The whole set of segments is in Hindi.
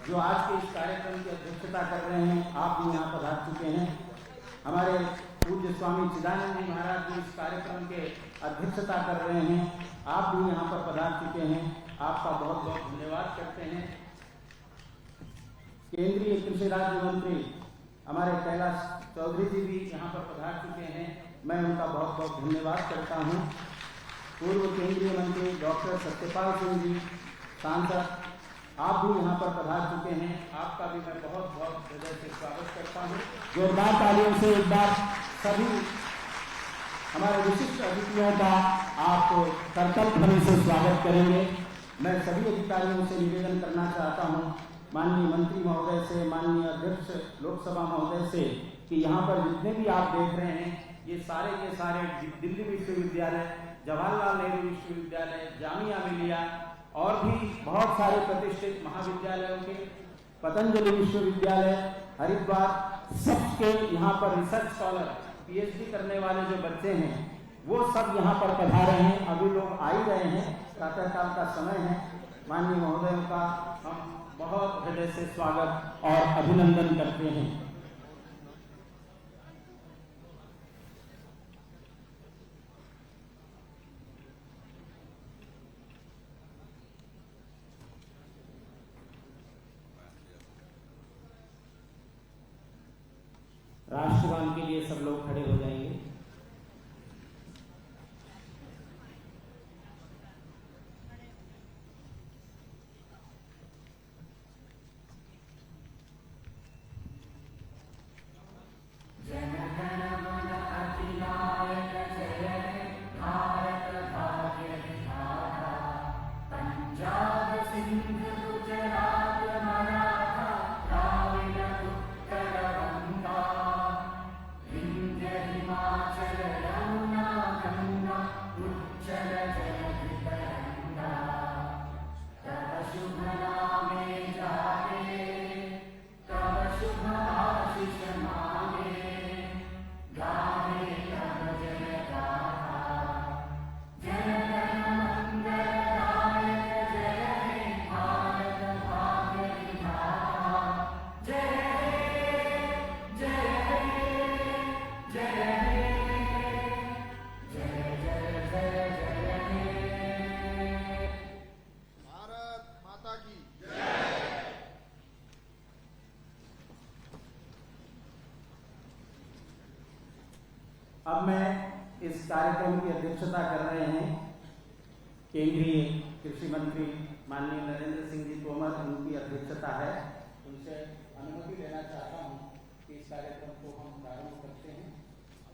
जो आज के इस कार्यक्रम की अध्यक्षता कर रहे हैं, आप भी यहाँ पधार चुके हैं। हमारे पूज्य स्वामी चिदानंद जी महाराज जी इस कार्यक्रम के अध्यक्षता कर रहे हैं, आप भी यहाँ पर पधार चुके हैं। आपका बहुत बहुत धन्यवाद करते हैं। केंद्रीय कृषि राज्य मंत्री हमारे कैलाश चौधरी जी भी यहाँ पर पधार चुके हैं, मैं उनका बहुत बहुत धन्यवाद करता हूँ। पूर्व केंद्रीय मंत्री डॉक्टर सत्यपाल सिंह जी सांसद, आप भी यहाँ पर पधार चुके हैं, आपका भी मैं बहुत बहुत हृदय से स्वागत करता हूँ। जोरदार तालियों से एक बार सभी हमारे विशिष्ट अतिथियों का आप करतल ध्वनि से स्वागत करेंगे। मैं सभी अधिकारियों से निवेदन करना चाहता हूँ, माननीय मंत्री महोदय से, माननीय अध्यक्ष लोकसभा महोदय से, कि यहाँ पर जितने भी आप देख रहे हैं ये सारे दिल्ली विश्वविद्यालय, जवाहरलाल नेहरू विश्वविद्यालय, जामिया मिलिया और भी बहुत सारे प्रतिष्ठित महाविद्यालयों के, पतंजलि विश्वविद्यालय हरिद्वार, सबके यहाँ पर रिसर्च स्कॉलर पीएचडी करने वाले जो बच्चे हैं वो सब यहाँ पर पधारे हैं। अभी लोग आ ही रहे हैं, प्रातःकाल का समय है। माननीय महोदयों का हम बहुत हृदय से स्वागत और अभिनंदन करते हैं। राष्ट्रगान के लिए सब लोग खड़े हो जाएंगे। अब मैं इस कार्यक्रम की अध्यक्षता कर रहे हैं केंद्रीय कृषि मंत्री माननीय नरेंद्र सिंह जी तोमर, उनकी अध्यक्षता है। उनसे अनुमति लेना चाहता हूं कि इस कार्यक्रम को हम प्रारंभ करते हैं।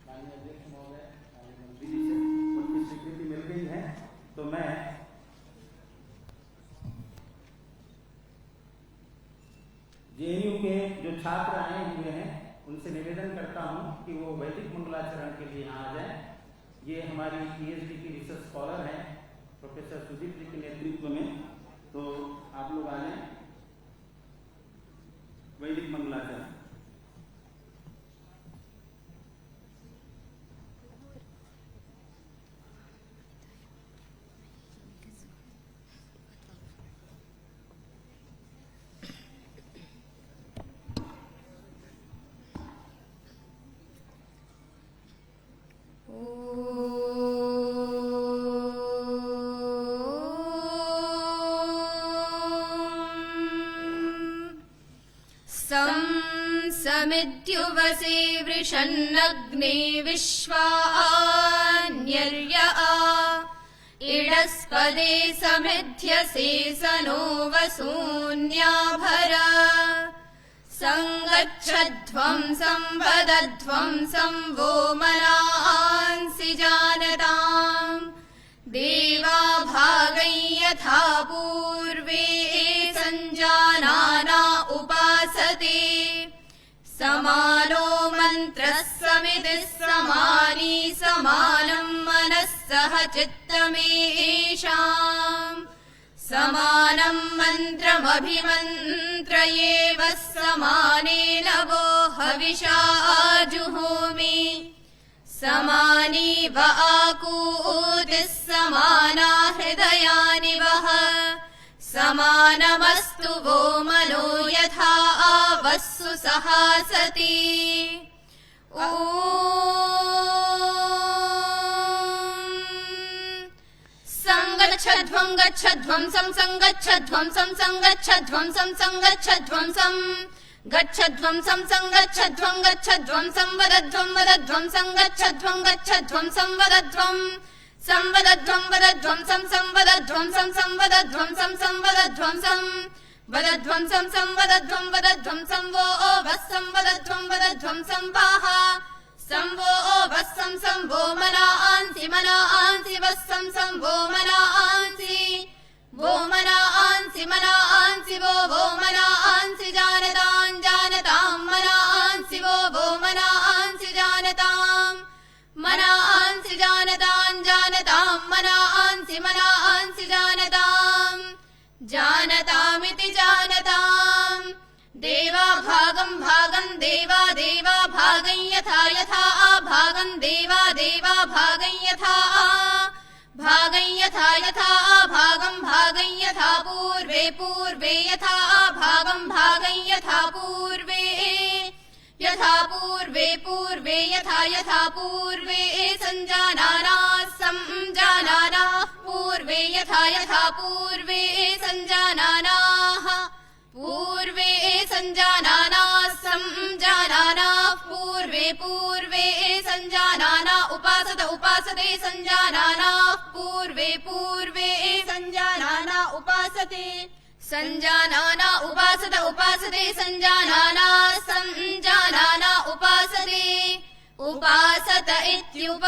माननीय अध्यक्ष महोदय, माननीय मंत्री जी से उनकी स्वीकृति मिल गई है, तो मैं जेएनयू के जो छात्र आए हुए हैं उनसे निवेदन करता हूं कि वो वैदिक मंगलाचरण के लिए यहाँ आ जाएं। ये हमारी पीएचडी की रिसर्च स्कॉलर हैं प्रोफेसर सुदीप जी के नेतृत्व में, तो आप लोग आ जाएं। वैदिक मंगलाचरण। समित्युवसे वृषन्नग्ने विश्वान्यर्य इडस्पदे समिध्यसे सनो वसून्याभर संगच्छध्वं संवदध्वं संवो मनांसि जानताम् देवा भागै यथा पूर्वे संजानाना उपासते समानो मन्त्रः समितिः समानी समानं मनः सह चित्तमेषाम् समानं मन्त्रमभिमन्त्रयेव समानेन वो हविषा जुहोमि समानी व आकूतिः समाना हृदयानि वः समानमस्तु वो मनो यथा आवस्सु सहासति ॐ संगच्छध्वं गच्छध्वं संगच्छध्वं संगच्छध्वं संगच्छध्वं गच्छध्वं संगच्छध्वं गच्छध्वं संवदध्वं वदध्वं संगच्छध्वं गच्छध्वं संवदध्वं संवदध्वं वदध्वं संवदध्वं संवदध्वं संवदध्वं वदध्वं संवदध्वं वदध्वं संवो वस्संवदध्वं वदध्वं संवाह संवो वस्सं संवो मनांसि मनांसि वस्सं संवो मनांसि वो मनांसि मनांसि वो मनांसि जानतां जानतां मनांसि वो मनांसि जानतां मनांसि जानतां जानतां मनांसि मनांसि जानतां जानतामिति जानतां देवा भागं भागं देवा देवा भागं यथा यथा भागं देवा देवा भागं यथा भागं यथा यथा भागं भागं यथा पूर्वे पूर्वे यथा भागं भागं यथा पूर्वे पूर्वे यथा यथा पूर्वे संजानाना संजानाना पूर्वे यथा यथा पूर्वे संजानानाः पूर्वे संजानाना संजानाना पूर्वे पूर्वे संजानाना उपासत उपासते संजानाना पूर्वे पूर्वे संजानाना उपासते संजानाना उपासत उपासते संजानाना संजानाना उपासते उपासत इत्युप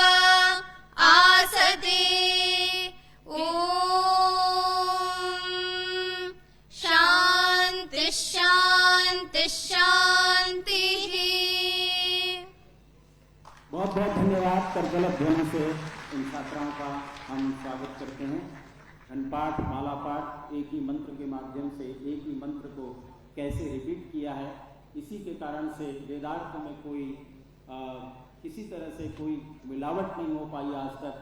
आसते ॐ शान्ति शान्ति शान्तिः। बहुत बहुत धन्यवाद। करगलत ध्वनि से इन छात्राओं का हम स्वागत करते हैं। घनपाठ माला पाठ एक ही मंत्र के माध्यम से एक ही मंत्र को कैसे रिपीट किया है, इसी के कारण से वेदार्थ में कोई किसी तरह से कोई मिलावट नहीं हो पाई आज तक।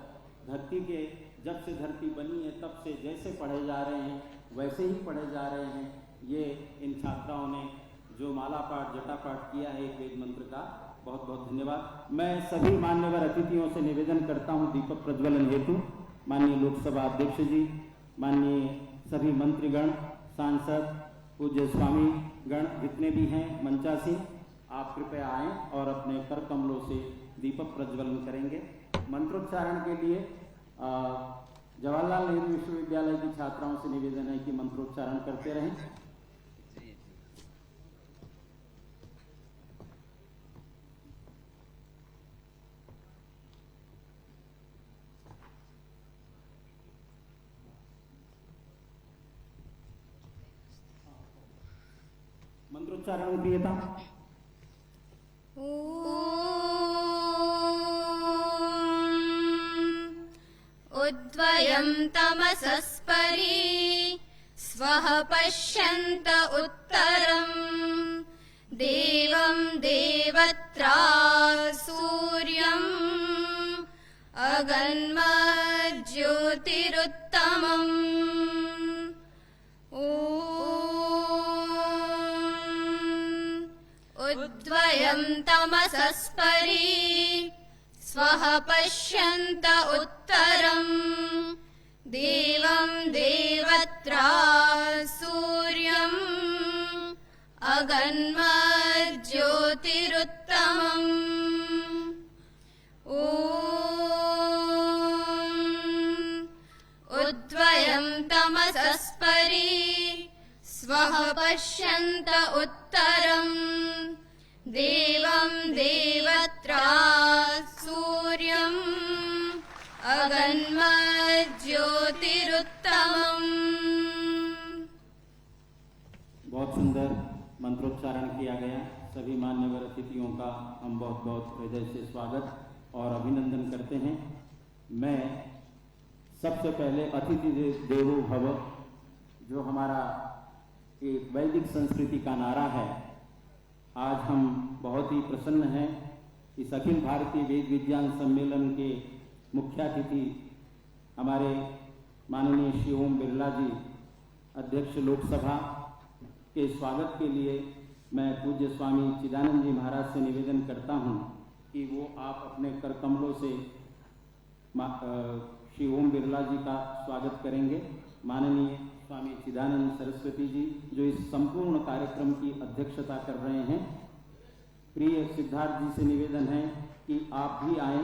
धरती के जब से धरती बनी है तब से जैसे पढ़े जा रहे हैं वैसे ही पढ़े जा रहे हैं। ये इन छात्राओं ने जो माला पाठ जटा पाठ किया है एक वेद मंत्र का, बहुत बहुत धन्यवाद। मैं सभी मान्यवर अतिथियों से निवेदन करता हूं दीपक प्रज्वलन हेतु माननीय लोकसभा अध्यक्ष जी, माननीय सभी मंत्रीगण, सांसद, पूज्य स्वामी गण जितने भी हैं मंचासीन, आप कृपया आएं और अपने कर कमलों से दीपक प्रज्वलन करेंगे। मंत्रोच्चारण के लिए जवाहरलाल नेहरू विश्वविद्यालय की छात्राओं से निवेदन है कि मंत्रोच्चारण करते रहें। मंत्रोच्चारण प्रियता। उद्वयं तमसस्परि स्वः पश्यन्त उत्तरम् देवं देवत्रा सूर्यम् अगन्मज्योतिरुत्तमम् उद्वयं तमसस्परि स्वः पश्यन्त उत्तरम् देवं देवत्रा सूर्यम् अगन्मज्योतिरुत्तमम् उद्वयं तमसस्परि स्वः पश्यन्त उत्तरम् देवं देवत्रा सूर्यम् अगन्मज्योतिरुत्तमम्। बहुत सुंदर मंत्रोच्चारण किया गया। सभी मान्यवर अतिथियों का हम बहुत बहुत हृदय से स्वागत और अभिनंदन करते हैं। मैं सबसे पहले अतिथि देवो भव जो हमारा एक वैदिक संस्कृति का नारा है, आज हम बहुत ही प्रसन्न हैं। इस अखिल भारतीय वेद विज्ञान सम्मेलन के मुख्यातिथि हमारे माननीय श्री ओम बिरला जी अध्यक्ष लोकसभा के स्वागत के लिए मैं पूज्य स्वामी चिदानंद जी महाराज से निवेदन करता हूं कि वो आप अपने कर कमलों से श्री ओम बिरला जी का स्वागत करेंगे। माननीय स्वामी चिदानंद सरस्वती जी जो इस संपूर्ण कार्यक्रम की अध्यक्षता कर रहे हैं, प्रिय सिद्धार्थ जी से निवेदन है कि आप भी आए।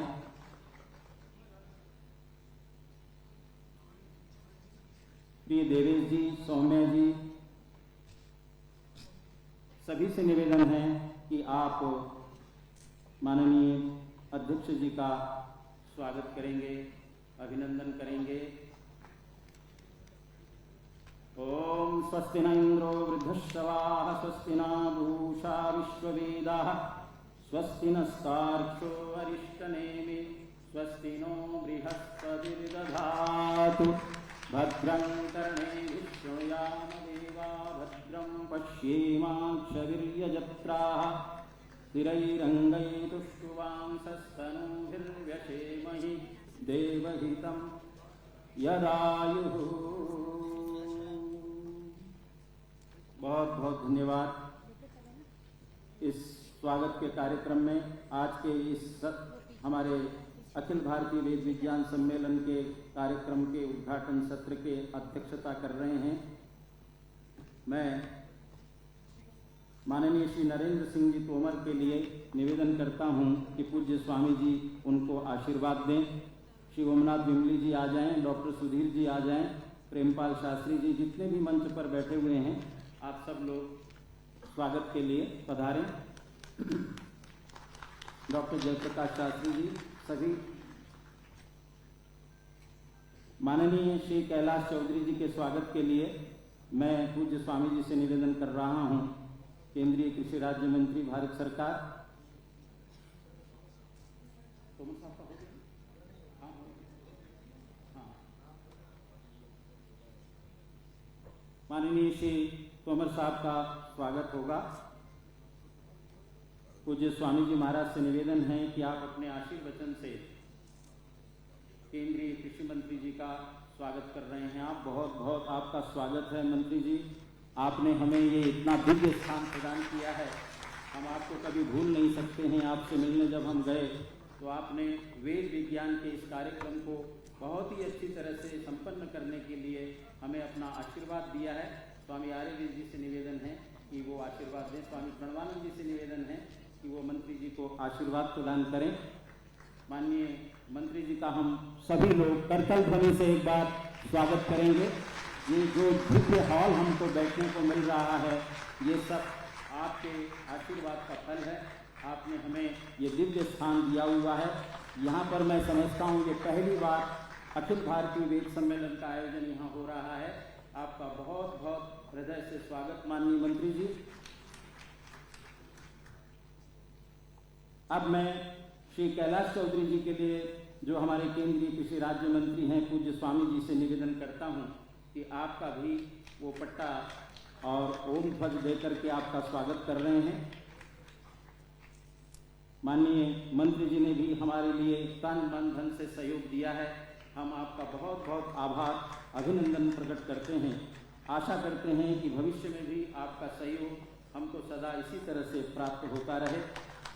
प्रिय देवेश जी, सौम्या जी, सभी से निवेदन है कि आप माननीय अध्यक्ष जी का स्वागत करेंगे, अभिनंदन करेंगे। ओम स्वस्ति न इंद्रो वृद्धश्रवाः स्वस्ति न पूषा विश्ववेदाः स्वस्ति नस्तार्क्ष्यो अरिष्टनेमि स्वस्ति नो बृहस्पतिर्दधातु भद्रं कर्णेभिः शृणुयाम देवा भद्रं पश्येमाक्षवीर्यजत्राः स्थिरैरङ्गैतुष्टुवांसस्तनूभिर्व्यसेमहि देवहितं यदायुः। बहुत बहुत धन्यवाद। इस स्वागत के कार्यक्रम में आज के इस हमारे अखिल भारतीय वेद विज्ञान सम्मेलन के कार्यक्रम के उद्घाटन सत्र के अध्यक्षता कर रहे हैं। मैं माननीय श्री नरेंद्र सिंह जी तोमर के लिए निवेदन करता हूं कि पूज्य स्वामी जी उनको आशीर्वाद दें। श्री ओमनाथ बिमली जी आ जाएं, डॉक्टर सुधीर जी आ जाएं, प्रेमपाल शास्त्री जी, जितने भी मंच पर बैठे हुए हैं आप सब लोग स्वागत के लिए पधारें। डॉक्टर जयप्रकाश शास्त्री जी, सभी। माननीय श्री कैलाश चौधरी जी के स्वागत के लिए मैं पूज्य स्वामी जी से निवेदन कर रहा हूं। केंद्रीय कृषि राज्य मंत्री भारत सरकार। माननीय श्री तोमर साहब का स्वागत होगा। पूज्य स्वामी जी महाराज से निवेदन है कि आप अपने आशीर्वचन से केंद्रीय कृषि मंत्री जी का स्वागत कर रहे हैं। आप बहुत बहुत आपका स्वागत है मंत्री जी। आपने हमें ये इतना दिव्य स्थान प्रदान किया है, हम आपको कभी भूल नहीं सकते हैं। आपसे मिलने जब हम गए तो आपने वेद विज्ञान के इस कार्यक्रम को बहुत ही अच्छी तरह से संपन्न करने के लिए हमें अपना आशीर्वाद दिया है। स्वामी आर्यवीर जी से निवेदन है कि वो आशीर्वाद दें। स्वामी प्रणवानंद जी से निवेदन है कि वो मंत्री जी को आशीर्वाद प्रदान करें। माननीय मंत्री जी का हम सभी लोग करतल ध्वनि से एक बार स्वागत करेंगे। ये जो दिव्य हॉल हमको बैठने को मिल रहा है, ये सब आपके आशीर्वाद का फल है। आपने हमें ये दिव्य स्थान दिया हुआ है। यहाँ पर मैं समझता हूँ ये पहली बार अखिल भारतीय वेद सम्मेलन का आयोजन यहाँ हो रहा है। आपका बहुत बहुत हृदय से स्वागत माननीय मंत्री जी। अब मैं श्री कैलाश चौधरी जी के लिए, जो हमारे केंद्रीय कृषि राज्य मंत्री हैं, पूज्य स्वामी जी से निवेदन करता हूं कि आपका भी वो पट्टा और ओम ध्वज देकर के आपका स्वागत कर रहे हैं। माननीय मंत्री जी ने भी हमारे लिए तन मन धन से सहयोग दिया है। हम आपका बहुत बहुत आभार अभिनंदन प्रकट करते हैं। आशा करते हैं कि भविष्य में भी आपका सहयोग हमको सदा इसी तरह से प्राप्त होता रहे।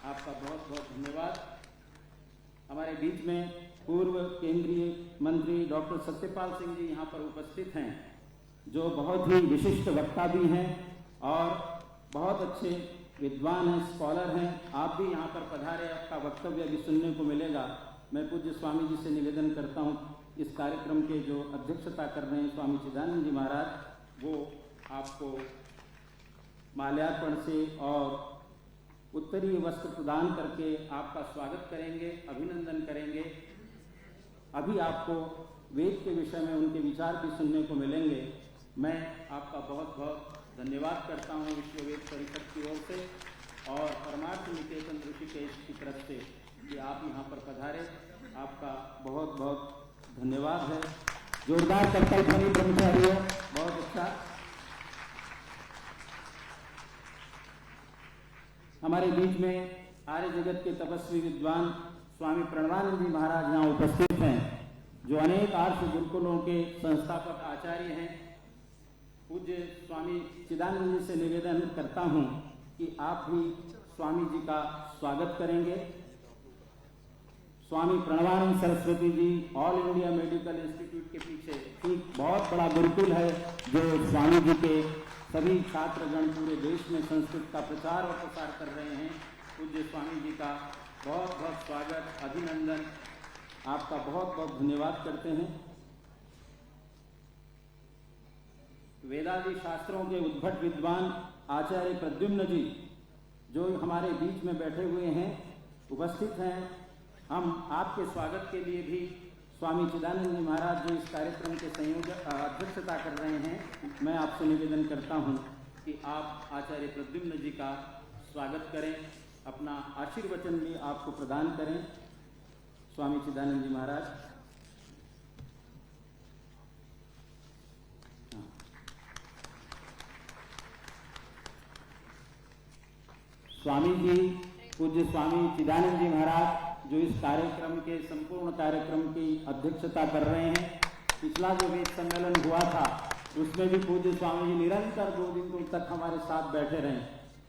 आपका बहुत बहुत धन्यवाद। हमारे बीच में पूर्व केंद्रीय मंत्री डॉक्टर सत्यपाल सिंह जी यहाँ पर उपस्थित हैं, जो बहुत ही विशिष्ट वक्ता भी हैं और बहुत अच्छे विद्वान हैं, स्कॉलर हैं। आप भी यहाँ पर पधारे, आपका वक्तव्य भी सुनने को मिलेगा। मैं पूज्य स्वामी जी से निवेदन करता हूँ, इस कार्यक्रम के जो अध्यक्षता कर रहे हैं स्वामी चिदानंद जी महाराज, वो आपको माल्यार्पण से और उत्तरीय वस्त्र प्रदान करके आपका स्वागत करेंगे, अभिनंदन करेंगे। अभी आपको वेद के विषय में उनके विचार भी सुनने को मिलेंगे। मैं आपका बहुत बहुत धन्यवाद करता हूँ विश्व वेद परिषद की ओर से और परमार्थ निकेतन ऋषिकेश की तरफ से कि आप यहाँ पर पधारे। आपका बहुत बहुत धन्यवाद है। जोरदार करतल ध्वनि ब्रह्मचारियों, बहुत अच्छा। हमारे बीच में आर्य जगत के तपस्वी विद्वान स्वामी प्रणवानंद जी महाराज यहाँ उपस्थित हैं, जो अनेक आर्ष गुरुकुलों के संस्थापक आचार्य हैं। पूज्य स्वामी चिदानंद जी से निवेदन करता हूं कि आप भी स्वामी जी का स्वागत करेंगे। स्वामी Pranavananda Saraswati ji all India medical institute के पीछे एक बहुत बड़ा गुरुकुल है जो स्वामी जी के सभी छात्रगण पूरे देश में संस्कृत का प्रचार और प्रसार कर रहे हैं। पूज्य स्वामी जी का बहुत बहुत स्वागत, अभिनंदन, आपका बहुत बहुत धन्यवाद करते हैं। वेदादि शास्त्रों के उद्भट विद्वान आचार्य प्रद्युम्न जी जो हमारे बीच में बैठे हुए हैं, उपस्थित हैं। हम आपके स्वागत के लिए भी स्वामी चिदानंद जी महाराज जो इस कार्यक्रम के संयोजक अध्यक्षता कर रहे हैं, मैं आपसे निवेदन करता हूं कि आप आचार्य प्रद्युम्न जी का स्वागत करें, अपना आशीर्वचन भी आपको प्रदान करें। स्वामी चिदानंद जी महाराज। स्वामी जी, पूज्य स्वामी चिदानंद जी महाराज जो इस कार्यक्रम के संपूर्ण कार्यक्रम की अध्यक्षता कर रहे हैं। पिछला जो वेद सम्मेलन हुआ था उसमें भी पूज्य स्वामी जी निरंतर 2 दिन तक हमारे साथ बैठे रहे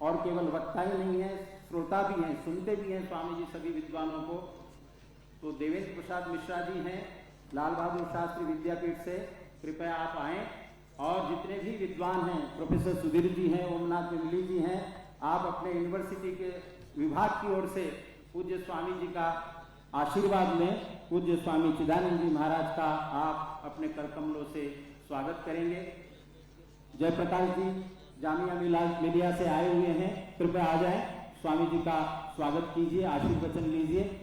और केवल वक्ता ही नहीं है, श्रोता भी हैं, सुनते भी हैं स्वामी जी सभी विद्वानों को। तो देवेंद्र प्रसाद मिश्रा जी हैं लाल बहादुर शास्त्री विद्यापीठ से, कृपया आप आएं। और जितने भी विद्वान हैं, प्रोफेसर सुधीर जी हैं, ओमनाथ विमली जी हैं, आप अपने यूनिवर्सिटी के विभाग की ओर से पूज्य स्वामी जी का आशीर्वाद लें। पूज्य स्वामी चिदानंद जी महाराज का आप अपने करकमलों से स्वागत करेंगे। जयप्रकाश जी जामिया मिलिया से आए हुए हैं, कृपया आ जाएं, स्वामी जी का स्वागत कीजिए, आशीर्वचन लीजिए।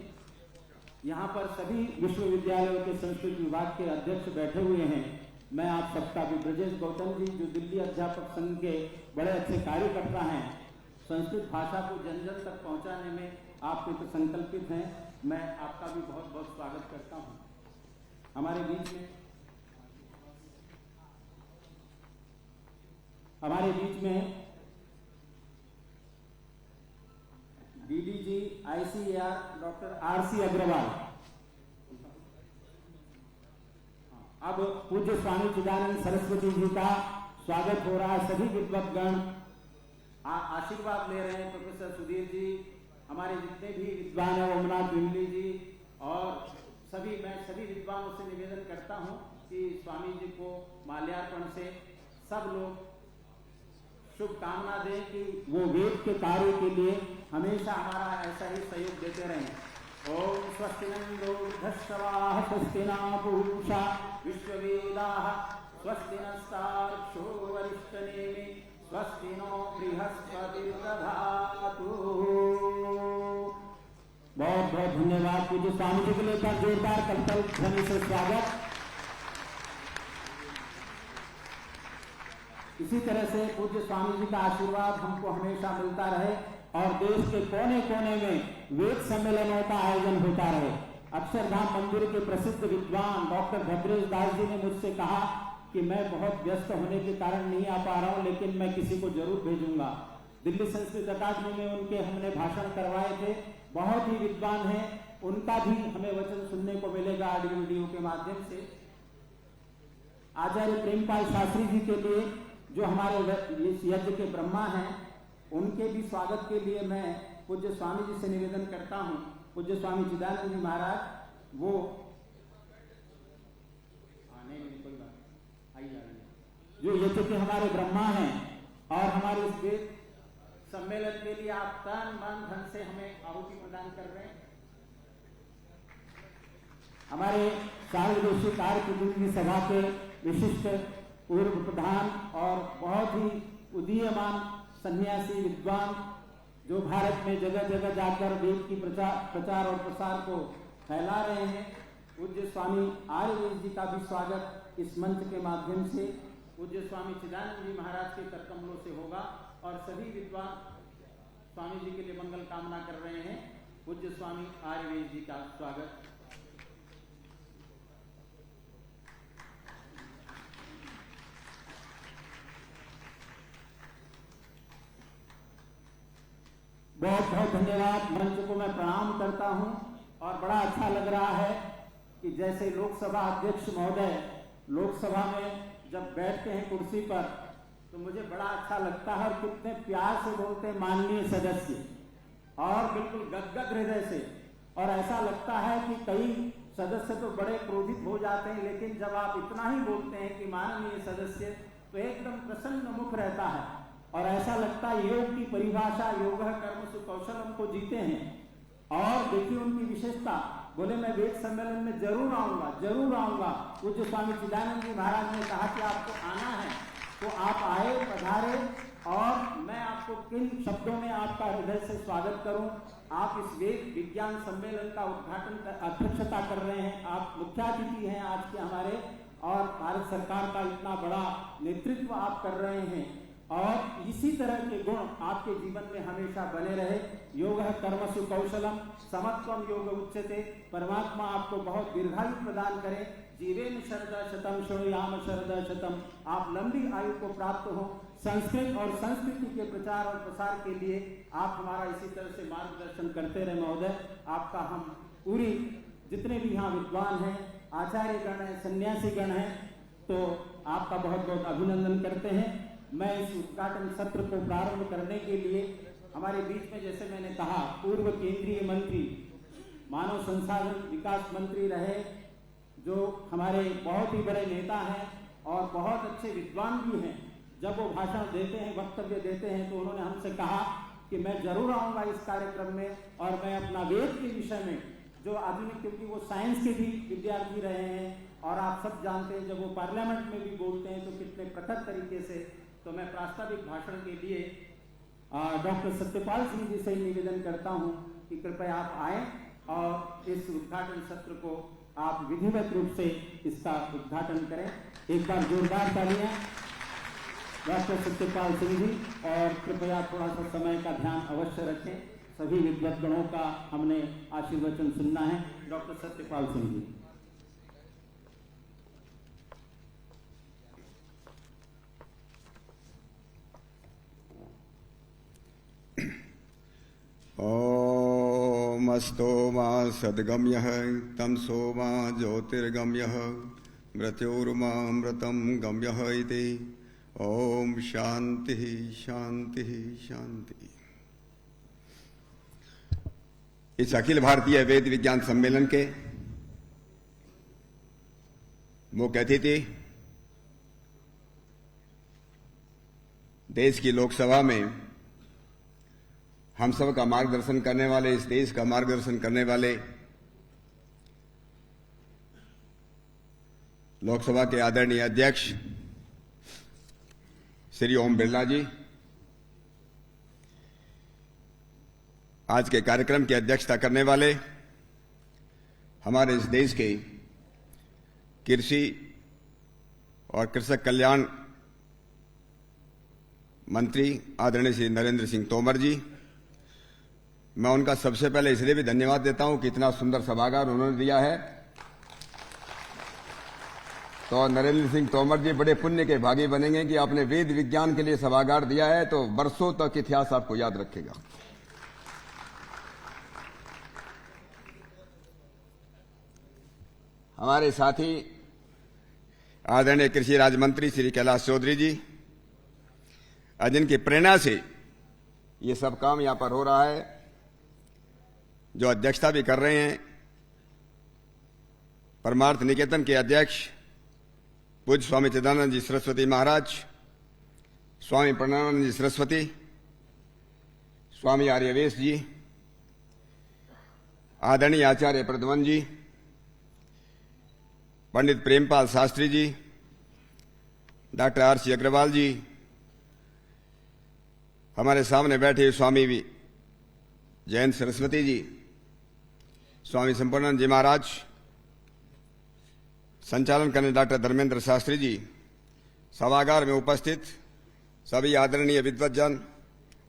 यहाँ पर सभी विश्वविद्यालयों के संस्कृत विभाग के अध्यक्ष बैठे हुए हैं। मैं आप सबका भी, ब्रजेश गौतम जी जो दिल्ली अध्यापक संघ के बड़े अच्छे कार्यकर्ता हैं, संस्कृत भाषा को जन जन तक पहुंचाने में आप तो संकल्पित हैं, मैं आपका भी बहुत बहुत स्वागत करता हूं। हमारे बीच में DDG ICAR doctor RC Agarwal. अब पूज्य स्वामी चिदानंद सरस्वती जी का स्वागत हो रहा है। सभी विद्वद्गण आशीर्वाद ले रहे हैं। प्रोफेसर सुधीर जी, हमारे जितने भी विद्वान हैं, ओमनाथ विमली जी और मैं सभी विद्वानों से निवेदन करता हूं कि स्वामी जी को माल्यार्पण से सब लोग शुभकामना दें कि वो वेद के कार्य के लिए हमेशा हमारा ऐसा ही सहयोग देते रहें। ओम स्वस्ति नंदो वृद्धश्रवाः स्वस्ति न पूषा विश्ववेदाः स्वस्ति नस्तार्क्ष्यो वरिष्ठनेमि स्वस्ति नो बृहस्पतिर्दधातु। बहुत बहुत धन्यवाद। पूज्य स्वामी जी के लिए जोरदार करतल ध्वनि से स्वागत। इसी तरह से पूज्य स्वामी जी का आशीर्वाद हमको हमेशा मिलता रहे और देश के कोने कोने में वेद सम्मेलनों का आयोजन होता रहे। अक्षरधाम मंदिर के प्रसिद्ध विद्वान डॉक्टर भद्रेश दास जी ने मुझसे कहा कि मैं बहुत व्यस्त होने के कारण नहीं आ पा रहा हूं, लेकिन मैं किसी को जरूर भेजूंगा। दिल्ली संस्कृत अकादमी में उनके हमने भाषण करवाए थे, बहुत ही विद्वान हैं, उनका भी हमें वचन सुनने को मिलेगा ऑडियो वीडियो के माध्यम से। आचार्य प्रेमपाल शास्त्री जी के लिए जो हमारे इस यज्ञ के ब्रह्मा हैं, उनके भी स्वागत के लिए मैं पूज्य स्वामी जी से निवेदन करता हूं। पूज्य स्वामी चिदानंद जी महाराज वो जो यज्ञ के हमारे ब्रह्मा हैं और हमारे इस वेद सम्मेलन के लिए आप तन मन धन से हमें आहुति प्रदान कर रहे हैं। हमारे सार्वदेशीय कार्य प्रतिनिधि सभा के विशिष्ट पूर्व प्रधान और बहुत ही उदीयमान सन्यासी विद्वान जो भारत में जगह जगह जाकर वेद की प्रचार और प्रसार को फैला रहे हैं, पूज्य स्वामी आर्यवेद जी का भी स्वागत इस मंच के माध्यम से पूज्य स्वामी चिदानंद जी महाराज के करकमलों से होगा। और सभी विद्वान स्वामी जी के लिए मंगल कामना कर रहे हैं। पूज्य स्वामी आर्यवेद जी का स्वागत। बहुत बहुत धन्यवाद। मंच को मैं प्रणाम करता हूं और बड़ा अच्छा लग रहा है कि जैसे लोकसभा अध्यक्ष महोदय लोकसभा में जब बैठते हैं कुर्सी पर तो मुझे बड़ा अच्छा लगता है और कितने प्यार से बोलते हैं माननीय सदस्य, और बिल्कुल गदगद हृदय से। और ऐसा लगता है कि कई सदस्य तो बड़े क्रोधित हो जाते हैं, लेकिन जब आप इतना ही बोलते हैं कि माननीय सदस्य, तो एकदम प्रसन्न मुख रहता है और ऐसा लगता है योग की परिभाषा योगः कर्मसु कौशलम को जीते हैं। और देखिए उनकी विशेषता, बोले मैं वेद सम्मेलन में जरूर आऊंगा। पूज्य स्वामी चिदानंद जी महाराज ने कहा कि आपको आना है, तो आप आए, पधारे, और मैं आपको किन शब्दों में आपका हृदय से स्वागत करूं। आप इस वेद विज्ञान सम्मेलन का अध्यक्षता कर रहे हैं, आप मुख्य अतिथि हैं आज के हमारे, और भारत सरकार का इतना बड़ा नेतृत्व आप कर रहे हैं, और इसी तरह के गुण आपके जीवन में हमेशा बने रहे। योगः कर्मसु कौशलम समत्वम योग उच्यते। परमात्मा आपको बहुत दीर्घायु प्रदान करे। जीवेन शरदा शतम शृणुयाम शरदा शतम। आप लंबी आयु को प्राप्त हो। संस्कृत और संस्कृति के प्रचार और प्रसार के लिए आप हमारा इसी तरह से मार्गदर्शन करते रहे महोदय। आपका हम पूरी जितने भी यहाँ विद्वान हैं, आचार्य गण हैं, सन्यासी गण हैं, तो आपका बहुत बहुत अभिनंदन करते हैं। मैं इस उद्घाटन सत्र को प्रारंभ करने के लिए हमारे बीच में, जैसे मैंने कहा, पूर्व केंद्रीय मंत्री, मानव संसाधन विकास मंत्री रहे, जो हमारे बहुत ही बड़े नेता हैं और बहुत अच्छे विद्वान भी हैं। जब वो भाषण देते हैं, वक्तव्य देते हैं, तो उन्होंने हमसे कहा कि मैं जरूर आऊँगा इस कार्यक्रम में, और मैं अपना वेद के विषय में जो आधुनिक, क्योंकि वो साइंस के भी विद्यार्थी रहे हैं, और आप सब जानते हैं जब वो पार्लियामेंट में भी बोलते हैं तो कितने प्रखर तरीके से। तो मैं प्रास्ताविक भाषण के लिए डॉक्टर सत्यपाल सिंह जी से निवेदन करता हूं कि कृपया आप आए और इस उद्घाटन सत्र को आप विधिवत रूप से इसका उद्घाटन करें। एक बार जोरदार तालियां डॉक्टर सत्यपाल सिंह जी। और कृपया थोड़ा सा समय का ध्यान अवश्य रखें। सभी विद्वद्गणों का हमने आशीर्वचन सुनना है। डॉक्टर सत्यपाल सिंह जी। ओम अस्तो मा सद्गम्यः तमसो मा ज्योतिर्गम्यः मृत्योर्मा अमृतं गम्यः इति। ओम शांति शांति शांति। इस अखिल भारतीय वेद विज्ञान सम्मेलन के मुख्य अतिथि, देश की लोकसभा में हम सब का मार्गदर्शन करने वाले, इस देश का मार्गदर्शन करने वाले लोकसभा के आदरणीय अध्यक्ष श्री ओम बिरला जी, आज के कार्यक्रम की अध्यक्षता करने वाले हमारे इस देश के कृषि और कृषक कल्याण मंत्री आदरणीय श्री नरेंद्र सिंह तोमर जी, मैं उनका सबसे पहले इसलिए भी धन्यवाद देता हूं कि इतना सुंदर सभागार उन्होंने दिया है। तो नरेंद्र सिंह तोमर जी बड़े पुण्य के भागी बनेंगे कि आपने वेद विज्ञान के लिए सभागार दिया है, तो वर्षों तक इतिहास आपको याद रखेगा। हमारे साथी आदरणीय कृषि राज्य मंत्री श्री कैलाश चौधरी जी, जिनकी प्रेरणा से ये सब काम यहां पर हो रहा है, जो अध्यक्षता भी कर रहे हैं। परमार्थ निकेतन के अध्यक्ष पूज्य स्वामी चिदानंद जी सरस्वती महाराज, स्वामी प्रणवानंद जी सरस्वती, स्वामी आर्यवेश जी, आदरणीय आचार्य प्रद्युमन जी, पंडित प्रेमपाल शास्त्री जी, डॉक्टर आर.सी. अग्रवाल जी, हमारे सामने बैठे स्वामी जयंत सरस्वती जी, स्वामी संपूर्णानंद जी महाराज, संचालन करने डॉक्टर धर्मेंद्र शास्त्री जी, सभागार में उपस्थित सभी आदरणीय विद्वज्जन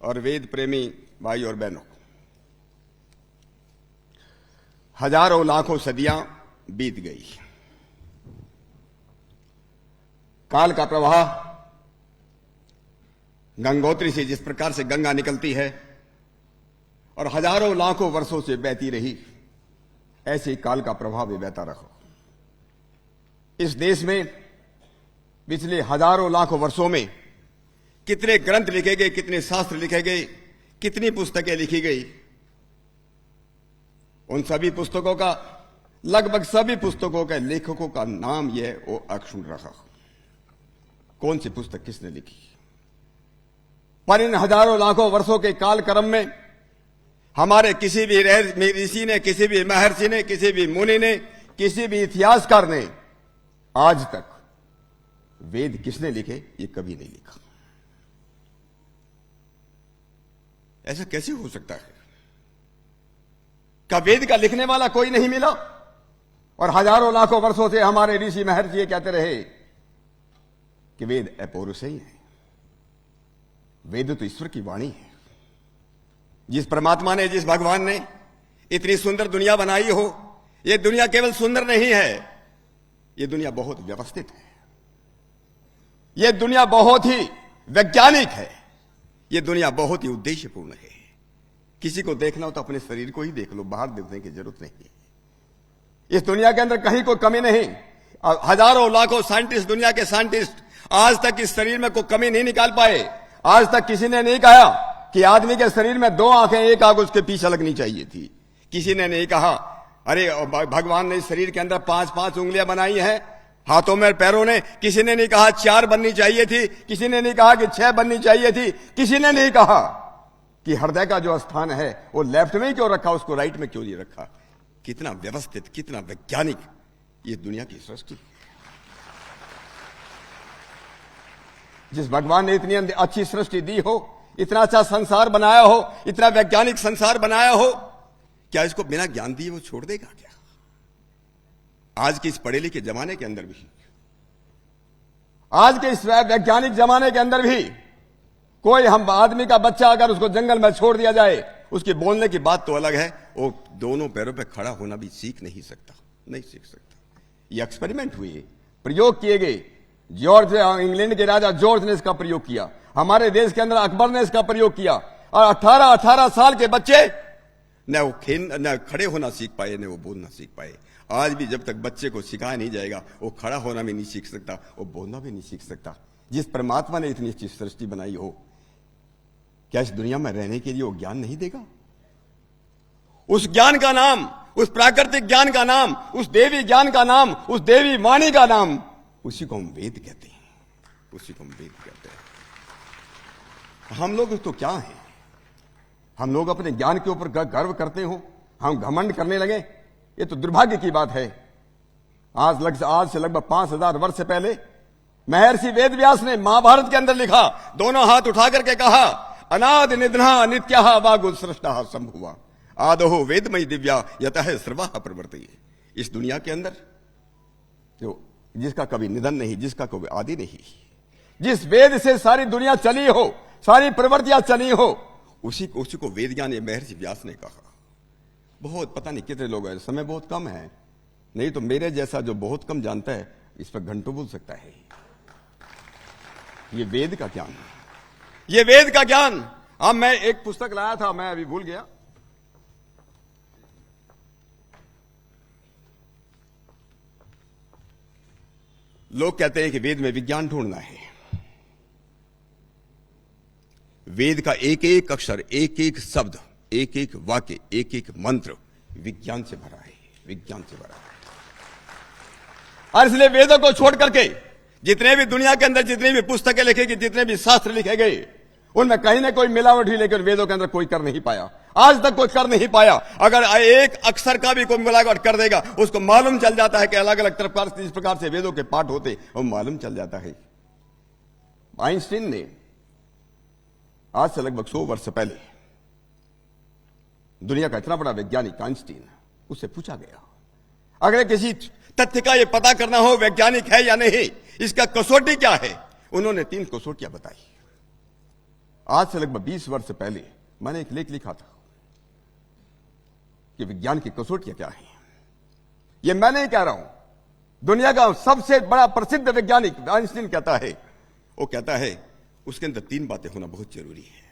और वेद प्रेमी भाई और बहनों, हजारों लाखों सदियां बीत गई। काल का प्रवाह गंगोत्री से जिस प्रकार से गंगा निकलती है और हजारों लाखों वर्षों से बहती रही, ऐसे ही काल का प्रभाव भी बहता रहो। इस देश में पिछले हजारों लाखों वर्षों में कितने ग्रंथ लिखे गए, कितने शास्त्र लिखे गए, कितनी पुस्तकें लिखी गई। उन सभी पुस्तकों का, लगभग सभी पुस्तकों के लेखकों का नाम यह वो अक्षुण रहा। कौन सी पुस्तक किसने लिखी, पर इन हजारों लाखों वर्षों के कालक्रम में हमारे किसी भी ऋषि ने, किसी भी महर्षि ने, किसी भी मुनि ने, किसी भी इतिहासकार ने आज तक वेद किसने लिखे ये कभी नहीं लिखा। ऐसा कैसे हो सकता है? क्या वेद का लिखने वाला कोई नहीं मिला? और हजारों लाखों वर्षों से हमारे ऋषि महर्षि ये कहते रहे कि वेद अपौरुषेय है, वेद तो ईश्वर की वाणी है। जिस परमात्मा ने, जिस भगवान ने इतनी सुंदर दुनिया बनाई हो, यह दुनिया केवल सुंदर नहीं है, यह दुनिया बहुत व्यवस्थित है, यह दुनिया बहुत ही वैज्ञानिक है, यह दुनिया बहुत ही उद्देश्यपूर्ण है। किसी को देखना हो तो अपने शरीर को ही देख लो, बाहर देखने की जरूरत नहीं है। इस दुनिया के अंदर कहीं कोई कमी नहीं। हजारों लाखों साइंटिस्ट, दुनिया के साइंटिस्ट आज तक इस शरीर में कोई कमी नहीं निकाल पाए। आज तक किसी ने नहीं कहा कि आदमी के शरीर में 2 आंखें, एक आंख उसके पीछे लगनी चाहिए थी। किसी ने नहीं कहा अरे भगवान ने इस शरीर के अंदर 5-5 उंगलियां बनाई हैं हाथों में, पैरों ने। किसी ने नहीं कहा 4 बननी चाहिए थी, किसी ने नहीं कहा कि 6 बननी चाहिए थी, किसी ने नहीं कहा कि हृदय का जो स्थान है वो लेफ्ट में क्यों रखा, उसको राइट में क्यों नहीं रखा। कितना व्यवस्थित, कितना वैज्ञानिक ये दुनिया की सृष्टि। जिस भगवान ने इतनी अच्छी सृष्टि दी हो, इतना अच्छा संसार बनाया हो, इतना वैज्ञानिक संसार बनाया हो, क्या इसको बिना ज्ञान दिए वो छोड़ देगा क्या? आज के इस पढ़े लिखे जमाने के अंदर भी, आज के इस वैज्ञानिक जमाने के अंदर भी कोई हम आदमी का बच्चा अगर उसको जंगल में छोड़ दिया जाए, उसके बोलने की बात तो अलग है, वो दोनों पैरों पे खड़ा होना भी सीख नहीं सकता, नहीं सीख सकता। ये एक्सपेरिमेंट हुए, प्रयोग किए गए। जॉर्ज, इंग्लैंड के राजा जॉर्ज ने इसका प्रयोग किया, हमारे देश के अंदर अकबर ने इसका प्रयोग किया, और 18-18 साल के बच्चे न खड़े होना सीख पाए, न वो बोलना सीख पाए। आज भी जब तक बच्चे को सिखाया नहीं जाएगा, वो खड़ा होना भी नहीं सीख सकता, वो बोलना भी नहीं सीख सकता। जिस परमात्मा ने इतनी अच्छी सृष्टि बनाई हो, क्या इस दुनिया में रहने के लिए वो ज्ञान नहीं देगा? उस ज्ञान का नाम, उस प्राकृतिक ज्ञान का नाम, उस देवी ज्ञान का नाम, उस देवी वाणी का नाम, उसी को हम वेद कहते हैं, उसी को हम वेद कहते हैं। हम लोग तो क्या हैं? हम लोग अपने ज्ञान के ऊपर गर्व करते हो, हम घमंड करने लगे, ये तो दुर्भाग्य की बात है। आज से लगभग 5000 वर्ष से पहले महर्षि वेदव्यास ने महाभारत के अंदर लिखा, दोनों हाथ उठा करके कहा, अनाद निधना नित्याः वागुसृष्टः संभुवा आदहो वेदमयी दिव्या यतः सर्वाः प्रवर्तते। इस दुनिया के अंदर जो जिसका कभी निधन नहीं, जिसका कभी आदि नहीं, जिस वेद से सारी दुनिया चली हो, सारी प्रवृत्तियां चली हो, उसी को वेद ज्ञान महर्षि व्यास ने कहा। बहुत पता नहीं कितने लोग हैं, समय बहुत कम है, नहीं तो मेरे जैसा जो बहुत कम जानता है इस पर घंटों बोल सकता है। ये वेद का ज्ञान, ये वेद का ज्ञान। अब मैं एक पुस्तक लाया था, मैं अभी भूल गया, लोग कहते हैं कि वेद में विज्ञान ढूंढना है। वेद का एक एक अक्षर, एक एक शब्द, एक एक वाक्य, एक एक मंत्र विज्ञान से भरा है, विज्ञान से भरा है। और इसलिए वेदों को छोड़ करके जितने भी दुनिया के अंदर जितनी भी पुस्तकें लिखी गई, जितने भी शास्त्र लिखे गए, उनमें कहीं ना कोई मिलावट ही, लेकिन वेदों के अंदर कोई कर नहीं पाया, आज तक कोई कर नहीं पाया। अगर एक अक्षर का भी कोई मिलावट कर देगा, उसको मालूम चल जाता है कि अलग अलग प्रकार से, जिस प्रकार से वेदों के पाठ होते, वो मालूम चल जाता है। आइंस्टीन ने आज से लगभग 100 वर्ष पहले, दुनिया का इतना बड़ा वैज्ञानिक आइंस्टीन, उससे पूछा गया, अगर किसी तथ्य का यह पता करना हो वैज्ञानिक है या नहीं, इसका कसौटी क्या है, उन्होंने 3 कसौटियां बताई। आज से लगभग 20 वर्ष पहले मैंने एक लेख लिखा था कि विज्ञान की कसौटियां क्या है। यह मैं नहीं कह रहा हूं, दुनिया का सबसे बड़ा प्रसिद्ध वैज्ञानिक आइंस्टीन कहता है। वो कहता है उसके अंदर 3 बातें होना बहुत जरूरी है।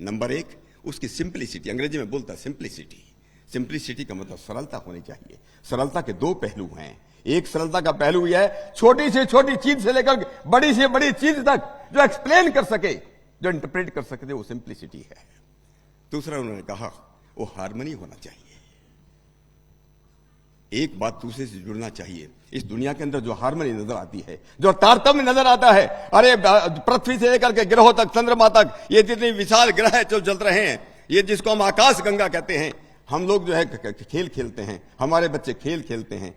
नंबर 1, उसकी सिंप्लिसिटी, अंग्रेजी में बोलता है सिंप्लिसिटी। सिंप्लिसिटी का मतलब सरलता होनी चाहिए। सरलता के 2 पहलू हैं। एक सरलता का पहलू यह है, छोटी से छोटी चीज से लेकर बड़ी से बड़ी चीज तक जो एक्सप्लेन कर सके, जो इंटरप्रेट कर सके, वो सिंप्लिसिटी है। दूसरा उन्होंने कहा वो हार्मनी होना चाहिए, एक बात दूसरे से जुड़ना चाहिए। इस दुनिया के अंदर जो हार्मनी नजर आती है, जो तारतम्य नजर आता है, अरे पृथ्वी से लेकर के ग्रहों तक, चंद्रमा तक, ये जितने विशाल ग्रह जो चल रहे हैं, ये जिसको हम आकाश गंगा कहते हैं, हम लोग जो है खेल खेलते हैं, हमारे बच्चे खेल खेलते हैं,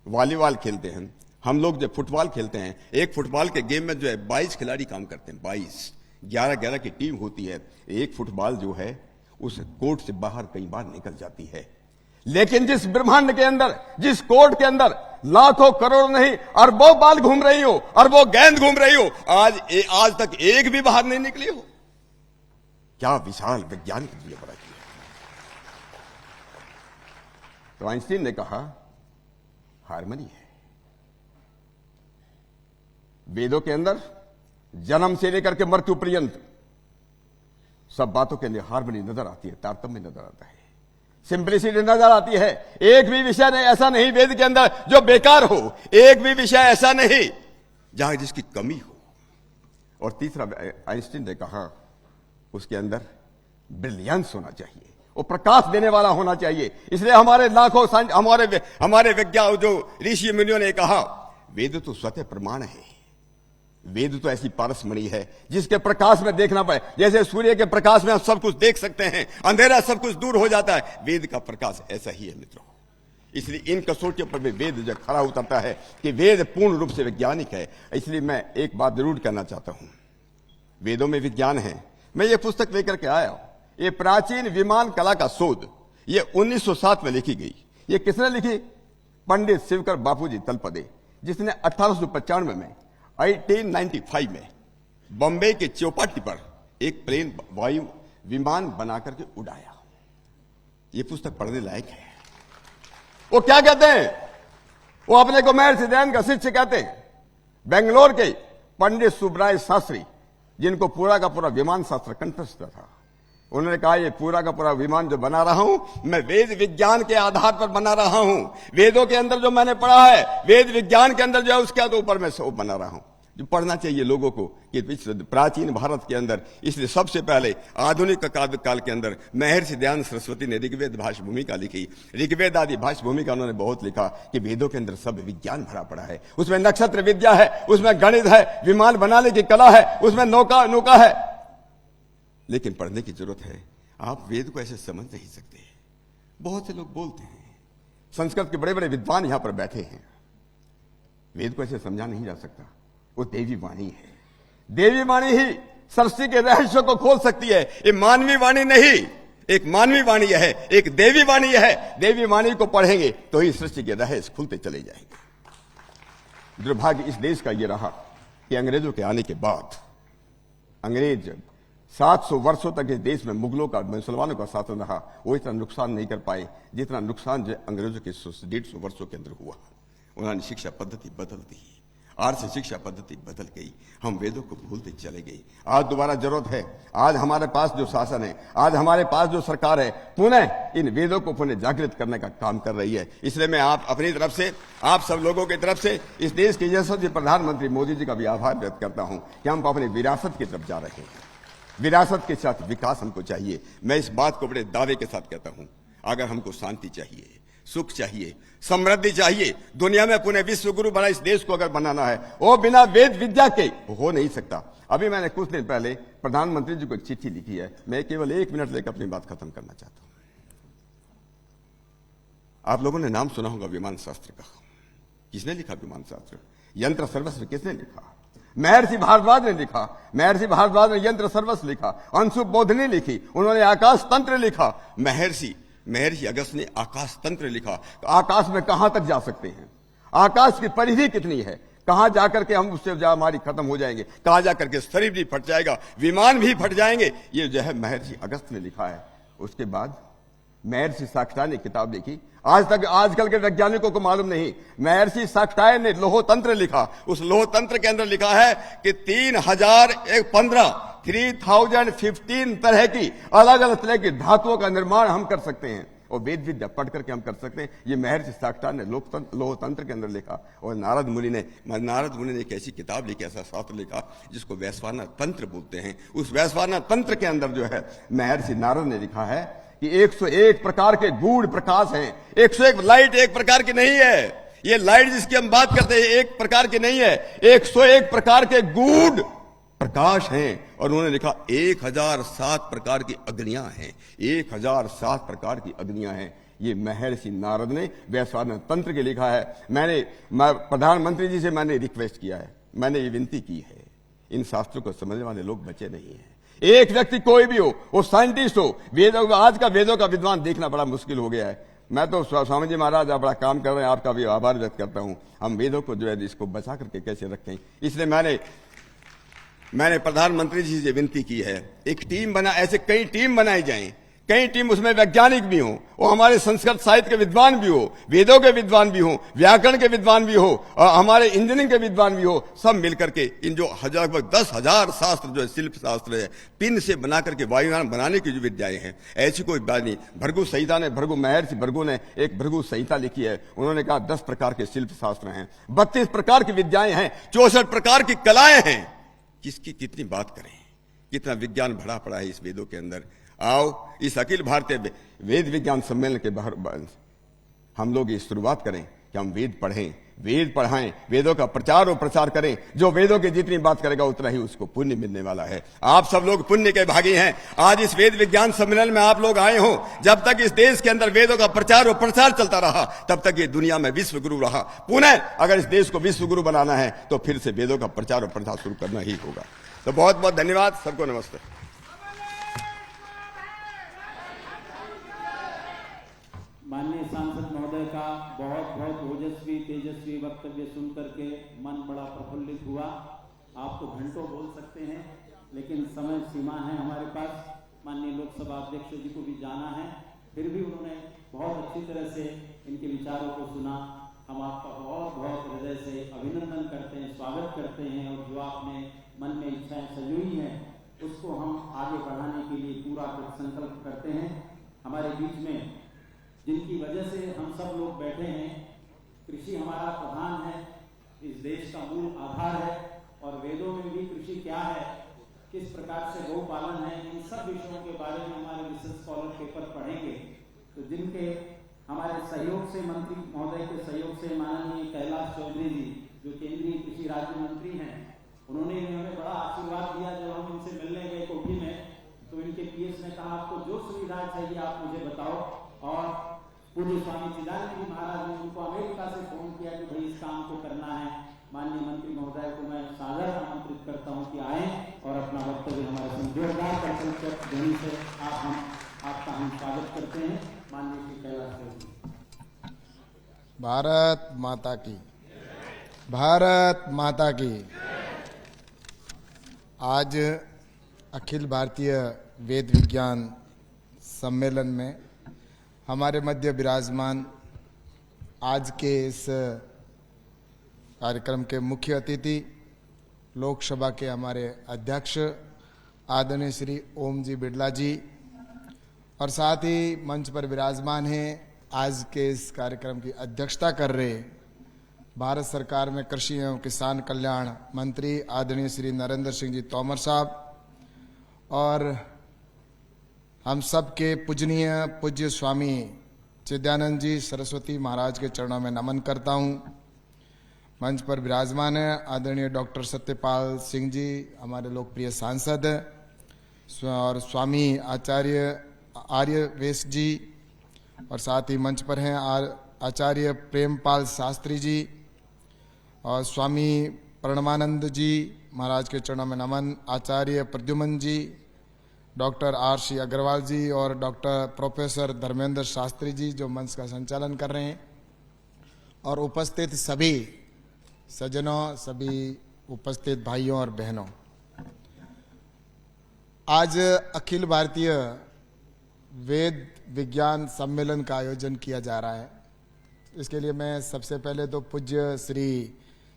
वॉलीबॉल खेलते हैं, हम लोग जो फुटबॉल खेलते हैं, एक फुटबॉल के गेम में जो है 22 खिलाड़ी काम करते हैं, 22, 11-11 की टीम होती है। एक फुटबॉल जो है उस कोर्ट से बाहर कई बार निकल जाती है, लेकिन जिस ब्रह्मांड के अंदर, जिस कोर्ट के अंदर लाखों करोड़ नहीं अरबों बाल घूम रही हो, अरबों गेंद घूम रही हो, आज तक एक भी बाहर नहीं निकली हो। क्या विशाल विज्ञान की दुनिया बनाई है। तो आइंस्टीन ने कहा हार्मनी है। वेदों के अंदर जन्म से लेकर के मृत्यु पर्यंत सब बातों के लिए हार्मनी नजर आती है, तारतम्य नजर आता है, सिंप्लिसिटी नजर आती है। एक भी विषय नहीं ऐसा नहीं वेद के अंदर जो बेकार हो, एक भी विषय ऐसा नहीं जहां जिसकी कमी हो। और तीसरा आइंस्टीन ने कहा उसके अंदर ब्रिलियंस होना चाहिए, वो प्रकाश देने वाला होना चाहिए। इसलिए हमारे लाखों हमारे विज्ञान जो ऋषि मुनियों ने कहा वेद तो स्वतः प्रमाण है, वेद तो ऐसी पारसमणि है जिसके प्रकाश में देखना पाए। जैसे सूर्य के प्रकाश में हम सब कुछ देख सकते हैं, अंधेरा सब कुछ दूर हो जाता है, वेद का प्रकाश ऐसा ही है मित्रों। इसलिए इन कसौटियों पर भी वेद जो खड़ा उतरता है कि वेद पूर्ण रूप से वैज्ञानिक है। इसलिए मैं एक बात जरूर कहना चाहता हूं, वेदों में विज्ञान है। मैं ये पुस्तक लेकर के आया हूं, ये प्राचीन विमान कला का शोध, ये 1907 में लिखी गई। ये किसने लिखी? पंडित शिवकर बापूजी तलपदे, जिसने 1895 में 1895 में बॉम्बे के चौपाटी पर एक प्लेन वायु विमान बनाकर के उड़ाया। ये पुस्तक पढ़ने लायक है। वो क्या कहते हैं? वो अपने को महर्षि दयानंद का शिष्य कहते हैं। बेंगलोर के पंडित सुब्राय शास्त्री, जिनको पूरा का पूरा विमान शास्त्र कंठस्थ था, उन्होंने कहा ये पूरा का पूरा विमान जो बना रहा हूं मैं वेद विज्ञान के आधार पर बना रहा हूं। वेदों के अंदर जो मैंने पढ़ा है, वेद विज्ञान के अंदर जो है उसके तो ऊपर मैं सब बना रहा हूं, जो पढ़ना चाहिए लोगों को कि प्राचीन भारत के अंदर। इसलिए सबसे पहले आधुनिक काल के अंदर महर्षि दयानंद सरस्वती ने ऋग्वेद भाष्य भूमिका लिखी। ऋग्वेद आदि भाष्य भूमिका उन्होंने बहुत लिखा कि वेदों के अंदर सब विज्ञान भरा पड़ा है। उसमें नक्षत्र विद्या है, उसमें गणित है, विमान बनाने की कला है, उसमें नौका है। लेकिन पढ़ने की जरूरत है। आप वेद को ऐसे समझ नहीं सकते। बहुत से लोग बोलते हैं, संस्कृत के बड़े बड़े विद्वान यहां पर बैठे हैं, वेद को ऐसे समझा नहीं जा सकता। वो देवी वाणी है। देवी वाणी ही सृष्टि के रहस्यों को खोल सकती है। ये मानवी वाणी नहीं, एक मानवी वाणी है, एक देवी वाणी है। देवी वाणी को पढ़ेंगे तो ही सृष्टि के रहस्य खुलते चले जाएंगे। दुर्भाग्य इस देश का ये रहा कि अंग्रेजों के आने के बाद अंग्रेज 700 वर्षों तक इस देश में मुगलों का, मुसलमानों का शासन रहा। वो इतना नुकसान नहीं कर पाए जितना नुकसान जो अंग्रेजों के 150 वर्षों के अंदर हुआ। उन्होंने शिक्षा पद्धति बदल दी, आर्य शिक्षा पद्धति बदल गई, हम वेदों को भूलते चले गए। आज दोबारा जरूरत है। आज हमारे पास जो शासन है, आज हमारे पास जो सरकार है, पुनः इन वेदों को पुनः जागृत करने का काम कर रही है। इसलिए मैं आप अपनी तरफ से, आप सब लोगों की तरफ से इस देश के यशस्वी प्रधानमंत्री मोदी जी का भी आभार व्यक्त करता हूं कि हम अपनी विरासत की तरफ जा रहे हैं। विरासत के साथ विकास हमको चाहिए। मैं इस बात को बड़े दावे के साथ कहता हूं, अगर हमको शांति चाहिए, सुख चाहिए, समृद्धि चाहिए, दुनिया में पुनः विश्व गुरु बना इस देश को अगर बनाना है, वो बिना वेद विद्या के हो नहीं सकता। अभी मैंने कुछ दिन पहले प्रधानमंत्री जी को एक चिट्ठी लिखी है। मैं केवल 1 मिनट लेकर अपनी बात खत्म करना चाहता हूं। आप लोगों ने नाम सुना होगा विमान शास्त्र का। किसने लिखा विमान शास्त्र? यंत्र सर्वस्व किसने लिखा? महर्षि भारद्वाज ने लिखा। महर्षि भारद्वाज ने यंत्र सर्वस्व लिखा। अंशु बोधनी लिखी, उन्होंने आकाश तंत्र लिखा। महर्षि अगस्त ने आकाश तंत्र लिखा। तो आकाश में कहां तक जा सकते हैं? आकाश की परिधि कितनी है? कहां जाकर के हम उससे हमारी खत्म हो जाएंगे? कहां जाकर के शरीर भी फट जाएगा, विमान भी फट जाएंगे? ये जो है महर्षि अगस्त ने लिखा है। उसके बाद महर्षि शाक्टाय ने किताब लिखी। आज तक आजकल के वैज्ञानिकों को मालूम नहीं, महर्षि शाक्टाय ने लोह तंत्र लिखा। उस लोह तंत्र के अंदर लिखा है कि 3015 तरह की अलग अलग तरह की धातुओं का निर्माण हम कर सकते हैं। और वेद विद्या पढ़ करके हम कर सकते हैं। ये महर्षि शास्त्रार ने लोकतंत्र के अंदर लिखा, और नारद मुनि ने एक ऐसी किताब लिखी, ऐसा शास्त्र लिखा जिसको वैश्वानर तंत्र बोलते हैं। उस वैश्वानर तंत्र के अंदर जो है महर्षि नारद ने लिखा है कि 101 प्रकार के गूढ़ प्रकाश हैं। 101 लाइट एक प्रकार की नहीं है, ये लाइट जिसकी हम बात करते हैं एक प्रकार की नहीं है, 101 प्रकार के गूढ़ प्रकाश हैं। और उन्होंने लिखा 1007 प्रकार की अग्नियां हैं, 1007 प्रकार की अग्नियां हैं। ये महर्षि नारद ने वैश्वानर तंत्र के लिखा है। मैं प्रधानमंत्री जी से मैंने रिक्वेस्ट किया है, मैंने ये विनती की है, इन शास्त्रों को समझने वाले लोग बचे नहीं हैं। एक व्यक्ति कोई भी हो, वो साइंटिस्ट हो, वेदों आज का वेदों का विद्वान देखना बड़ा मुश्किल हो गया है। मैं तो स्वामी जी महाराज आप बड़ा काम कर रहे हैं, आपका भी आभार व्यक्त करता हूं। हम वेदों को जो है इसको बचा करके कैसे रखें, इसलिए मैंने प्रधानमंत्री जी से विनती की है, एक टीम ऐसे कई टीम बनाई जाएं, कई टीम उसमें वैज्ञानिक भी हो, और हमारे संस्कृत साहित्य के विद्वान भी हो, वेदों के विद्वान भी हो, व्याकरण के विद्वान भी हो, और हमारे इंजीनियरिंग के विद्वान भी हो, सब मिलकर के इन जो लगभग 10,000 शास्त्र जो है, शिल्प शास्त्र है, पिन से बना करके वायुयान बनाने की जो विद्याएं हैं, ऐसी कोई बात नहीं। महर्षि भृगु ने एक भृगु संहिता लिखी है। उन्होंने कहा 10 प्रकार के शिल्प शास्त्र हैं, 32 प्रकार की विद्याएं हैं, 64 प्रकार की कलाएं हैं। किसकी कितनी बात करें, कितना विज्ञान भरा पड़ा है इस वेदों के अंदर। आओ इस अखिल भारतीय वेद विज्ञान सम्मेलन के बाहर हम लोग ये शुरुआत करें कि हम वेद पढ़ें, वेद पढ़ाएं, वेदों का प्रचार और प्रसार करें। जो वेदों की जितनी बात करेगा उतना ही उसको पुण्य मिलने वाला है। आप सब लोग पुण्य के भागी हैं। आज इस वेद विज्ञान सम्मेलन में आप लोग आए हो, जब तक इस देश के अंदर वेदों का प्रचार और प्रसार चलता रहा, तब तक ये दुनिया में विश्व गुरु रहा। पुनः अगर इस देश को विश्व गुरु बनाना है तो फिर से वेदों का प्रचार और प्रसार शुरू करना ही होगा। तो बहुत बहुत धन्यवाद, सबको नमस्ते। माननीय सांसद महोदय का बहुत बहुत ओजस्वी तेजस्वी वक्तव्य सुनकर के मन बड़ा प्रफुल्लित हुआ। आप तो घंटों बोल सकते हैं, लेकिन समय सीमा है हमारे पास। माननीय लोकसभा अध्यक्ष जी को भी जाना है, फिर भी उन्होंने बहुत अच्छी तरह से इनके विचारों को सुना। हम आपका बहुत बहुत हृदय से अभिनंदन करते हैं, स्वागत करते हैं, और जो आपने मन में इच्छाएं सजोई हैं उसको हम आगे बढ़ाने के लिए पूरा संकल्प करते हैं। हमारे बीच में जिनकी वजह से हम सब लोग बैठे हैं, कृषि हमारा प्रधान है, इस देश का मूल आधार है, और वेदों में भी कृषि क्या है, किस प्रकार से गौ पालन है, इन सब विषयों के बारे में हमारे रिसर्च स्कॉलर पेपर पढ़ेंगे। तो जिनके हमारे सहयोग से, मंत्री महोदय के सहयोग से, माननीय कैलाश चौधरी जी जो केंद्रीय कृषि राज्य मंत्री हैं, उन्होंने हमें बड़ा आशीर्वाद दिया। जब हम इनसे मिलने गए कोठी में, तो इनके पीएस ने कहा आपको जो सुविधाएं चाहिए आप मुझे बताओ। और पूज्य स्वामी चिदानंद जी महाराज ने उनको अमेरिका से फोन किया कि भाई इस काम को करना है। माननीय मंत्री महोदय को मैं सादर आमंत्रित करता हूं कि आए और अपना वक्तव्य हमारे संग जोरदार करतल ध्वनि से आपका हम स्वागत करते हैं। माननीय श्री कैलाश जी। भारत माता की, भारत माता की। आज अखिल भारतीय वेद विज्ञान सम्मेलन में हमारे मध्य विराजमान आज के इस कार्यक्रम के मुख्य अतिथि, लोकसभा के हमारे अध्यक्ष आदरणीय श्री ओम जी बिड़ला जी, और साथ ही मंच पर विराजमान हैं आज के इस कार्यक्रम की अध्यक्षता कर रहे भारत सरकार में कृषि एवं किसान कल्याण मंत्री आदरणीय श्री नरेंद्र सिंह जी तोमर साहब, और हम सब के पूजनीय पूज्य स्वामी चिदानंद जी सरस्वती महाराज के चरणों में नमन करता हूँ। मंच पर विराजमान है आदरणीय डॉक्टर सत्यपाल सिंह जी, हमारे लोकप्रिय सांसद, और स्वामी आचार्य आर्य वेश जी, और साथ ही मंच पर हैं आचार्य प्रेमपाल शास्त्री जी, और स्वामी प्रणमानंद जी महाराज के चरणों में नमन, आचार्य प्रद्युमन जी, डॉक्टर RC अग्रवाल जी, और डॉक्टर प्रोफेसर धर्मेंद्र शास्त्री जी जो मंच का संचालन कर रहे हैं, और उपस्थित सभी सज्जनों, सभी उपस्थित भाइयों और बहनों। आज अखिल भारतीय वेद विज्ञान सम्मेलन का आयोजन किया जा रहा है। इसके लिए मैं सबसे पहले तो पूज्य श्री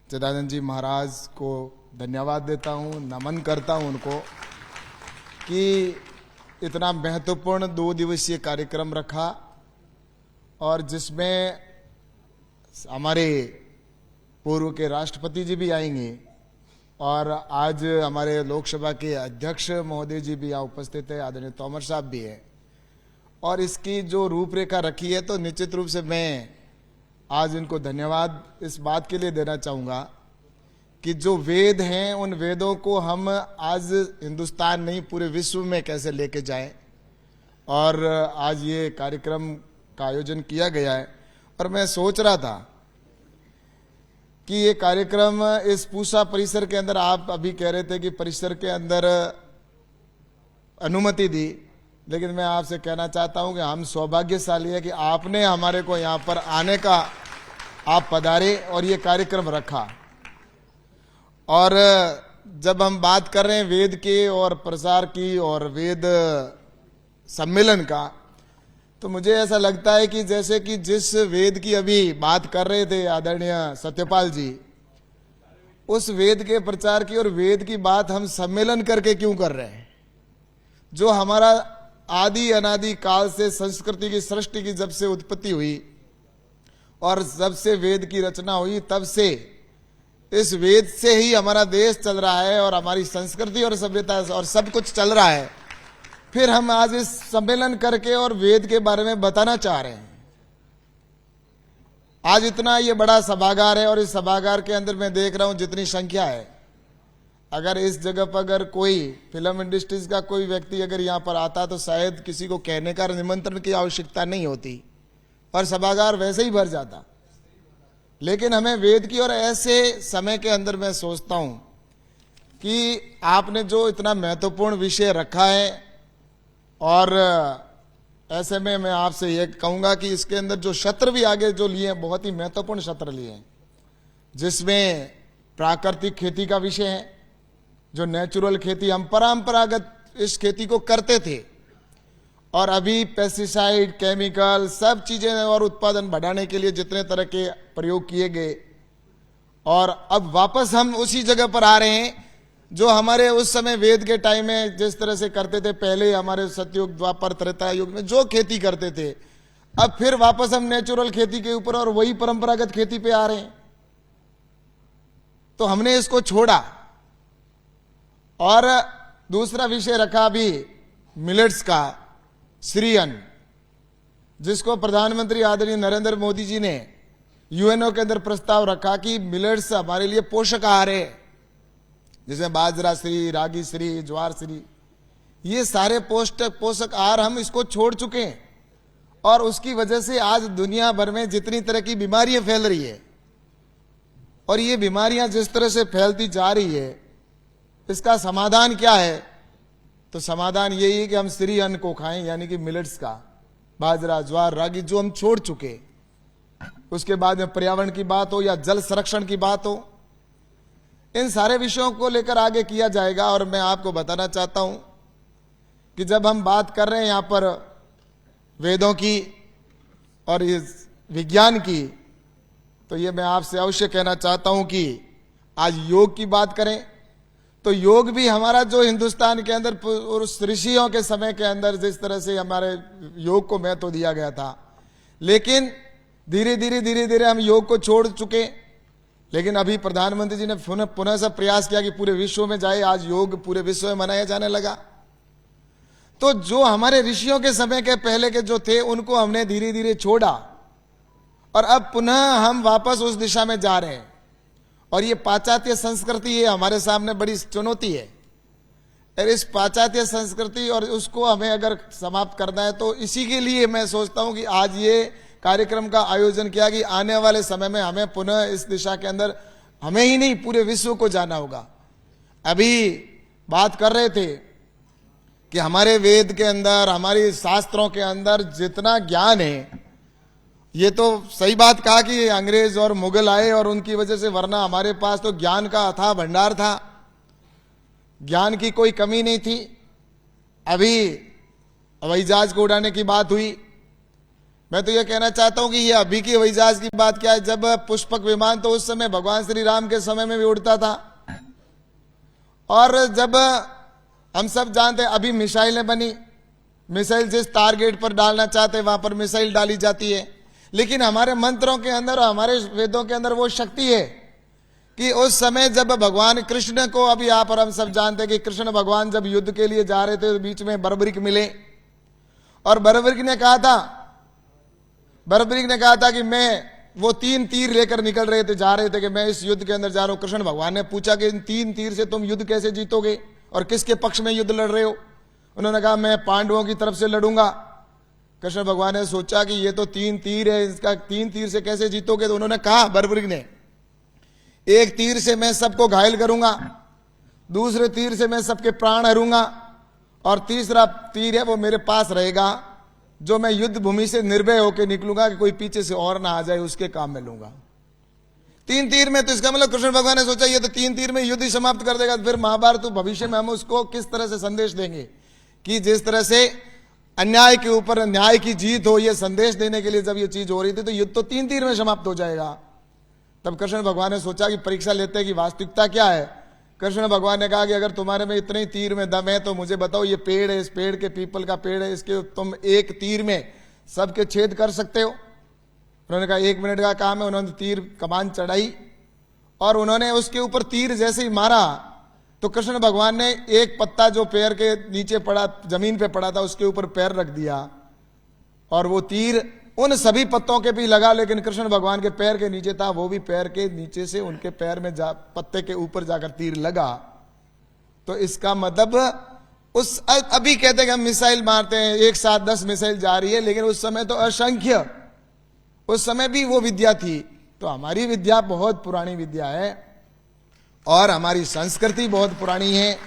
चिदानंद जी महाराज को धन्यवाद देता हूँ, नमन करता हूँ उनको कि इतना महत्वपूर्ण 2 दिवसीय कार्यक्रम रखा और जिसमें हमारे पूर्व के राष्ट्रपति जी भी आएंगे और आज हमारे लोकसभा के अध्यक्ष महोदय जी भी यहाँ उपस्थित है, आदरणीय तोमर साहब भी है। और इसकी जो रूपरेखा रखी है तो निश्चित रूप से मैं आज इनको धन्यवाद इस बात के लिए देना चाहूँगा कि जो वेद हैं उन वेदों को हम आज हिंदुस्तान नहीं पूरे विश्व में कैसे लेके जाएं, और आज ये कार्यक्रम का आयोजन किया गया है। और मैं सोच रहा था कि ये कार्यक्रम इस पूसा परिसर के अंदर, आप अभी कह रहे थे कि परिसर के अंदर अनुमति दी, लेकिन मैं आपसे कहना चाहता हूं कि हम सौभाग्यशाली है कि आपने हमारे को यहाँ पर आने का, आप पधारे और ये कार्यक्रम रखा। और जब हम बात कर रहे हैं वेद के और प्रसार की और वेद सम्मेलन का, तो मुझे ऐसा लगता है कि जैसे कि जिस वेद की अभी बात कर रहे थे आदरणीय सत्यपाल जी, उस वेद के प्रचार की और वेद की बात हम सम्मेलन करके क्यों कर रहे हैं? जो हमारा आदि अनादि काल से संस्कृति की सृष्टि की जब से उत्पत्ति हुई और जब से वेद की रचना हुई, तब से इस वेद से ही हमारा देश चल रहा है और हमारी संस्कृति और सभ्यता और सब कुछ चल रहा है। फिर हम आज इस सम्मेलन करके और वेद के बारे में बताना चाह रहे हैं। आज इतना ये बड़ा सभागार है और इस सभागार के अंदर मैं देख रहा हूं जितनी संख्या है, अगर इस जगह पर अगर कोई फिल्म इंडस्ट्रीज का कोई व्यक्ति अगर यहाँ पर आता तो शायद किसी को कहने का निमंत्रण की आवश्यकता नहीं होती और सभागार वैसे ही भर जाता। लेकिन हमें वेद की और ऐसे समय के अंदर मैं सोचता हूं कि आपने जो इतना महत्वपूर्ण विषय रखा है, और ऐसे में मैं आपसे ये कहूंगा कि इसके अंदर जो सत्र भी आगे जो लिए हैं, बहुत ही महत्वपूर्ण सत्र लिए हैं, जिसमें प्राकृतिक खेती का विषय है, जो नेचुरल खेती, हम परंपरागत इस खेती को करते थे और अभी पेस्टिसाइड, केमिकल, सब चीजें और उत्पादन बढ़ाने के लिए जितने तरह के प्रयोग किए गए, और अब वापस हम उसी जगह पर आ रहे हैं जो हमारे उस समय वेद के टाइम में जिस तरह से करते थे, पहले हमारे सतयुग, द्वापर, त्रेता युग में जो खेती करते थे, अब फिर वापस हम नेचुरल खेती के ऊपर और वही परंपरागत खेती पे आ रहे हैं। तो हमने इसको छोड़ा और दूसरा विषय रखा अभी मिलेट्स का, श्री अन्न, जिसको प्रधानमंत्री आदरणीय नरेंद्र मोदी जी ने यूएनओ के अंदर प्रस्ताव रखा कि मिलेट्स हमारे लिए पोषक आहार है, जिसमें बाजरा श्री, रागी श्री, ज्वार श्री, ये सारे पोषक आहार हम इसको छोड़ चुके हैं। और उसकी वजह से आज दुनिया भर में जितनी तरह की बीमारियां फैल रही है, और ये बीमारियां जिस तरह से फैलती जा रही है, इसका समाधान क्या है? तो समाधान यही है कि हम श्री अन्न को खाएं, यानी कि मिलेट्स का, बाजरा, ज्वार, रागी, जो हम छोड़ चुके। उसके बाद में पर्यावरण की बात हो या जल संरक्षण की बात हो, इन सारे विषयों को लेकर आगे किया जाएगा। और मैं आपको बताना चाहता हूं कि जब हम बात कर रहे हैं यहां पर वेदों की और इस विज्ञान की, तो ये मैं आपसे अवश्य कहना चाहता हूं कि आज योग की बात करें तो योग भी हमारा जो हिंदुस्तान के अंदर उस ऋषियों के समय के अंदर जिस तरह से हमारे योग को महत्व दिया गया था, लेकिन धीरे धीरे हम योग को छोड़ चुके। लेकिन अभी प्रधानमंत्री जी ने पुनः से प्रयास किया कि पूरे विश्व में जाए, आज योग पूरे विश्व में मनाया जाने लगा। तो जो हमारे ऋषियों के समय के पहले के जो थे, उनको हमने धीरे धीरे छोड़ा और अब पुनः हम वापस उस दिशा में जा रहे हैं। और ये पाश्चात्य संस्कृति ये हमारे सामने बड़ी चुनौती है, और इस पाश्चात्य संस्कृति और उसको हमें अगर समाप्त करना है, तो इसी के लिए मैं सोचता हूं कि आज ये कार्यक्रम का आयोजन किया कि आने वाले समय में हमें पुनः इस दिशा के अंदर, हमें ही नहीं पूरे विश्व को जाना होगा। अभी बात कर रहे थे कि हमारे वेद के अंदर, हमारी शास्त्रों के अंदर जितना ज्ञान है, ये तो सही बात कहा कि अंग्रेज और मुगल आए और उनकी वजह से, वरना हमारे पास तो ज्ञान का अथाह भंडार था, ज्ञान की कोई कमी नहीं थी। अभी हवाई जहाज को उड़ाने की बात हुई, मैं तो यह कहना चाहता हूं कि ये अभी की हवाई जहाज की बात क्या है, जब पुष्पक विमान तो उस समय भगवान श्री राम के समय में भी उड़ता था, और जब हम सब जानते हैं अभी मिसाइलें बनी, मिसाइल जिस टारगेट पर डालना चाहते हैं वहां पर मिसाइल डाली जाती है। लेकिन हमारे मंत्रों के अंदर और हमारे वेदों के अंदर वो शक्ति है कि उस समय जब भगवान कृष्ण को, अभी आप और हम सब जानते हैं कि कृष्ण भगवान जब युद्ध के लिए जा रहे थे तो बीच में बर्बरीक मिले और बर्बरीक ने कहा था कि मैं, वो 3 तीर लेकर निकल रहे थे, जा रहे थे कि मैं इस युद्ध के अंदर जा रहा हूं। कृष्ण भगवान ने पूछा कि इन 3 तीर से तुम युद्ध कैसे जीतोगे और किसके पक्ष में युद्ध लड़ रहे हो? उन्होंने कहा मैं पांडवों की तरफ से लड़ूंगा। कृष्ण भगवान ने सोचा कि ये तो 3 तीर है, इसका 3 तीर से कैसे जीतोगे? तो उन्होंने कहा बर्बरीक ने, एक तीर से मैं सबको घायल करूंगा, दूसरे तीर से मैं सबके प्राण हरूंगा और तीसरा तीर है वो मेरे पास रहेगा, जो मैं युद्ध भूमि से निर्भय होकर निकलूंगा कि कोई पीछे से और ना आ जाए, उसके काम में लूंगा। 3 तीर में, तो इसका मतलब कृष्ण भगवान ने सोचा ये तो 3 तीर में युद्ध ही समाप्त कर देगा। फिर महाभारत तो भविष्य में हम उसको किस तरह से संदेश देंगे कि जिस तरह से अन्याय के ऊपर न्याय की जीत हो, यह संदेश देने के लिए जब ये चीज हो रही थी तो युद्ध तो 3 तीर में समाप्त हो जाएगा। तब कृष्ण भगवान ने सोचा कि परीक्षा लेते हैं कि वास्तविकता क्या है। कृष्ण भगवान ने कहा कि अगर तुम्हारे में इतने तीर में दम है तो मुझे बताओ, ये पेड़ है, इस पेड़ के, पीपल का पेड़ है, इसके तुम एक तीर में सबके छेद कर सकते हो? उन्होंने कहा 1 मिनट का काम है। उन्होंने तीर कमान चढ़ाई और उन्होंने उसके ऊपर तीर जैसे ही मारा तो कृष्ण भगवान ने एक पत्ता जो पैर के नीचे पड़ा, जमीन पे पड़ा था, उसके ऊपर पैर रख दिया और वो तीर उन सभी पत्तों के भी लगा, लेकिन कृष्ण भगवान के पैर के नीचे था, वो भी पैर के नीचे से उनके पैर में पत्ते के ऊपर जाकर तीर लगा। तो इसका मतलब उस, अभी कहते हैं कि हम मिसाइल मारते हैं, एक साथ 10 मिसाइल जा रही है, लेकिन उस समय तो असंख्य, उस समय भी वो विद्या थी। तो हमारी विद्या बहुत पुरानी विद्या है और हमारी संस्कृति बहुत पुरानी है।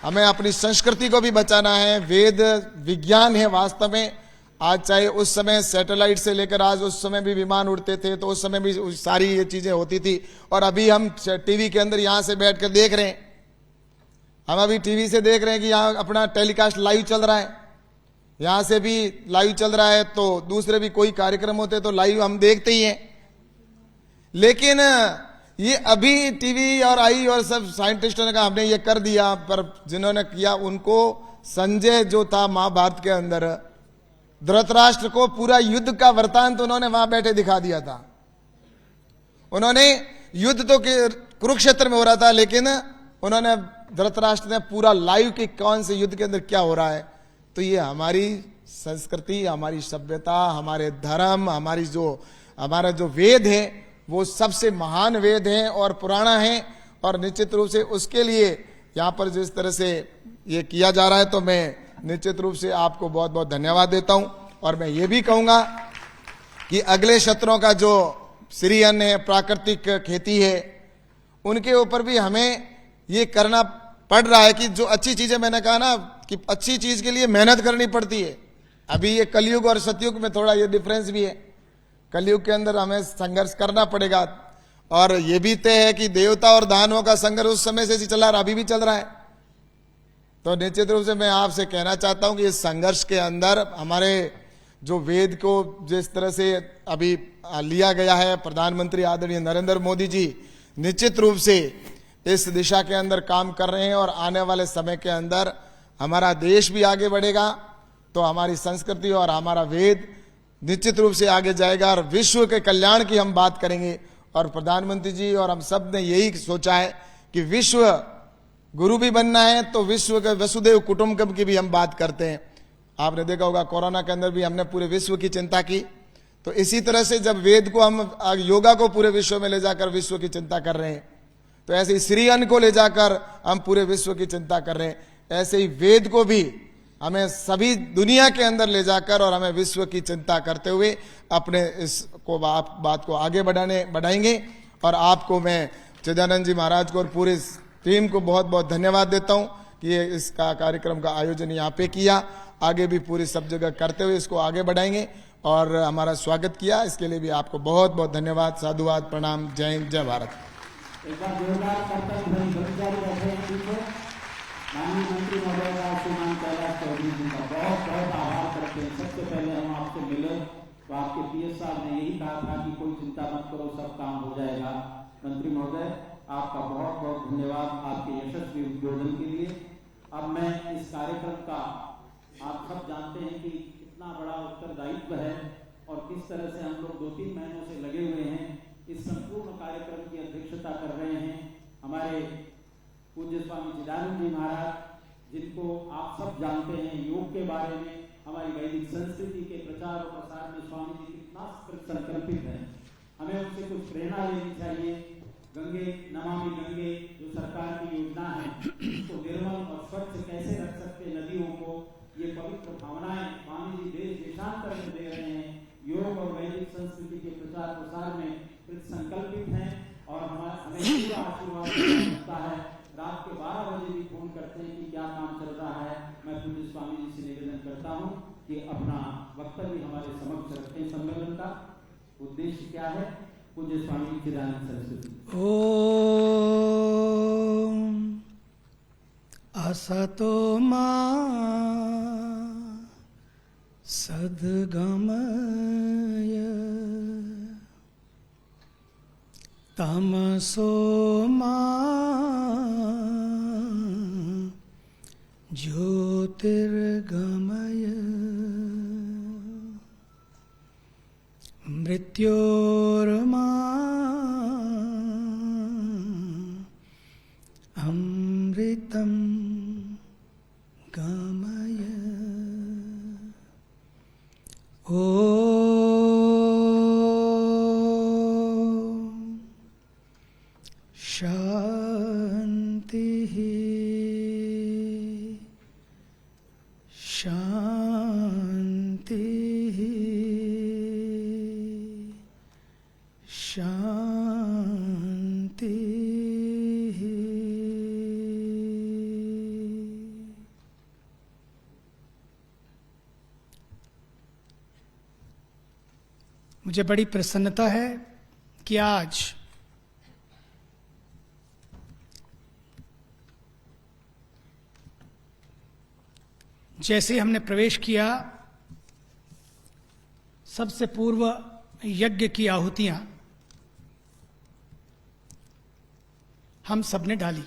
हमें अपनी संस्कृति को भी बचाना है। वेद विज्ञान है वास्तव में। आज चाहे उस समय सैटेलाइट से लेकर आज, उस समय भी विमान उड़ते थे तो उस समय भी सारी ये चीजें होती थी। और अभी हम टीवी के अंदर यहां से बैठकर देख रहे हैं, हम अभी टीवी से देख रहे हैं कि यहाँ अपना टेलीकास्ट लाइव चल रहा है, यहां से भी लाइव चल रहा है, तो दूसरे भी कोई कार्यक्रम होते तो लाइव हम देखते ही हैं। लेकिन ये अभी टीवी और आई और सब साइंटिस्टों ने कहा हमने ये कर दिया, पर जिन्होंने किया उनको, संजय जो था महाभारत के अंदर, धृतराष्ट्र को पूरा युद्ध का वृतांत उन्होंने वहां बैठे दिखा दिया था। उन्होंने युद्ध तो कुरुक्षेत्र में हो रहा था, लेकिन उन्होंने, धृतराष्ट्र ने पूरा लाइव कि कौन से युद्ध के अंदर क्या हो रहा है। तो ये हमारी संस्कृति, हमारी सभ्यता, हमारे धर्म, हमारा जो वेद है वो सबसे महान वेद है और पुराना है। और निश्चित रूप से उसके लिए यहाँ पर जिस तरह से ये किया जा रहा है, तो मैं निश्चित रूप से आपको बहुत बहुत धन्यवाद देता हूं। और मैं ये भी कहूंगा कि अगले क्षेत्रों का जो श्री अन्न है, प्राकृतिक खेती है, उनके ऊपर भी हमें ये करना पड़ रहा है कि जो अच्छी चीजें, मैंने कहा ना कि अच्छी चीज के लिए मेहनत करनी पड़ती है। अभी ये कलयुग और सतयुग में थोड़ा ये डिफरेंस भी है। कलयुग के अंदर हमें संघर्ष करना पड़ेगा और ये भी तय है कि देवता और दानवों का संघर्ष उस समय से चला रहा, अभी भी चल रहा है। तो निश्चित रूप से मैं आपसे कहना चाहता हूं कि इस संघर्ष के अंदर हमारे जो वेद को जिस तरह से अभी लिया गया है, प्रधानमंत्री आदरणीय नरेंद्र मोदी जी निश्चित रूप से इस दिशा के अंदर काम कर रहे हैं और आने वाले समय के अंदर हमारा देश भी आगे बढ़ेगा, तो हमारी संस्कृति और हमारा वेद निश्चित रूप से आगे जाएगा और विश्व के कल्याण की हम बात करेंगे। और प्रधानमंत्री जी और हम सब ने यही सोचा है कि विश्व गुरु भी बनना है, तो विश्व के वसुदेव कुटुंबकम की भी हम बात करते हैं। आपने देखा होगा कोरोना के अंदर भी हमने पूरे विश्व की चिंता की। तो इसी तरह से जब वेद को हम योगा को पूरे विश्व में ले जाकर विश्व की चिंता कर रहे हैं, तो ऐसे ही श्री अन्न को ले जाकर हम पूरे विश्व की चिंता कर रहे हैं, ऐसे ही वेद को भी हमें सभी दुनिया के अंदर ले जाकर और हमें विश्व की चिंता करते हुए अपने इसको बात को आगे बढ़ाएंगे। और आपको मैं चिदानंद जी महाराज को और पूरे टीम को बहुत बहुत धन्यवाद देता हूं कि ये इसका कार्यक्रम का आयोजन यहाँ पे किया। आगे भी पूरी सब जगह करते हुए इसको आगे बढ़ाएंगे और हमारा स्वागत किया, इसके लिए भी आपको बहुत बहुत धन्यवाद, साधुवाद, प्रणाम, जय हिंद, जय भारत। एक बार जोरदार करतब ध्वनि जारी रखें पीछे। माननीय मंत्री महोदय का श्रीमान कैलाश चौधरी जी का बहुत बहुत आभार करते हैं। सबसे पहले हम आपसे मिले तो आपके पीएस साहब ने यही कहा था कि कोई चिंता मत करो, सब काम हो जाएगा। मंत्री महोदय आपका बहुत बहुत धन्यवाद आपके यशस्वी उद्बोधन के लिए। अब मैं इस कार्यक्रम का, आप सब जानते हैं कि कितना बड़ा उत्तरदायित्व है और किस तरह से हम लोग 2-3 महीनों से लगे हुए हैं इस संपूर्ण कार्यक्रम की अध्यक्षता कर रहे हैं हमारे पूज्य स्वामी चिदानंद जी महाराज, जिनको आप सब जानते हैं योग के बारे में, हमारी वैदिक संस्कृति के प्रचार और प्रसार में स्वामी जी कितना संकल्पित है। हमें उनसे कुछ प्रेरणा लेनी चाहिए। गंगे नमामि गंगे जो सरकार की योजना है उसको निर्मल और स्वच्छ कैसे रख सकते नदियों को, ये पवित्र भावनाएं स्वामी जी देश देशांतर में दे रहे हैं। योग और वैदिक संस्कृति के प्रचार प्रसार में संकल्पित हैं और हमें पूरा आशीर्वाद मिलता है। रात के 12 बजे भी फोन करते हैं कि क्या काम चल रहा है। मैं पूज्य स्वामी जी से निवेदन करता हूँ कि अपना वक्तव्य हमारे समक्ष रखें। सम्मेलन का उद्देश्य क्या है? पूज्य स्वामी चिदानंद सरस्वती। ओम असतो मा सद्गमय तमसो मा ज्योतिर्गमय मृत्योर्मा अमृतं गमय। शान्तिः शान्तिः शान्तिः। मुझे बड़ी प्रसन्नता है कि आज जैसे हमने प्रवेश किया, सबसे पूर्व यज्ञ की आहुतियां हम सबने डाली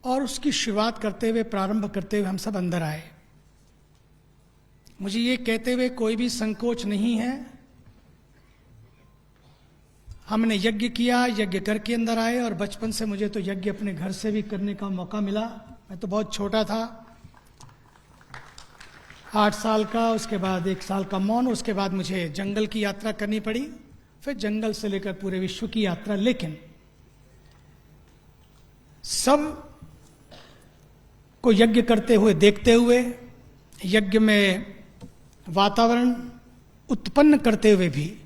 और उसकी शुरुआत करते हुए, प्रारंभ करते हुए हम सब अंदर आए। मुझे ये कहते हुए कोई भी संकोच नहीं है। हमने यज्ञ किया, यज्ञ करके अंदर आए और बचपन से मुझे तो यज्ञ अपने घर से भी करने का मौका मिला। मैं तो बहुत छोटा था, 8 साल का, उसके बाद 1 साल का मौन, उसके बाद मुझे जंगल की यात्रा करनी पड़ी, फिर जंगल से लेकर पूरे विश्व की यात्रा। लेकिन सब को यज्ञ करते हुए देखते हुए, यज्ञ में वातावरण उत्पन्न करते हुए भी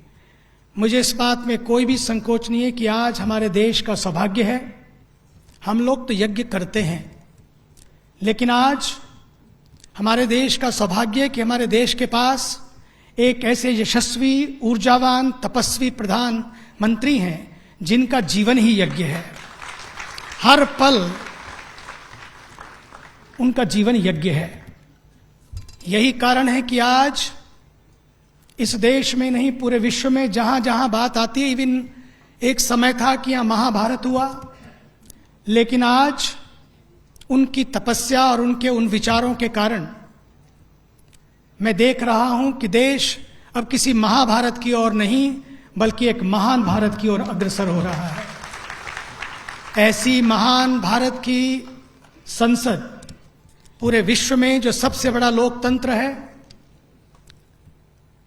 मुझे इस बात में कोई भी संकोच नहीं है कि आज हमारे देश का सौभाग्य है। हम लोग तो यज्ञ करते हैं, लेकिन आज हमारे देश का सौभाग्य है कि हमारे देश के पास एक ऐसे यशस्वी, ऊर्जावान, तपस्वी प्रधानमंत्री हैं जिनका जीवन ही यज्ञ है। हर पल उनका जीवन यज्ञ है। यही कारण है कि आज इस देश में नहीं, पूरे विश्व में जहां जहां बात आती है, इवन एक समय था कि यहां महाभारत हुआ, लेकिन आज उनकी तपस्या और उनके उन विचारों के कारण मैं देख रहा हूं कि देश अब किसी महाभारत की ओर नहीं बल्कि एक महान भारत की ओर अग्रसर हो रहा है। ऐसी महान भारत की संसद पूरे विश्व में, जो सबसे बड़ा लोकतंत्र है,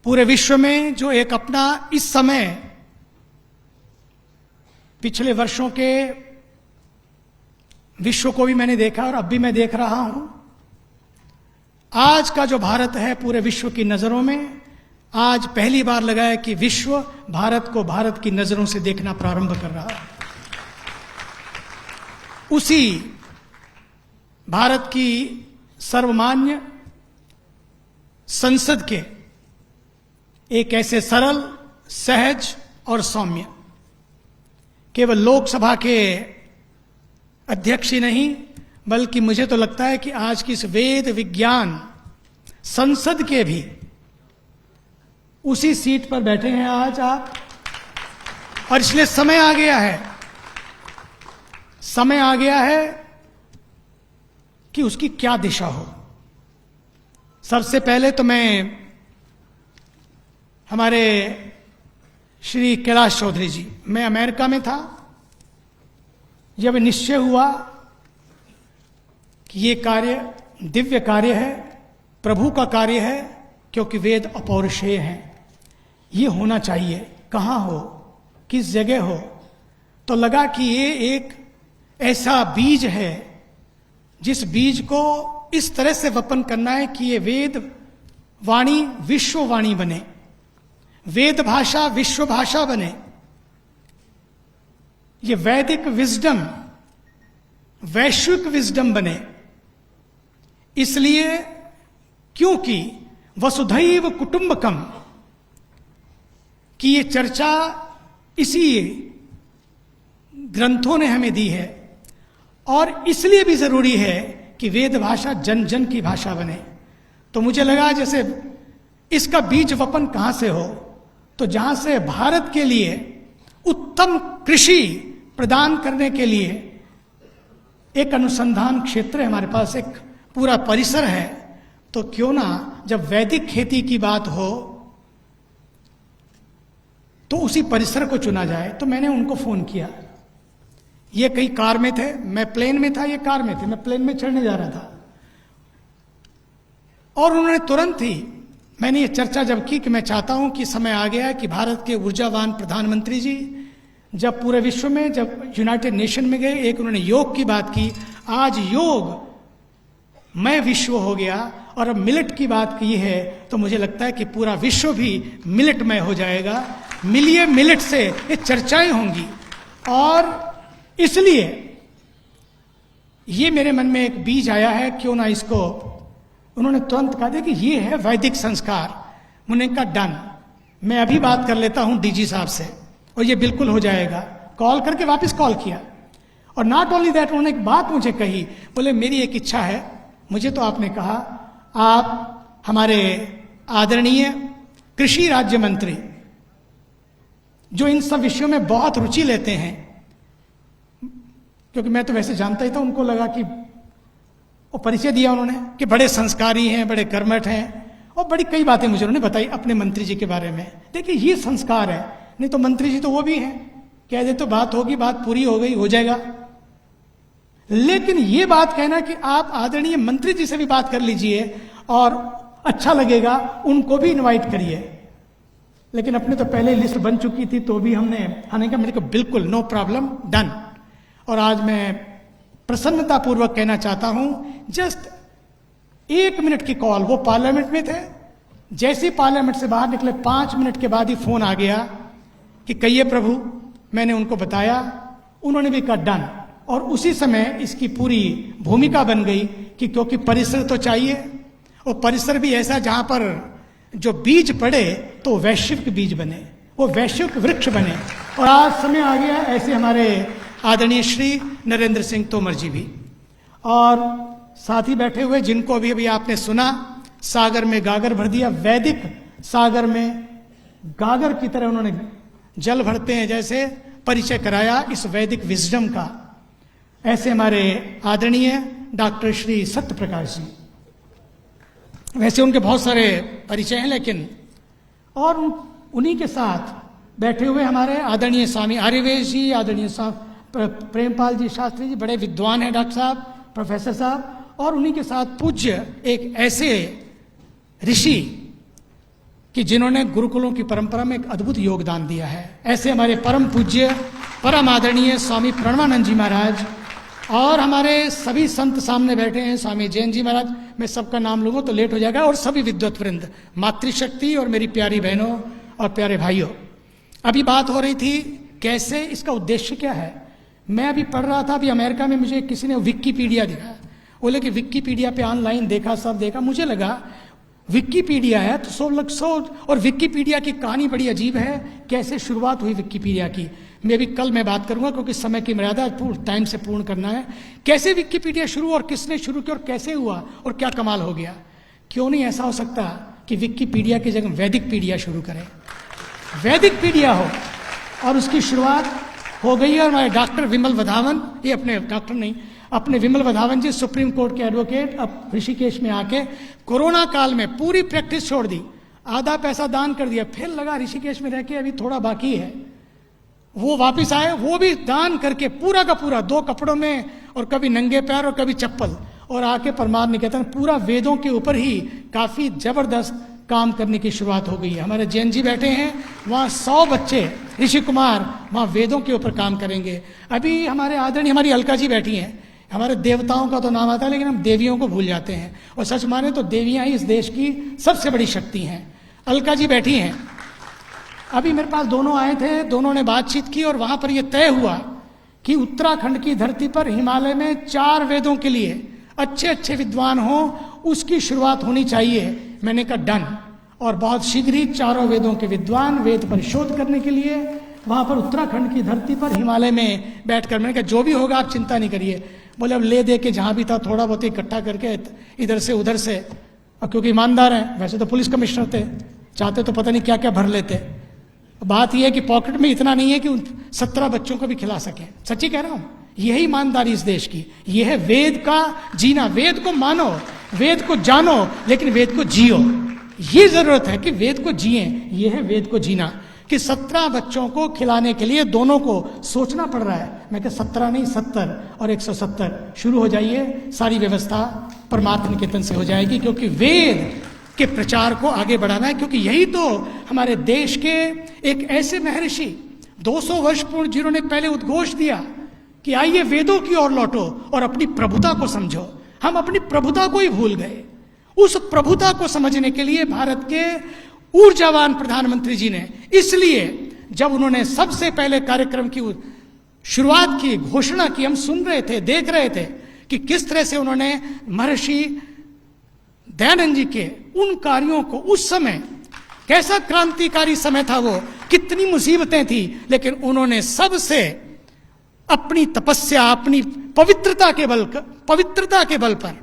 पूरे विश्व में जो एक अपना इस समय, पिछले वर्षों के विश्व को भी मैंने देखा और अब भी मैं देख रहा हूं, आज का जो भारत है पूरे विश्व की नजरों में, आज पहली बार लगा है कि विश्व भारत को भारत की नजरों से देखना प्रारंभ कर रहा है। उसी भारत की सर्वमान्य संसद के एक ऐसे सरल, सहज और सौम्य, केवल लोकसभा के अध्यक्ष ही नहीं बल्कि मुझे तो लगता है कि आज की इस वेद विज्ञान संसद के भी उसी सीट पर बैठे हैं आज आप। और इसलिए समय आ गया है, समय आ गया है कि उसकी क्या दिशा हो। सबसे पहले तो मैं हमारे श्री कैलाश चौधरी जी, मैं अमेरिका में था जब निश्चय हुआ कि ये कार्य दिव्य कार्य है, प्रभु का कार्य है, क्योंकि वेद अपौरुषेय हैं, ये होना चाहिए। कहाँ हो, किस जगह हो, तो लगा कि ये एक ऐसा बीज है जिस बीज को इस तरह से वपन करना है कि ये वेद वाणी विश्ववाणी बने, वेद भाषा विश्व भाषा बने, ये वैदिक विजडम वैश्विक विजडम बने। इसलिए क्योंकि वसुधैव कुटुंबकम की ये चर्चा इसी ग्रंथों ने हमें दी है, और इसलिए भी जरूरी है कि वेद भाषा जन जन की भाषा बने। तो मुझे लगा जैसे इसका बीज वपन कहां से हो, तो जहां से भारत के लिए उत्तम कृषि प्रदान करने के लिए एक अनुसंधान क्षेत्र है, हमारे पास एक पूरा परिसर है, तो क्यों ना जब वैदिक खेती की बात हो तो उसी परिसर को चुना जाए। तो मैंने उनको फोन किया, ये कहीं कार में थे, मैं प्लेन में था, ये कार में थे, मैं प्लेन में चढ़ने जा रहा था, और उन्होंने तुरंत ही, मैंने ये चर्चा जब की कि मैं चाहता हूं कि समय आ गया है कि भारत के ऊर्जावान प्रधानमंत्री जी जब पूरे विश्व में, जब यूनाइटेड नेशन में गए, एक उन्होंने योग की बात की, आज योग मैं विश्व हो गया, और अब मिलेट की बात की है, तो मुझे लगता है कि पूरा विश्व भी मिलेटमय हो जाएगा। मिलिए मिलेट से ये चर्चाएं होंगी, और इसलिए ये मेरे मन में एक बीज आया है, क्यों ना इसको, उन्होंने तुरंत कहा कि ये है वैदिक संस्कार। मैंने कहा डन, मैं अभी बात कर लेता हूं डीजी साहब से, और ये बिल्कुल हो जाएगा। कॉल करके वापस कॉल किया, और नॉट ओनली दैट, उन्होंने एक बात मुझे कही, बोले मेरी एक इच्छा है, मुझे तो आपने कहा आप हमारे आदरणीय कृषि राज्य मंत्री जो इन सब विषयों में बहुत रुचि लेते हैं, क्योंकि मैं तो वैसे जानता ही था, उनको लगा कि वो परिचय दिया उन्होंने कि बड़े संस्कारी हैं, बड़े कर्मठ हैं, और बड़ी कई बातें मुझे उन्होंने बताई अपने मंत्री जी के बारे में। देखिए ये संस्कार है, नहीं तो मंत्री जी तो वो भी हैं, कह दे तो बात होगी, बात पूरी हो गई, हो जाएगा। लेकिन ये बात कहना कि आप आदरणीय मंत्री जी से भी बात कर लीजिए और अच्छा लगेगा, उनको भी इनवाइट करिए। लेकिन अपने तो पहले लिस्ट बन चुकी थी, तो भी हमने कहा, मेरे को बिल्कुल नो प्रॉब्लम, डन। और आज मैं प्रसन्नतापूर्वक कहना चाहता हूं, जस्ट 1 मिनट की कॉल, वो पार्लियामेंट में थे, जैसे पार्लियामेंट से बाहर निकले 5 मिनट के बाद ही फोन आ गया कि कहिए प्रभु। मैंने उनको बताया, उन्होंने भी कहा डन, और उसी समय इसकी पूरी भूमिका बन गई कि क्योंकि परिसर तो चाहिए, और परिसर भी ऐसा जहां पर जो बीज पड़े तो वैश्विक बीज बने, वो वैश्विक वृक्ष बने। और आज समय आ गया ऐसे हमारे आदरणीय श्री नरेंद्र सिंह तोमर जी भी, और साथ ही बैठे हुए जिनको अभी अभी आपने सुना, सागर में गागर भर दिया, वैदिक सागर में गागर की तरह उन्होंने जल भरते हैं, जैसे परिचय कराया इस वैदिक विजडम का। ऐसे हमारे आदरणीय डॉक्टर श्री सत्य प्रकाश जी, वैसे उनके बहुत सारे परिचय हैं, लेकिन और उन्हीं के साथ बैठे हुए हमारे आदरणीय स्वामी आर्यवेश जी, आदरणीय प्रेमपाल जी शास्त्री जी, बड़े विद्वान हैं डॉक्टर साहब, प्रोफेसर साहब, और उन्हीं के साथ पूज्य एक ऐसे ऋषि कि जिन्होंने गुरुकुलों की परंपरा में एक अद्भुत योगदान दिया है। ऐसे हमारे परम पूज्य परम आदरणीय स्वामी प्रणवानंद जी महाराज, और हमारे सभी संत सामने बैठे हैं, स्वामी जैन जी महाराज, मैं सबका नाम लूंगा तो लेट हो जाएगा, और सभी विद्वत वृंद, मातृशक्ति और मेरी प्यारी बहनों और प्यारे भाइयों। अभी बात हो रही थी कैसे, इसका उद्देश्य क्या है। मैं अभी पढ़ रहा था, अभी अमेरिका में मुझे किसी ने विकिपीडिया दिखाया, बोले कि विकिपीडिया पे ऑनलाइन देखा, सब देखा, मुझे लगा विकिपीडिया है तो और विकिपीडिया की कहानी बड़ी अजीब है, कैसे शुरुआत हुई विकिपीडिया की। मैं भी कल मैं बात करूंगा, क्योंकि समय की मर्यादा टाइम से पूर्ण करना है। कैसे विकिपीडिया शुरू, और किसने शुरू किया, और कैसे हुआ, और क्या कमाल हो गया। क्यों नहीं ऐसा हो सकता कि विकिपीडिया की जगह वैदिक पीडिया शुरू करें, वैदिक पीडिया हो, और उसकी शुरुआत हो गई है। हमारे डॉक्टर विमल वधावन, ये अपने डॉक्टर नहीं, अपने विमल वधावन जी सुप्रीम कोर्ट के एडवोकेट अब ऋषिकेश में आके कोरोना काल में पूरी प्रैक्टिस छोड़ दी, आधा पैसा दान कर दिया, फिर लगा ऋषिकेश में रह के अभी थोड़ा बाकी है, वो वापस आए, वो भी दान करके पूरा का पूरा 2 कपड़ों में और कभी नंगे पैर और कभी चप्पल, और आके परमार्थ निकेतन पूरा वेदों के ऊपर ही काफी जबरदस्त काम करने की शुरुआत हो गई है। हमारे जैन जी बैठे हैं, वहाँ 100 बच्चे ऋषि कुमार वहाँ वेदों के ऊपर काम करेंगे। अभी हमारे आदरणीय हमारी अलका जी बैठी हैं, हमारे देवताओं का तो नाम आता है लेकिन हम देवियों को भूल जाते हैं, और सच माने तो देवियां ही इस देश की सबसे बड़ी शक्ति हैं। अलका जी बैठी हैं, अभी मेरे पास दोनों आए थे, दोनों ने बातचीत की और वहां पर यह तय हुआ कि उत्तराखंड की धरती पर हिमालय में 4 वेदों के लिए अच्छे अच्छे विद्वान हो, उसकी शुरुआत होनी चाहिए। मैंने कहा डन, और बहुत शीघ्र ही 4 वेदों के विद्वान वेद पर शोध करने के लिए वहां पर उत्तराखंड की धरती पर हिमालय में बैठकर, मैंने कहा जो भी होगा आप चिंता नहीं करिए। बोले अब ले दे के जहां भी था थोड़ा बहुत इकट्ठा करके इधर से उधर से, अब क्योंकि ईमानदार हैं, वैसे तो पुलिस कमिश्नर थे, चाहते तो पता नहीं क्या क्या भर लेते। बात यह है कि पॉकेट में इतना नहीं है कि 17 बच्चों को भी खिला सके। सच्ची कह रहा हूं, यही ईमानदारी इस देश की, यह है वेद का जीना। वेद को मानो, वेद को जानो, लेकिन वेद को जियो। ये जरूरत है कि वेद को जिए, यह है वेद को जीना। कि 17 बच्चों को खिलाने के लिए दोनों को सोचना पड़ रहा है। मैं क्या 17 नहीं 70 और 170 शुरू हो जाइए, सारी व्यवस्था परमार्थ निकेतन से हो जाएगी, क्योंकि वेद के प्रचार को आगे बढ़ाना है। क्योंकि यही तो हमारे देश के एक ऐसे महर्षि 200 वर्ष पूर्व जिन्होंने पहले उद्घोष दिया कि आइए वेदों की ओर लौटो और अपनी प्रभुता को समझो। हम अपनी प्रभुता को ही भूल गए। उस प्रभुता को समझने के लिए भारत के ऊर्जावान प्रधानमंत्री जी ने, इसलिए जब उन्होंने सबसे पहले कार्यक्रम की शुरुआत की, घोषणा की, हम सुन रहे थे, देख रहे थे कि किस तरह से उन्होंने महर्षि दयानंद जी के उन कार्यों को, उस समय कैसा क्रांतिकारी समय था वो, कितनी मुसीबतें थी, लेकिन उन्होंने सबसे अपनी तपस्या, अपनी पवित्रता के बल पर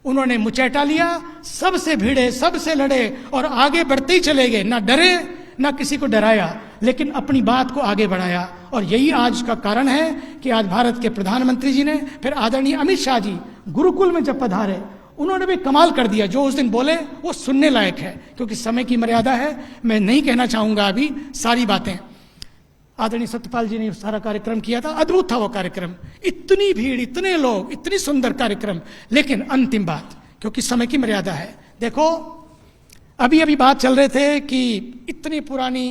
उन्होंने मुचैटा लिया, सबसे भिड़े, सबसे लड़े और आगे बढ़ते ही चले गए। ना डरे, ना किसी को डराया, लेकिन अपनी बात को आगे बढ़ाया। और यही आज का कारण है कि आज भारत के प्रधानमंत्री जी ने, फिर आदरणीय अमित शाह जी गुरुकुल में जब पधारे, उन्होंने भी कमाल कर दिया। जो उस दिन बोले वो सुनने लायक है, क्योंकि समय की मर्यादा है, मैं नहीं कहना चाहूंगा अभी सारी बातें। आदरणीय सत्यपाल जी ने सारा कार्यक्रम किया था, अद्भुत था वो कार्यक्रम, इतनी भीड़, इतने लोग, इतनी सुंदर कार्यक्रम। लेकिन अंतिम बात, क्योंकि समय की मर्यादा है, देखो अभी अभी बात चल रहे थे कि इतनी पुरानी,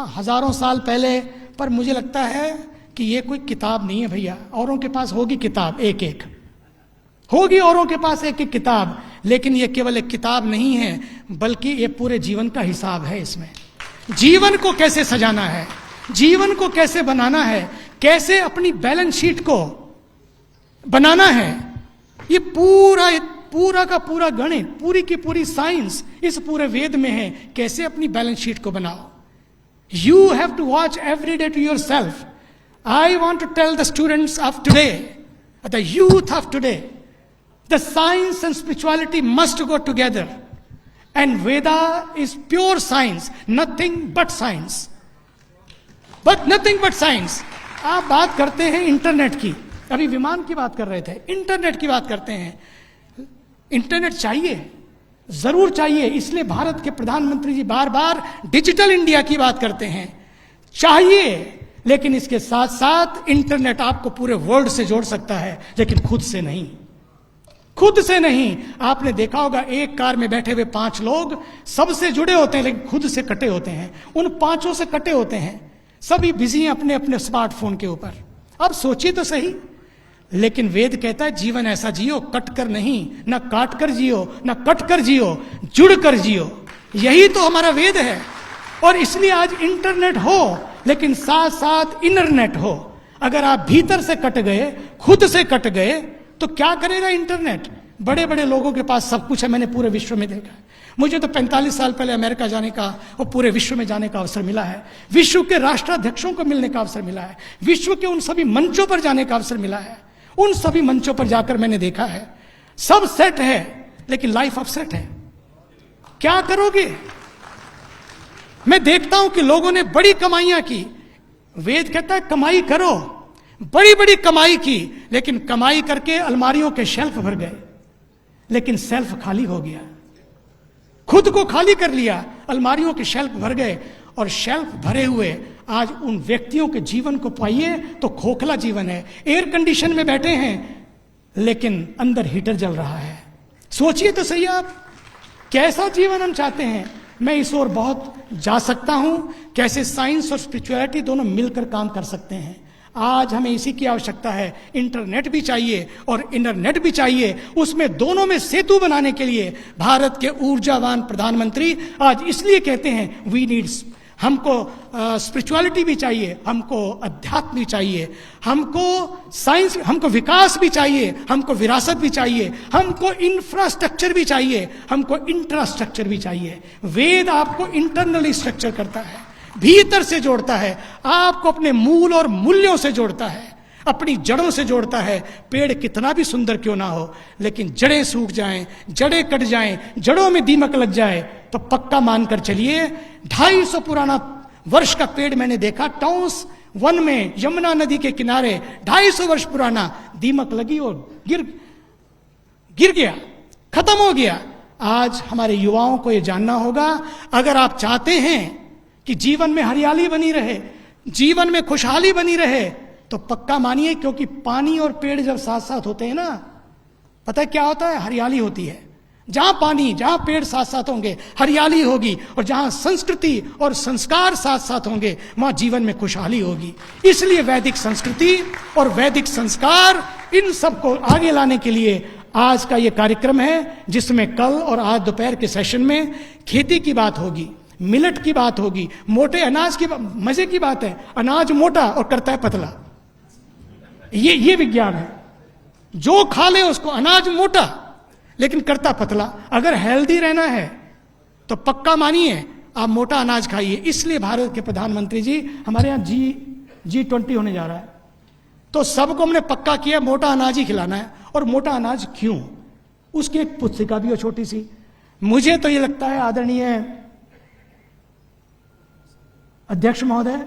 हजारों साल पहले, पर मुझे लगता है कि ये कोई किताब नहीं है भैया। औरों के पास होगी किताब, एक एक होगी औरों के पास एक एक किताब, लेकिन ये केवल एक किताब नहीं है, बल्कि ये पूरे जीवन का हिसाब है। इसमें जीवन को कैसे सजाना है, जीवन को कैसे बनाना है, कैसे अपनी बैलेंस शीट को बनाना है, ये पूरा का पूरा गणित, पूरी की पूरी साइंस इस पूरे वेद में है। कैसे अपनी बैलेंस शीट को बनाओ। You have to watch every day to yourself. I want to tell the students of today, the youth of today, the science and spirituality must go together, and Veda is pure science, nothing but science, but nothing but science. आप बात करते हैं इंटरनेट की, अभी विमान की बात कर रहे थे, इंटरनेट की बात करते हैं। इंटरनेट चाहिए, जरूर चाहिए, इसलिए भारत के प्रधानमंत्री जी बार बार डिजिटल इंडिया की बात करते हैं। चाहिए, लेकिन इसके साथ साथ इंटरनेट आपको पूरे वर्ल्ड से जोड़ सकता है, लेकिन खुद से नहीं, खुद से नहीं। आपने देखा होगा एक कार में बैठे हुए 5 लोग सबसे जुड़े होते हैं, लेकिन खुद से कटे होते हैं। उन 5 से कटे होते हैं, सभी बिजी हैं अपने अपने स्मार्टफोन के ऊपर। अब सोचिए तो सही, लेकिन वेद कहता है जीवन ऐसा जियो, कट कर नहीं, ना काट कर जियो, ना कट कर जियो, जुड़ कर जियो। यही तो हमारा वेद है। और इसलिए आज इंटरनेट हो, लेकिन साथ साथ इनरनेट हो। अगर आप भीतर से कट गए, खुद से कट गए, तो क्या करेगा इंटरनेट। बड़े बड़े लोगों के पास सब कुछ है, मैंने पूरे विश्व में देखा है। मुझे तो 45 साल पहले अमेरिका जाने का और पूरे विश्व में जाने का अवसर मिला है। विश्व के राष्ट्राध्यक्षों को मिलने का अवसर मिला है। विश्व के उन सभी मंचों पर जाने का अवसर मिला है। उन सभी मंचों पर जाकर मैंने देखा है, सब सेट है, लेकिन लाइफ अपसेट है। क्या करोगे। मैं देखता हूं कि लोगों ने बड़ी कमाइयां की। वेद कहता है कमाई करो, बड़ी बड़ी कमाई की, लेकिन कमाई करके अलमारियों के शेल्फ भर गए, लेकिन सेल्फ खाली हो गया। खुद को खाली कर लिया, अलमारियों के शेल्फ भर गए, और शेल्फ भरे हुए आज उन व्यक्तियों के जीवन को पाइए तो खोखला जीवन है। एयर कंडीशन में बैठे हैं लेकिन अंदर हीटर जल रहा है। सोचिए तो सही आप, कैसा जीवन हम चाहते हैं। मैं इस ओर बहुत जा सकता हूं, कैसे साइंस और स्पिरिचुअलिटी दोनों मिलकर काम कर सकते हैं। आज हमें इसी की आवश्यकता है। इंटरनेट भी चाहिए और इंटरनेट भी चाहिए, उसमें दोनों में सेतु बनाने के लिए भारत के ऊर्जावान प्रधानमंत्री आज इसलिए कहते हैं वी नीड्स, हमको स्पिरिचुअलिटी भी चाहिए, हमको अध्यात्म भी चाहिए, हमको साइंस, हमको विकास भी चाहिए, हमको विरासत भी चाहिए, हमको इंफ्रास्ट्रक्चर भी चाहिए, हमको इंफ्रास्ट्रक्चर भी चाहिए। वेद आपको इंटरनली स्ट्रक्चर करता है, भीतर से जोड़ता है, आपको अपने मूल और मूल्यों से जोड़ता है, अपनी जड़ों से जोड़ता है। पेड़ कितना भी सुंदर क्यों ना हो, लेकिन जड़ें सूख जाएं, जड़ें कट जाएं, जड़ों में दीमक लग जाए तो पक्का मानकर चलिए 250 पुराना वर्ष का पेड़ मैंने देखा टॉन्स वन में, यमुना नदी के किनारे 250 वर्ष पुराना, दीमक लगी और गिर गया, खत्म हो गया। आज हमारे युवाओं को यह जानना होगा, अगर आप चाहते हैं कि जीवन में हरियाली बनी रहे, जीवन में खुशहाली बनी रहे, तो पक्का मानिए, क्योंकि पानी और पेड़ जब साथ साथ होते हैं ना, पता है क्या होता है, हरियाली होती है। जहां पानी, जहां पेड़ साथ साथ होंगे हरियाली होगी, और जहां संस्कृति और संस्कार साथ साथ होंगे वहां जीवन में खुशहाली होगी। इसलिए वैदिक संस्कृति और वैदिक संस्कार, इन सबको आगे लाने के लिए आज का ये कार्यक्रम है, जिसमें कल और आज दोपहर के सेशन में खेती की बात होगी, मिलेट की बात होगी, मोटे अनाज की। मजे की बात है, अनाज मोटा और करता है पतला, ये विज्ञान है। जो खा ले उसको, अनाज मोटा लेकिन करता पतला। अगर हेल्दी रहना है तो पक्का मानिए आप मोटा अनाज खाइए। इसलिए भारत के प्रधानमंत्री जी, हमारे यहां G20 होने जा रहा है, तो सबको हमने पक्का किया मोटा अनाज ही खिलाना है। और मोटा अनाज क्यों, उसकी एक पुस्तिका भी हो छोटी सी। मुझे तो ये लगता है आदरणीय अध्यक्ष महोदय,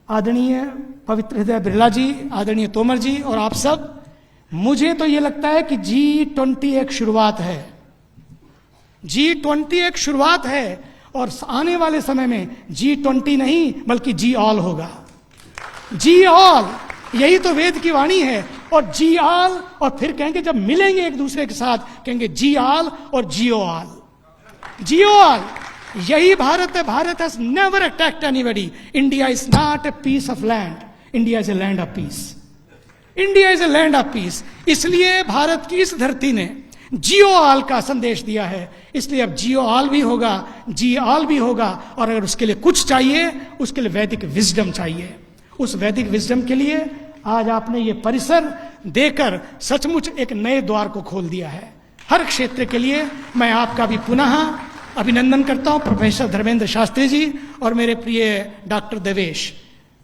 आदरणीय पवित्र हृदय बिरला जी, आदरणीय तोमर जी और आप सब, मुझे तो यह लगता है कि G20 एक शुरुआत है। G20 एक शुरुआत है, और आने वाले समय में G20 नहीं बल्कि जी ऑल होगा। जी ऑल, यही तो वेद की वाणी है। और जी ऑल, और फिर कहेंगे जब मिलेंगे एक दूसरे के साथ, कहेंगे जी ऑल और जियो ऑल, जियो ऑल। यही भारत है। Bharat has never attacked anybody. India is not a piece of land, India is a land of peace. India is a land of peace. इसलिए भारत की इस धरती ने जियो ऑल का संदेश दिया है। इसलिए अब जियो ऑल भी होगा, जी ऑल भी होगा। और अगर उसके लिए कुछ चाहिए, उसके लिए वैदिक विजडम चाहिए। उस वैदिक विजडम के लिए आज आपने ये परिसर देकर सचमुच एक नए द्वार को खोल दिया है हर क्षेत्र के लिए। मैं आपका भी पुनः अभिनंदन करता हूं, प्रोफेसर धर्मेंद्र शास्त्री जी और मेरे प्रिय डॉक्टर देवेश।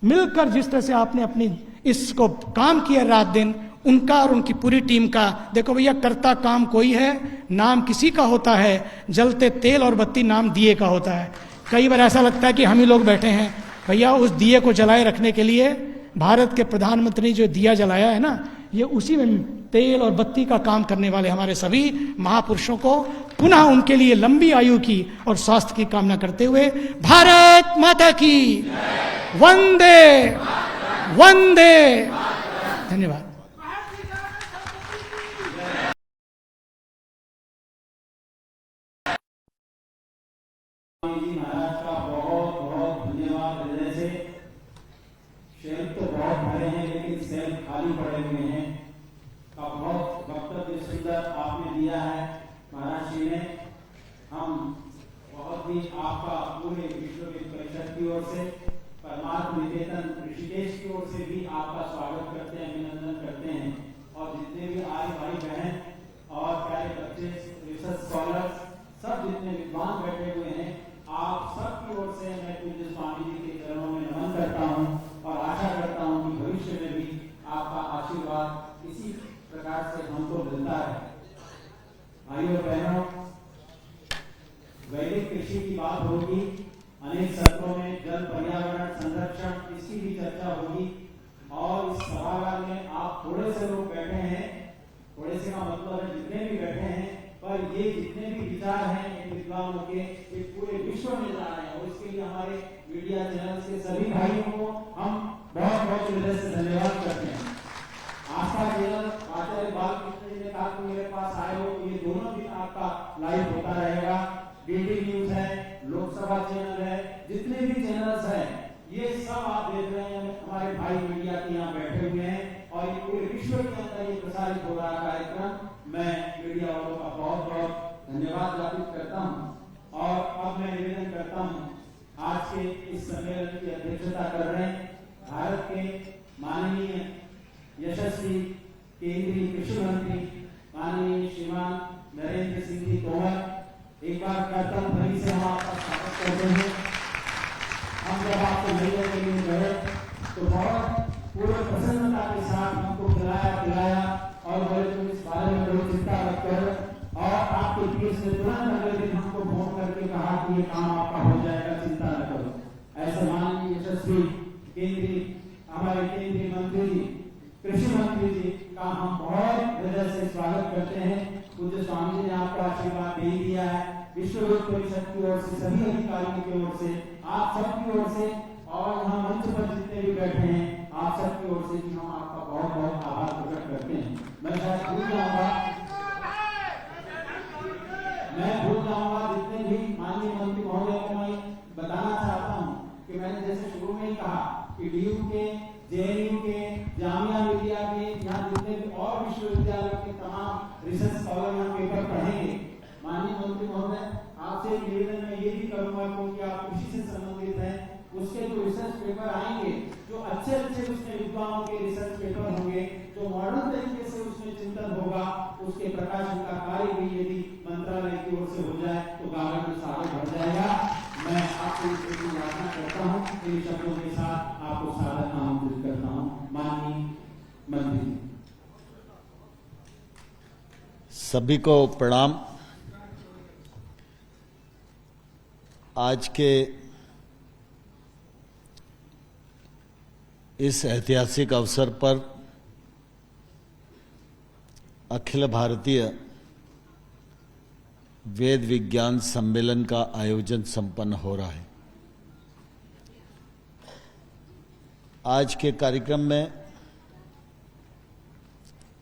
मिलकर जिस तरह से आपने अपनी इसको काम किया रात दिन, उनका और उनकी पूरी टीम का। देखो भैया, करता काम कोई है, नाम किसी का होता है। जलते तेल और बत्ती नाम दिए का होता है। कई बार ऐसा लगता है कि हम ही लोग बैठे हैं। भैया, उस दिए को जलाए रखने के लिए भारत के प्रधानमंत्री ने जो दिया जलाया है ना, ये उसी में तेल और बत्ती का काम करने वाले हमारे सभी महापुरुषों को पुनः उनके लिए लंबी आयु की और स्वास्थ्य की कामना करते हुए, भारत माता की वंदे वंदे। धन्यवाद। महाराज का बहुत बहुत धन्यवाद हृदय से। शेल्फ तो बहुत भरे हैं लेकिन शेल्फ खाली पड़े हुए हैं। का बहुत वक्तव्य सुंदर आपने दिया है महाराज जी ने। हम बहुत ही आपका पूरे विश्व परिषद की ओर से, परमार्थ निकेतन ऋषिकेश की ओर से भी आपका स्वागत करते हैं, अभिनंदन करते हैं। और जितने भी आए भाई बहन और प्यारे बच्चे, रिसर्च स्कॉलर्स, सब जितने विद्वान बैठे हुए हैं, आप सबकी ओर से मैं पूज्य स्वामी जी के चरणों में नमन करता हूं और आशा करता हूं कि भविष्य में भी आपका आशीर्वाद इसी प्रकार से हमको मिलता है। भाइयों बहनों, वैदिक कृषि की बात होगी, अनेक सत्रों में जल पर्यावरण संरक्षण इसकी भी चर्चा होगी। और इस सभागार में आप थोड़े से लोग बैठे हैं, थोड़े से का मतलब है जितने भी बैठे हैं, पर ये जितने भी विचार हैं इन विद्वानों के ये पूरे विश्व में जा रहे हैं और इसके लिए हमारे मीडिया चैनल्स के सभी भाइयों को हम बहुत बहुत हृदय से धन्यवाद करते हैं। आस्था चैनल आचार्य बालकृष्ण जी ने कहा कि मेरे पास आए हो, ये दोनों दिन आपका लाइव होता रहेगा। डीडी न्यूज है, लोकसभा चैनल है, जितने भी चैनल्स हैं ये सब आप देख रहे हैं। हमारे भाई मीडिया के यहाँ बैठे हुए हैं और ये पूरे विश्व के अंदर ये प्रसारित हो रहा कार्यक्रम। मैं मीडिया वालों का बहुत बहुत धन्यवाद ज्ञापित करता हूँ और अब मैं निवेदन करता हूँ, आज के इस सम्मेलन की अध्यक्षता कर रहे हैं भारत के माननीय यशस्वी केंद्रीय कृषि मंत्री माननीय श्रीमान नरेंद्र सिंह जी तोमर। एक बार कर्तव्य भरी से हम आपका स्वागत करते हैं। हम जब आपको मिलने के लिए गए तो बहुत पूरे प्रसन्नता के साथ हमको खिलाया और बोले तुम इस बारे में कोई चिंता मत करो और आपके पीएस ने तुरंत अगले दिन हमको फोन करके कहा कि ये काम आपका हो जाएगा, चिंता न करो। ऐसे माननीय यशस्वी हमारे केंद्रीय मंत्री जी, कृषि मंत्री जी का हम बहुत हृदय से स्वागत करते हैं। पूज्य स्वामी जी ने आपको आशीर्वाद दे दिया है, विश्व योग परिषद की ओर से, सभी अधिकारियों की ओर से, आप सबकी ओर से और यहाँ मंच पर जितने भी बैठे हैं आप सबकी ओर से भी हम आपका बहुत बहुत आभार प्रकट करते हैं। मैं शायद भूल जाऊंगा जितने भी माननीय मंत्री महोदय को मैं बताना चाहता हूँ कि मैंने जैसे शुरू में ही कहा कि डीयू के, जेएनयू के, जामिया मिलिया के, यहाँ जितने भी और विश्वविद्यालयों के तमाम रिसर्च स्कॉलर यहाँ पेपर पढ़ेंगे। माननीय मंत्री महोदय आपसे निवेदन मैं ये भी करूंगा क्योंकि आप कृषि से संबंधित हैं, उसके जो रिसर्च पेपर आएंगे, जो अच्छे उसमें विद्वानों के रिसर्च पेपर होंगे, जो मॉडर्न तरीके से उसमें चिंतन होगा, उसके प्रकाशन का कार्य भी यदि मंत्रालय की ओर से हो जाए तो गवर्नमेंट आगे बढ़ जाएगा। मैं आपको इसकी याचना करता हूँ, इन शब्दों के साथ आपको सादर आमंत्रित करता हूँ। माननीय मंत्री सभी को प्रणाम। आज के इस ऐतिहासिक अवसर पर अखिल भारतीय वेद विज्ञान सम्मेलन का आयोजन संपन्न हो रहा है। आज के कार्यक्रम में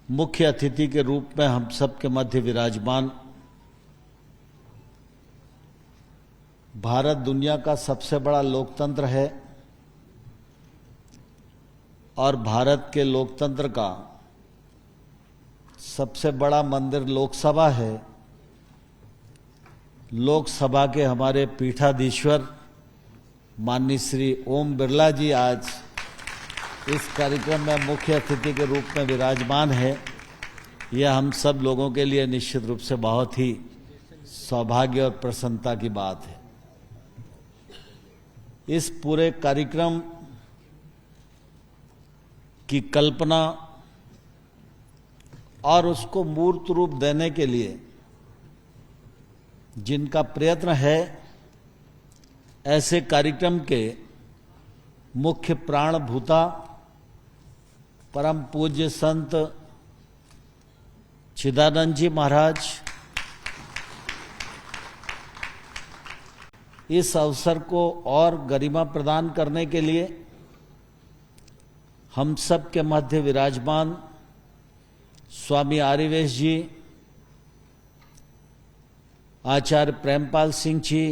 मुख्य अतिथि के रूप में हम सबके मध्य विराजमान भारत दुनिया का सबसे बड़ा लोकतंत्र है और भारत के लोकतंत्र का सबसे बड़ा मंदिर लोकसभा है। लोकसभा के हमारे पीठाधीश्वर माननीय श्री ओम बिरला जी आज इस कार्यक्रम में मुख्य अतिथि के रूप में विराजमान है। यह हम सब लोगों के लिए निश्चित रूप से बहुत ही सौभाग्य और प्रसन्नता की बात है। इस पूरे कार्यक्रम की कल्पना और उसको मूर्त रूप देने के लिए जिनका प्रयत्न है, ऐसे कार्यक्रम के मुख्य प्राणभूता परम पूज्य संत चिदानंद जी महाराज इस अवसर को और गरिमा प्रदान करने के लिए हम सब के मध्य विराजमान स्वामी आर्यवेश जी, आचार्य प्रेमपाल सिंह जी,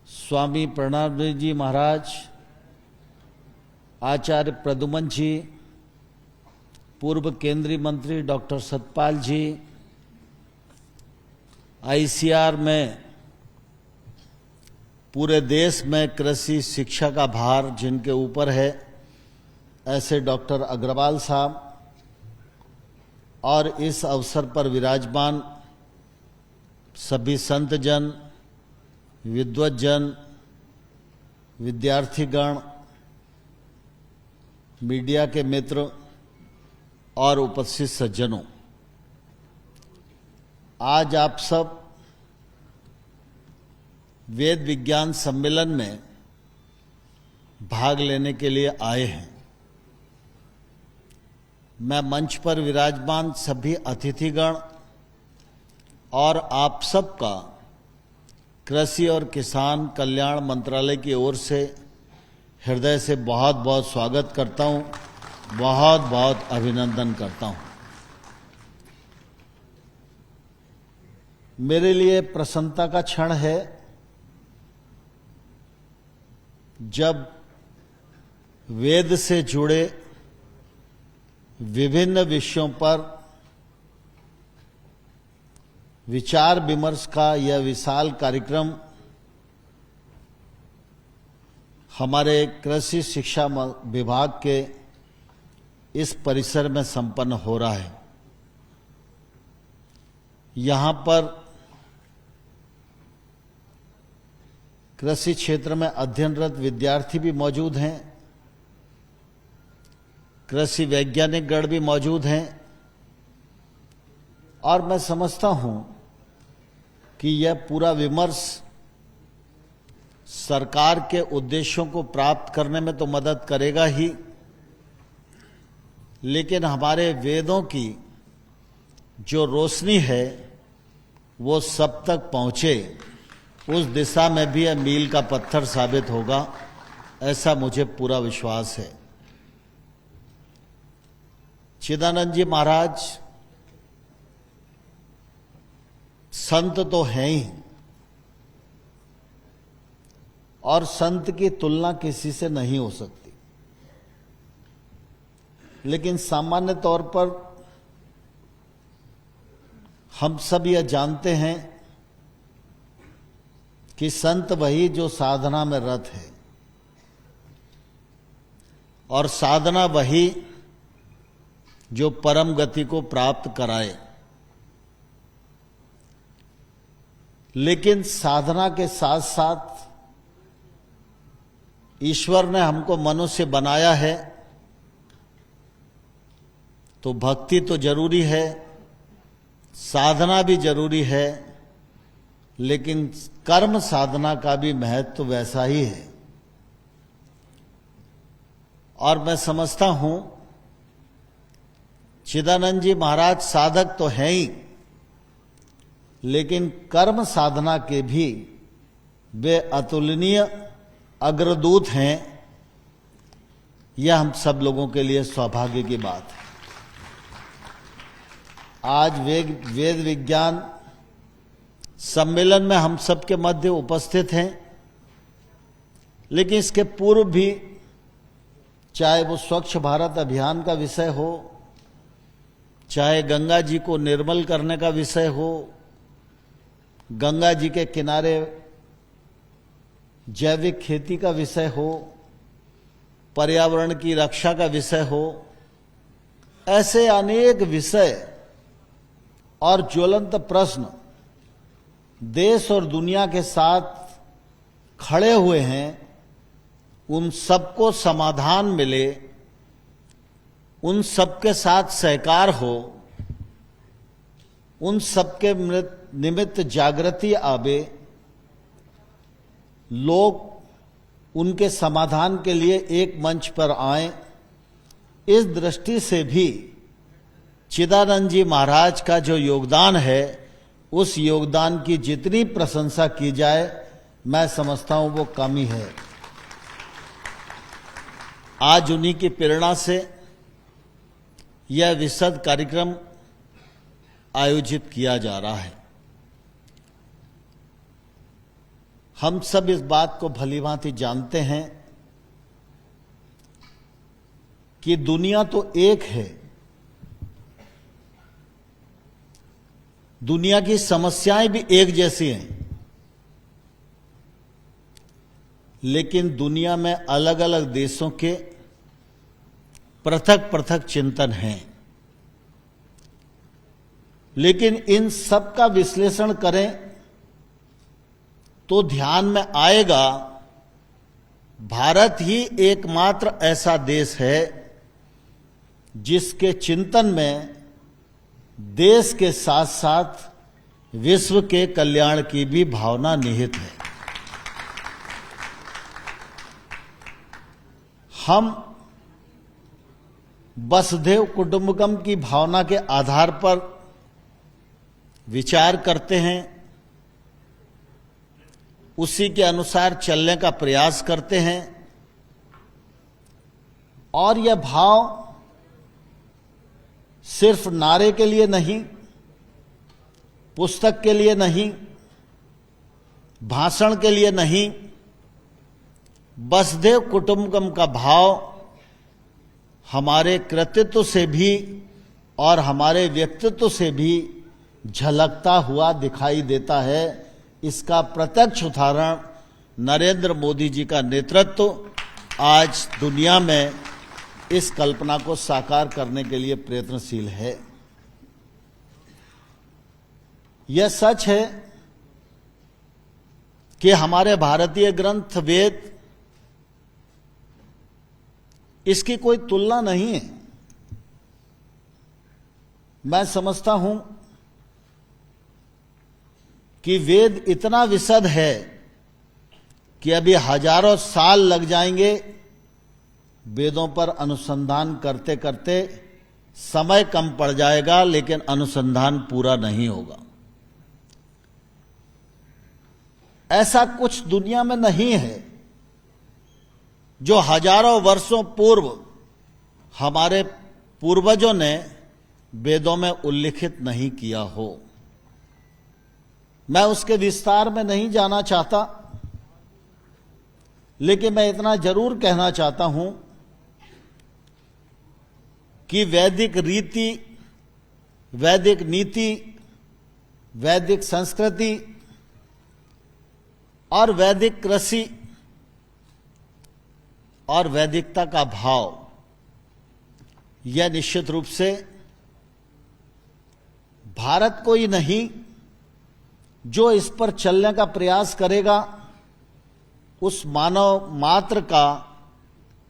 स्वामी प्रणवानंद जी महाराज, आचार्य प्रदुमन जी, पूर्व केंद्रीय मंत्री डॉक्टर सतपाल जी, आईसीआर में पूरे देश में कृषि शिक्षा का भार जिनके ऊपर है, ऐसे डॉक्टर अग्रवाल साहब, और इस अवसर पर विराजमान सभी संतजन, विद्वज्जन, विद्यार्थीगण, मीडिया के मित्र और उपस्थित सज्जनों, आज आप सब वेद विज्ञान सम्मेलन में भाग लेने के लिए आए हैं। मैं मंच पर विराजमान सभी अतिथिगण और आप सबका कृषि और किसान कल्याण मंत्रालय की ओर से हृदय से बहुत बहुत स्वागत करता हूं, बहुत बहुत अभिनंदन करता हूं। मेरे लिए प्रसन्नता का क्षण है जब वेद से जुड़े विभिन्न विषयों पर विचार विमर्श का यह विशाल कार्यक्रम हमारे कृषि शिक्षा विभाग के इस परिसर में संपन्न हो रहा है। यहां पर कृषि क्षेत्र में अध्ययनरत विद्यार्थी भी मौजूद हैं, कृषि वैज्ञानिक गण भी मौजूद हैं और मैं समझता हूं कि यह पूरा विमर्श सरकार के उद्देश्यों को प्राप्त करने में तो मदद करेगा ही, लेकिन हमारे वेदों की जो रोशनी है वो सब तक पहुंचे, उस दिशा में भी यह मील का पत्थर साबित होगा, ऐसा मुझे पूरा विश्वास है। चिदानंद जी महाराज संत तो हैं ही और संत की तुलना किसी से नहीं हो सकती, लेकिन सामान्य तौर पर हम सब यह जानते हैं कि संत वही जो साधना में रत है और साधना वही जो परम गति को प्राप्त कराए। लेकिन साधना के साथ साथ ईश्वर ने हमको मनुष्य बनाया है, तो भक्ति तो जरूरी है, साधना भी जरूरी है, लेकिन कर्म साधना का भी महत्व वैसा ही है। और मैं समझता हूं चिदानंद जी महाराज साधक तो हैं ही, लेकिन कर्म साधना के भी वे अतुलनीय अग्रदूत हैं। यह हम सब लोगों के लिए सौभाग्य की बात है। आज वेद विज्ञान सम्मेलन में हम सबके मध्य उपस्थित हैं, लेकिन इसके पूर्व भी चाहे वो स्वच्छ भारत अभियान का विषय हो, चाहे गंगा जी को निर्मल करने का विषय हो, गंगा जी के किनारे जैविक खेती का विषय हो, पर्यावरण की रक्षा का विषय हो, ऐसे अनेक विषय और ज्वलंत प्रश्न देश और दुनिया के साथ खड़े हुए हैं। उन सबको समाधान मिले, उन सबके साथ सहकार हो, उन सबके निमित्त जागृति आवे, लोग उनके समाधान के लिए एक मंच पर आए। इस दृष्टि से भी चिदानंद जी महाराज का जो योगदान है, उस योगदान की जितनी प्रशंसा की जाए, मैं समझता हूं वो कम ही है। आज उन्हीं की प्रेरणा से यह विशद कार्यक्रम आयोजित किया जा रहा है। हम सब इस बात को भलीभांति जानते हैं कि दुनिया तो एक है, दुनिया की समस्याएं भी एक जैसी हैं, लेकिन दुनिया में अलग अलग देशों के पृथक पृथक चिंतन हैं। लेकिन इन सब का विश्लेषण करें तो ध्यान में आएगा भारत ही एकमात्र ऐसा देश है जिसके चिंतन में देश के साथ साथ विश्व के कल्याण की भी भावना निहित है। हम वसुधैव कुटुंबकम की भावना के आधार पर विचार करते हैं, उसी के अनुसार चलने का प्रयास करते हैं। और यह भाव सिर्फ नारे के लिए नहीं, पुस्तक के लिए नहीं, भाषण के लिए नहीं, वसुधैव कुटुंबकम का भाव हमारे कृतित्व से भी और हमारे व्यक्तित्व से भी झलकता हुआ दिखाई देता है। इसका प्रत्यक्ष उदाहरण नरेंद्र मोदी जी का नेतृत्व आज दुनिया में इस कल्पना को साकार करने के लिए प्रयत्नशील है। यह सच है कि हमारे भारतीय ग्रंथ वेद, इसकी कोई तुलना नहीं है। मैं समझता हूं कि वेद इतना विशद है कि अभी हजारों साल लग जाएंगे वेदों पर अनुसंधान करते करते। समय कम पड़ जाएगा लेकिन अनुसंधान पूरा नहीं होगा। ऐसा कुछ दुनिया में नहीं है जो हजारों वर्षों पूर्व हमारे पूर्वजों ने वेदों में उल्लिखित नहीं किया हो। मैं उसके विस्तार में नहीं जाना चाहता, लेकिन मैं इतना जरूर कहना चाहता हूं कि वैदिक रीति, वैदिक नीति, वैदिक संस्कृति और वैदिक कृषि और वैदिकता का भाव, यह निश्चित रूप से भारत को ही नहीं, जो इस पर चलने का प्रयास करेगा उस मानव मात्र का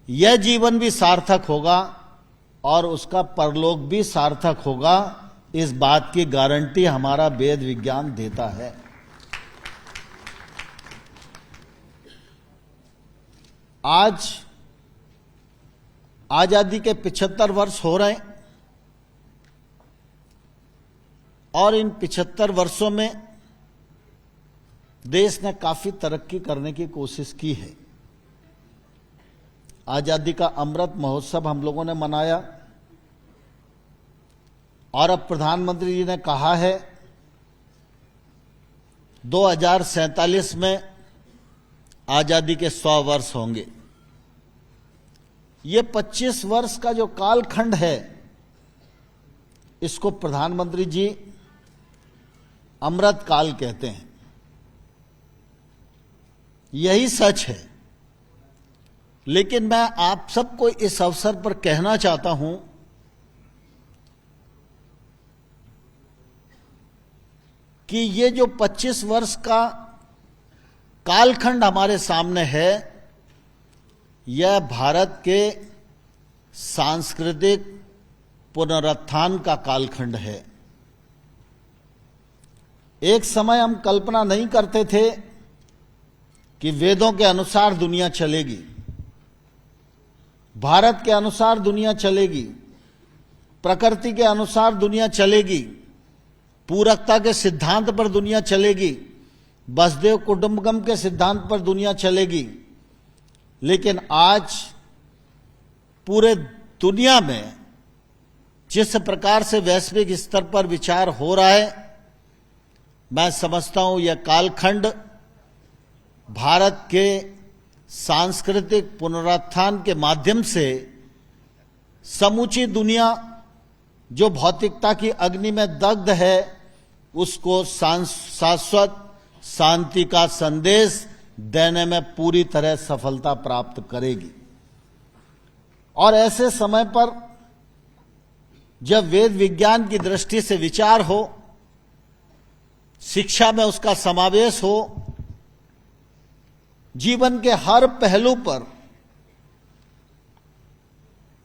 यह जीवन भी सार्थक होगा और उसका परलोक भी सार्थक होगा। इस बात की गारंटी हमारा वेद विज्ञान देता है। आज आजादी के 75 वर्ष हो रहे हैं और इन 75 वर्षों में देश ने काफी तरक्की करने की कोशिश की है। आजादी का अमृत महोत्सव हम लोगों ने मनाया और अब प्रधानमंत्री जी ने कहा है 2047 में आजादी के 100 वर्ष होंगे। ये 25 वर्ष का जो कालखंड है, इसको प्रधानमंत्री जी अमृत काल कहते हैं। यही सच है। लेकिन मैं आप सबको इस अवसर पर कहना चाहता हूं कि ये जो 25 वर्ष का कालखंड हमारे सामने है, यह भारत के सांस्कृतिक पुनरुत्थान का कालखंड है। एक समय हम कल्पना नहीं करते थे कि वेदों के अनुसार दुनिया चलेगी, भारत के अनुसार दुनिया चलेगी, प्रकृति के अनुसार दुनिया चलेगी, पूरकता के सिद्धांत पर दुनिया चलेगी, वसुधैव कुटुंबकम के सिद्धांत पर दुनिया चलेगी। लेकिन आज पूरे दुनिया में जिस प्रकार से वैश्विक स्तर पर विचार हो रहा है, मैं समझता हूं यह कालखंड भारत के सांस्कृतिक पुनरुत्थान के माध्यम से समूची दुनिया जो भौतिकता की अग्नि में दग्ध है, उसको शाश्वत शांति का संदेश देने में पूरी तरह सफलता प्राप्त करेगी। और ऐसे समय पर जब वेद विज्ञान की दृष्टि से विचार हो, शिक्षा में उसका समावेश हो, जीवन के हर पहलू पर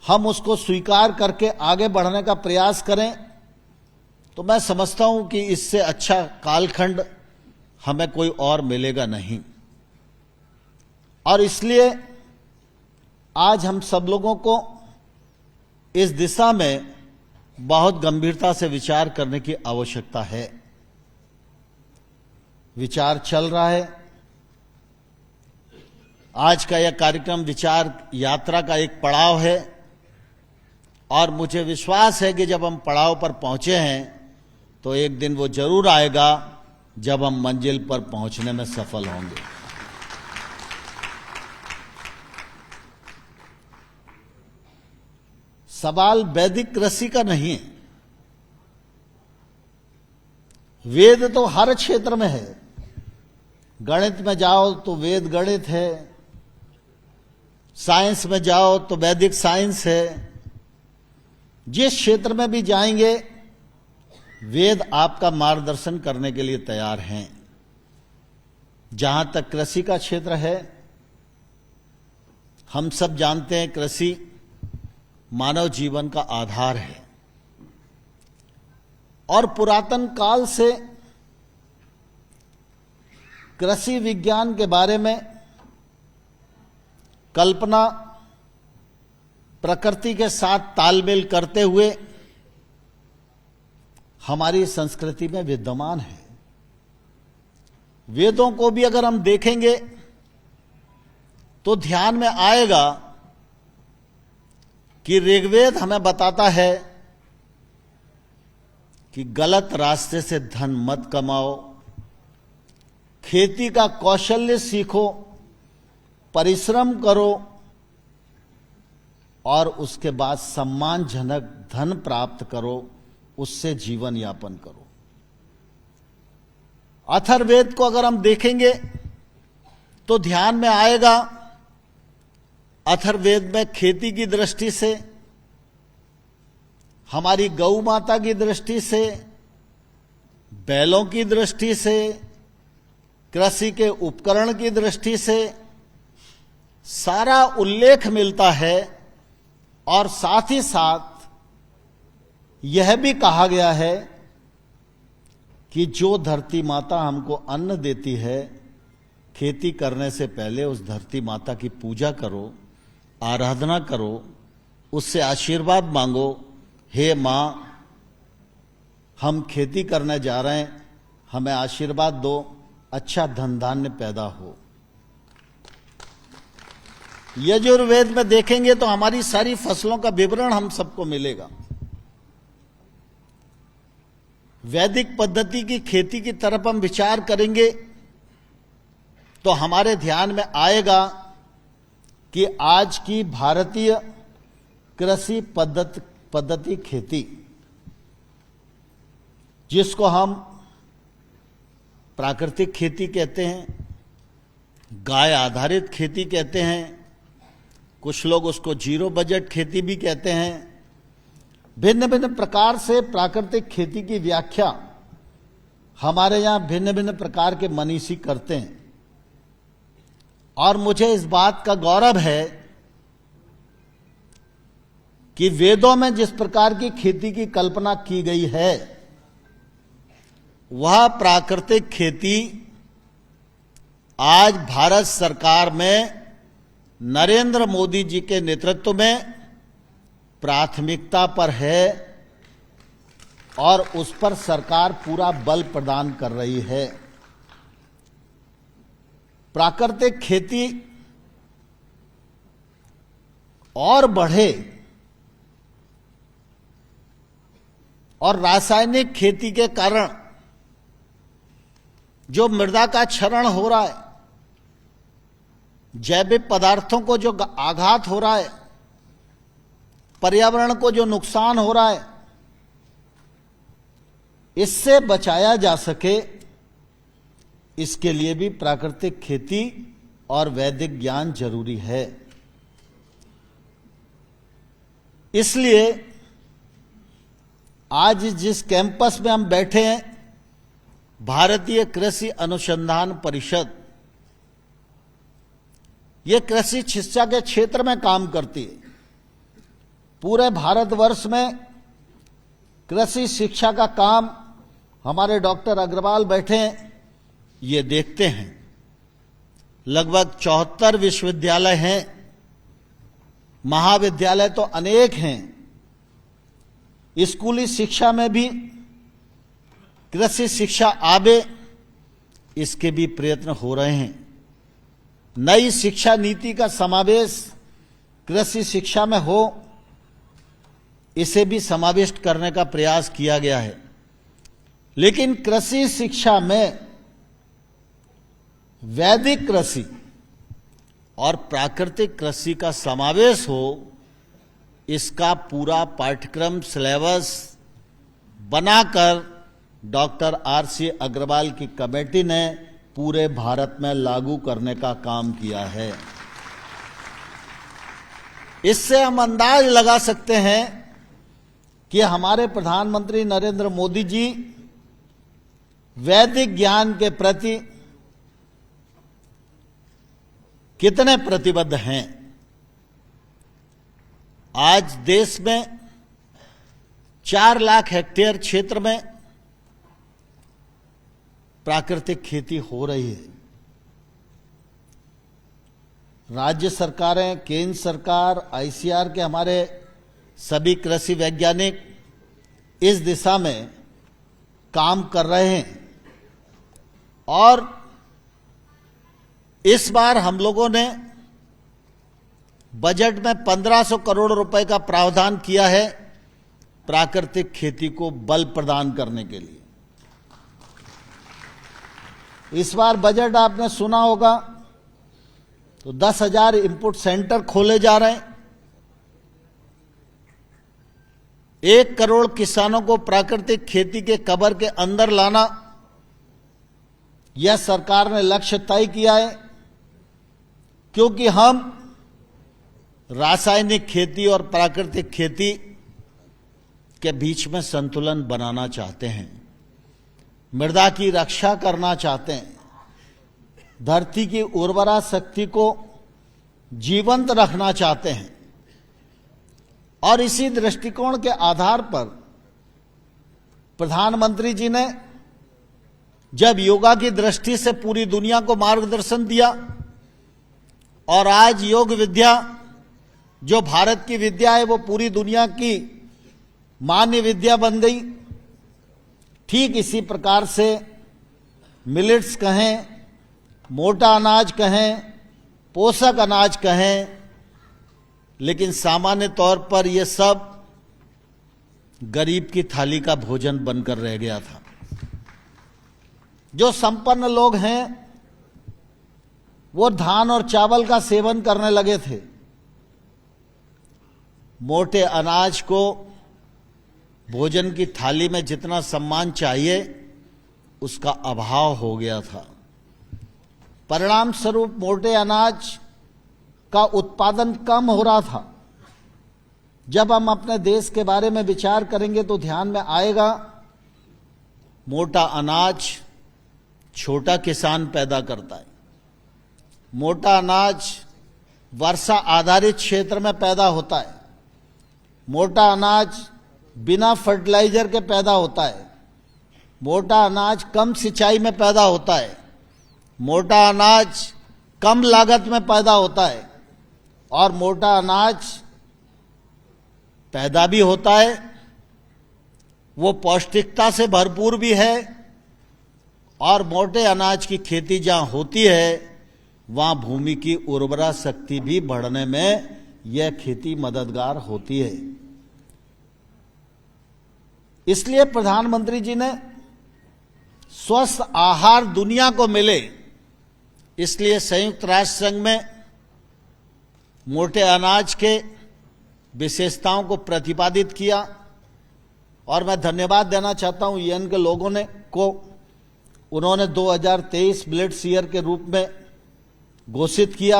हम उसको स्वीकार करके आगे बढ़ने का प्रयास करें, तो मैं समझता हूं कि इससे अच्छा कालखंड हमें कोई और मिलेगा नहीं। और इसलिए आज हम सब लोगों को इस दिशा में बहुत गंभीरता से विचार करने की आवश्यकता है। विचार चल रहा है। आज का यह कार्यक्रम विचार यात्रा का एक पड़ाव है और मुझे विश्वास है कि जब हम पड़ाव पर पहुंचे हैं तो एक दिन वो जरूर आएगा जब हम मंजिल पर पहुंचने में सफल होंगे। सवाल वैदिक कृषि का नहीं है। वेद तो हर क्षेत्र में है। गणित में जाओ तो वेद गणित है, साइंस में जाओ तो वैदिक साइंस है। जिस क्षेत्र में भी जाएंगे वेद आपका मार्गदर्शन करने के लिए तैयार हैं। जहां तक कृषि का क्षेत्र है, हम सब जानते हैं कृषि मानव जीवन का आधार है और पुरातन काल से कृषि विज्ञान के बारे में कल्पना प्रकृति के साथ तालमेल करते हुए हमारी संस्कृति में विद्यमान है। वेदों को भी अगर हम देखेंगे तो ध्यान में आएगा कि ऋग्वेद हमें बताता है कि गलत रास्ते से धन मत कमाओ, खेती का कौशल्य सीखो, परिश्रम करो और उसके बाद सम्मानजनक धन प्राप्त करो, उससे जीवन यापन करो। अथर्ववेद को अगर हम देखेंगे तो ध्यान में आएगा अथर्ववेद में खेती की दृष्टि से, हमारी गौ माता की दृष्टि से, बैलों की दृष्टि से, कृषि के उपकरण की दृष्टि से सारा उल्लेख मिलता है और साथ ही साथ यह भी कहा गया है कि जो धरती माता हमको अन्न देती है, खेती करने से पहले उस धरती माता की पूजा करो, आराधना करो, उससे आशीर्वाद मांगो। हे मां, हम खेती करने जा रहे हैं, हमें आशीर्वाद दो, अच्छा धन धान्य पैदा हो। यजुर्वेद में देखेंगे तो हमारी सारी फसलों का विवरण हम सबको मिलेगा। वैदिक पद्धति की खेती की तरफ हम विचार करेंगे तो हमारे ध्यान में आएगा कि आज की भारतीय कृषि पद्धति खेती, जिसको हम प्राकृतिक खेती कहते हैं, गाय आधारित खेती कहते हैं, कुछ लोग उसको जीरो बजट खेती भी कहते हैं। भिन्न भिन्न प्रकार से प्राकृतिक खेती की व्याख्या हमारे यहां भिन्न भिन्न प्रकार के मनीषी करते हैं और मुझे इस बात का गौरव है कि वेदों में जिस प्रकार की खेती की कल्पना की गई है वह प्राकृतिक खेती आज भारत सरकार में नरेंद्र मोदी जी के नेतृत्व में प्राथमिकता पर है और उस पर सरकार पूरा बल प्रदान कर रही है। प्राकृतिक खेती और बढ़े और रासायनिक खेती के कारण जो मृदा का क्षरण हो रहा है, जैविक पदार्थों को जो आघात हो रहा है, पर्यावरण को जो नुकसान हो रहा है, इससे बचाया जा सके, इसके लिए भी प्राकृतिक खेती और वैदिक ज्ञान जरूरी है। इसलिए आज जिस कैंपस में हम बैठे हैं, भारतीय कृषि अनुसंधान परिषद, ये कृषि शिक्षा के क्षेत्र में काम करती है। पूरे भारतवर्ष में कृषि शिक्षा का काम हमारे डॉक्टर अग्रवाल बैठे हैं, ये देखते हैं। लगभग 74 विश्वविद्यालय हैं, महाविद्यालय तो अनेक हैं, स्कूली शिक्षा में भी कृषि शिक्षा आवे, इसके भी प्रयत्न हो रहे हैं। नई शिक्षा नीति का समावेश कृषि शिक्षा में हो, इसे भी समाविष्ट करने का प्रयास किया गया है। लेकिन कृषि शिक्षा में वैदिक कृषि और प्राकृतिक कृषि का समावेश हो, इसका पूरा पाठ्यक्रम सिलेबस बनाकर डॉक्टर आर.सी. अग्रवाल की कमेटी ने पूरे भारत में लागू करने का काम किया है। इससे हम अंदाज लगा सकते हैं कि हमारे प्रधानमंत्री नरेंद्र मोदी जी वैदिक ज्ञान के प्रति कितने प्रतिबद्ध हैं। आज देश में 4 लाख हेक्टेयर क्षेत्र में प्राकृतिक खेती हो रही है। राज्य सरकारें, केंद्र सरकार, आईसीआर के हमारे सभी कृषि वैज्ञानिक इस दिशा में काम कर रहे हैं। और इस बार हम लोगों ने बजट में 1500 करोड़ रुपए का प्रावधान किया है प्राकृतिक खेती को बल प्रदान करने के लिए। इस बार बजट आपने सुना होगा तो 10,000 इनपुट सेंटर खोले जा रहे हैं। 1 करोड़ किसानों को प्राकृतिक खेती के कवर के अंदर लाना, यह सरकार ने लक्ष्य तय किया है, क्योंकि हम रासायनिक खेती और प्राकृतिक खेती के बीच में संतुलन बनाना चाहते हैं, मृदा की रक्षा करना चाहते हैं, धरती की उर्वरा शक्ति को जीवंत रखना चाहते हैं। और इसी दृष्टिकोण के आधार पर प्रधानमंत्री जी ने जब योगा की दृष्टि से पूरी दुनिया को मार्गदर्शन दिया और आज योग विद्या जो भारत की विद्या है वो पूरी दुनिया की मान्य विद्या बन गई, ठीक इसी प्रकार से मिलेट्स कहें, मोटा अनाज कहें, पोषक अनाज कहें, लेकिन सामान्य तौर पर यह सब गरीब की थाली का भोजन बनकर रह गया था। जो संपन्न लोग हैं वो धान और चावल का सेवन करने लगे थे। मोटे अनाज को भोजन की थाली में जितना सम्मान चाहिए उसका अभाव हो गया था। परिणाम स्वरूप मोटे अनाज का उत्पादन कम हो रहा था। जब हम अपने देश के बारे में विचार करेंगे तो ध्यान में आएगा मोटा अनाज छोटा किसान पैदा करता है। मोटा अनाज वर्षा आधारित क्षेत्र में पैदा होता है। मोटा अनाज बिना फर्टिलाइजर के पैदा होता है। मोटा अनाज कम सिंचाई में पैदा होता है। मोटा अनाज कम लागत में पैदा होता है और मोटा अनाज पैदा भी होता है, वो पौष्टिकता से भरपूर भी है। और मोटे अनाज की खेती जहां होती है वहां भूमि की उर्वरा शक्ति भी बढ़ने में यह खेती मददगार होती है। इसलिए प्रधानमंत्री जी ने स्वस्थ आहार दुनिया को मिले, इसलिए संयुक्त राष्ट्र संघ में मोटे अनाज के विशेषताओं को प्रतिपादित किया। और मैं धन्यवाद देना चाहता हूं यूएन के लोगों ने को, उन्होंने 2023 मिलेट्स ईयर के रूप में घोषित किया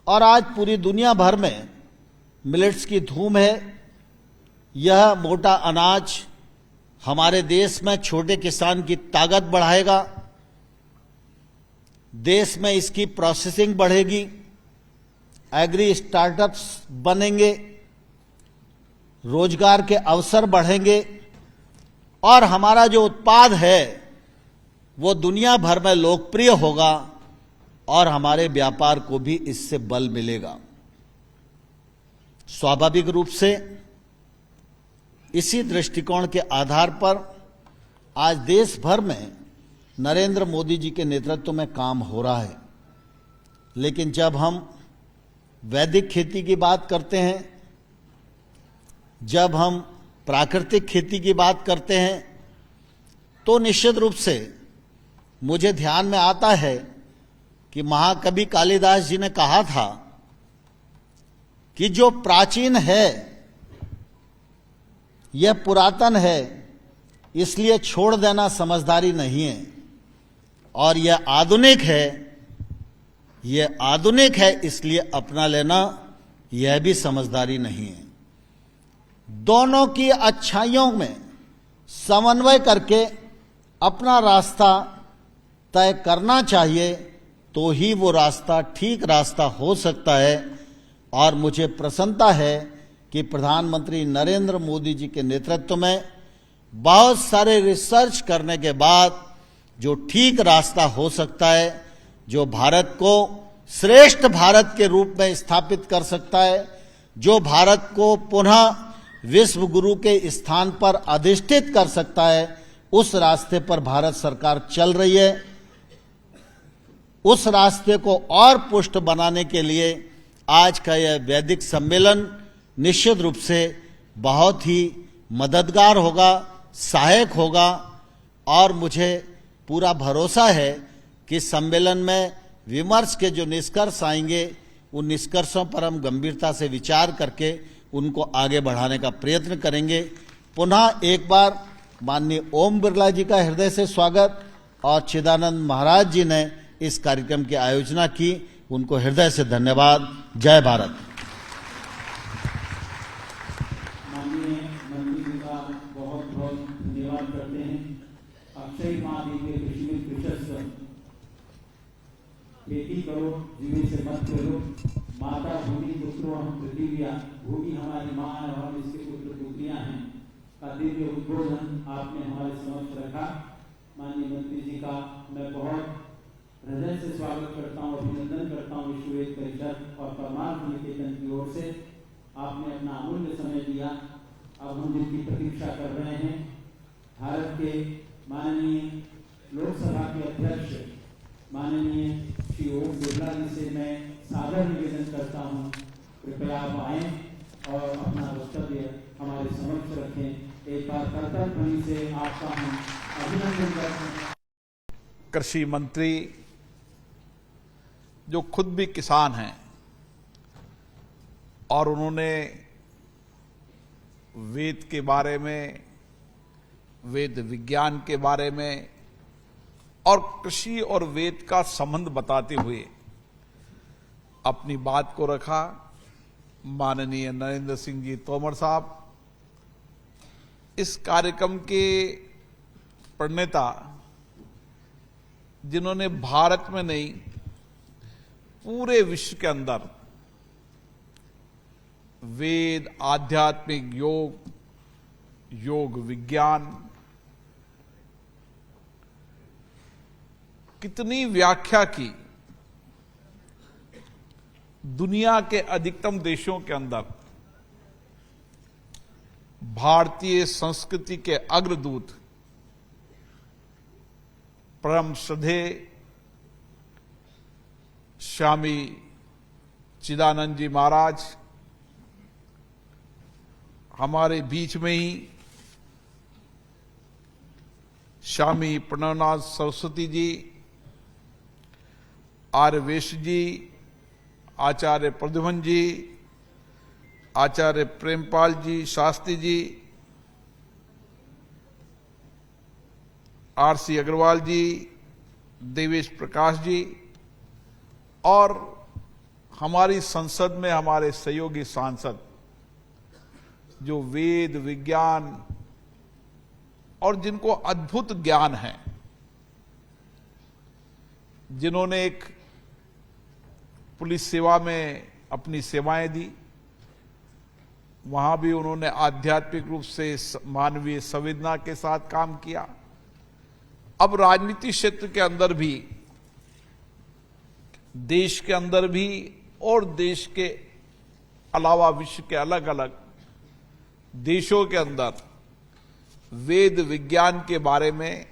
और आज पूरी दुनिया भर में मिलेट्स की धूम है। यह मोटा अनाज हमारे देश में छोटे किसान की ताकत बढ़ाएगा, देश में इसकी प्रोसेसिंग बढ़ेगी, एग्री स्टार्टअप्स बनेंगे, रोजगार के अवसर बढ़ेंगे और हमारा जो उत्पाद है वो दुनिया भर में लोकप्रिय होगा और हमारे व्यापार को भी इससे बल मिलेगा। स्वाभाविक रूप से इसी दृष्टिकोण के आधार पर आज देश भर में नरेंद्र मोदी जी के नेतृत्व में काम हो रहा है। लेकिन जब हम वैदिक खेती की बात करते हैं, जब हम प्राकृतिक खेती की बात करते हैं, तो निश्चित रूप से मुझे ध्यान में आता है कि महाकवि कालिदास जी ने कहा था कि जो प्राचीन है यह पुरातन है, इसलिए छोड़ देना समझदारी नहीं है, और यह आधुनिक है इसलिए अपना लेना यह भी समझदारी नहीं है। दोनों की अच्छाइयों में समन्वय करके अपना रास्ता तय करना चाहिए, तो ही वो रास्ता ठीक रास्ता हो सकता है। और मुझे प्रसन्नता है कि प्रधानमंत्री नरेंद्र मोदी जी के नेतृत्व में बहुत सारे रिसर्च करने के बाद जो ठीक रास्ता हो सकता है, जो भारत को श्रेष्ठ भारत के रूप में स्थापित कर सकता है, जो भारत को पुनः विश्व गुरु के स्थान पर अधिष्ठित कर सकता है, उस रास्ते पर भारत सरकार चल रही है। उस रास्ते को और पुष्ट बनाने के लिए आज का यह वैदिक सम्मेलन निश्चित रूप से बहुत ही मददगार होगा, सहायक होगा, और मुझे पूरा भरोसा है कि सम्मेलन में विमर्श के जो निष्कर्ष आएंगे, उन निष्कर्षों पर हम गंभीरता से विचार करके उनको आगे बढ़ाने का प्रयत्न करेंगे। पुनः एक बार माननीय ओम बिरला जी का हृदय से स्वागत, और चिदानंद महाराज जी ने इस कार्यक्रम की आयोजना की, उनको हृदय से धन्यवाद। जय भारत। माननीय मंत्री जी का बहुत बहुत धन्यवाद करते हैं। अक्षय माँ दीजिए कृषि में कृषस्व, खेती करो जीवन से मत करो, माता भूमि पुत्रों हम पृथ्वी, भूमि हमारी माँ है और हम इसके पुत्र पुत्रियां हैं का दिव्य उद्बोधन आपने हमारे समक्ष रखा। माननीय मंत्री जी का मैं बहुत हृदय से स्वागत करता हूँ, अभिनंदन करता हूँ विश्व वेद परिषद और परमार्थ निकेतन की ओर से। आपने अपना अमूल्य समय दिया। अब हम जिनकी प्रतीक्षा कर रहे हैं, भारत के माननीय लोकसभा के अध्यक्ष माननीय श्री ओम बिरला जी से मैं सादर निवेदन करता हूँ, कृपया आप आए और अपना वक्तव्य हमारे समक्ष रखें। एक बार करतल ध्वनि से आपका हम अभिनंदन करते हैं। कृषि मंत्री जो खुद भी किसान हैं और उन्होंने वेद के बारे में, वेद विज्ञान के बारे में और कृषि और वेद का संबंध बताते हुए अपनी बात को रखा। माननीय नरेंद्र सिंह जी तोमर साहब इस कार्यक्रम के प्रणेता, जिन्होंने भारत में नहीं पूरे विश्व के अंदर वेद, आध्यात्मिक योग, योग विज्ञान, कितनी व्याख्या की। दुनिया के अधिकतम देशों के अंदर भारतीय संस्कृति के अग्रदूत परम श्रद्धेय स्वामी चिदानंद जी महाराज हमारे बीच में ही, स्वामी प्रणवनाथ सरस्वती जी, आर्यवेश जी, आचार्य प्रद्युमन जी, आचार्य प्रेमपाल जी शास्त्री जी, आरसी अग्रवाल जी, देवेश प्रकाश जी, और हमारी संसद में हमारे सहयोगी सांसद जो वेद विज्ञान और जिनको अद्भुत ज्ञान है, जिन्होंने एक पुलिस सेवा में अपनी सेवाएं दी, वहां भी उन्होंने आध्यात्मिक रूप से मानवीय संवेदना के साथ काम किया। अब राजनीति क्षेत्र के अंदर भी, देश के अंदर भी और देश के अलावा विश्व के अलग अलग देशों के अंदर वेद विज्ञान के बारे में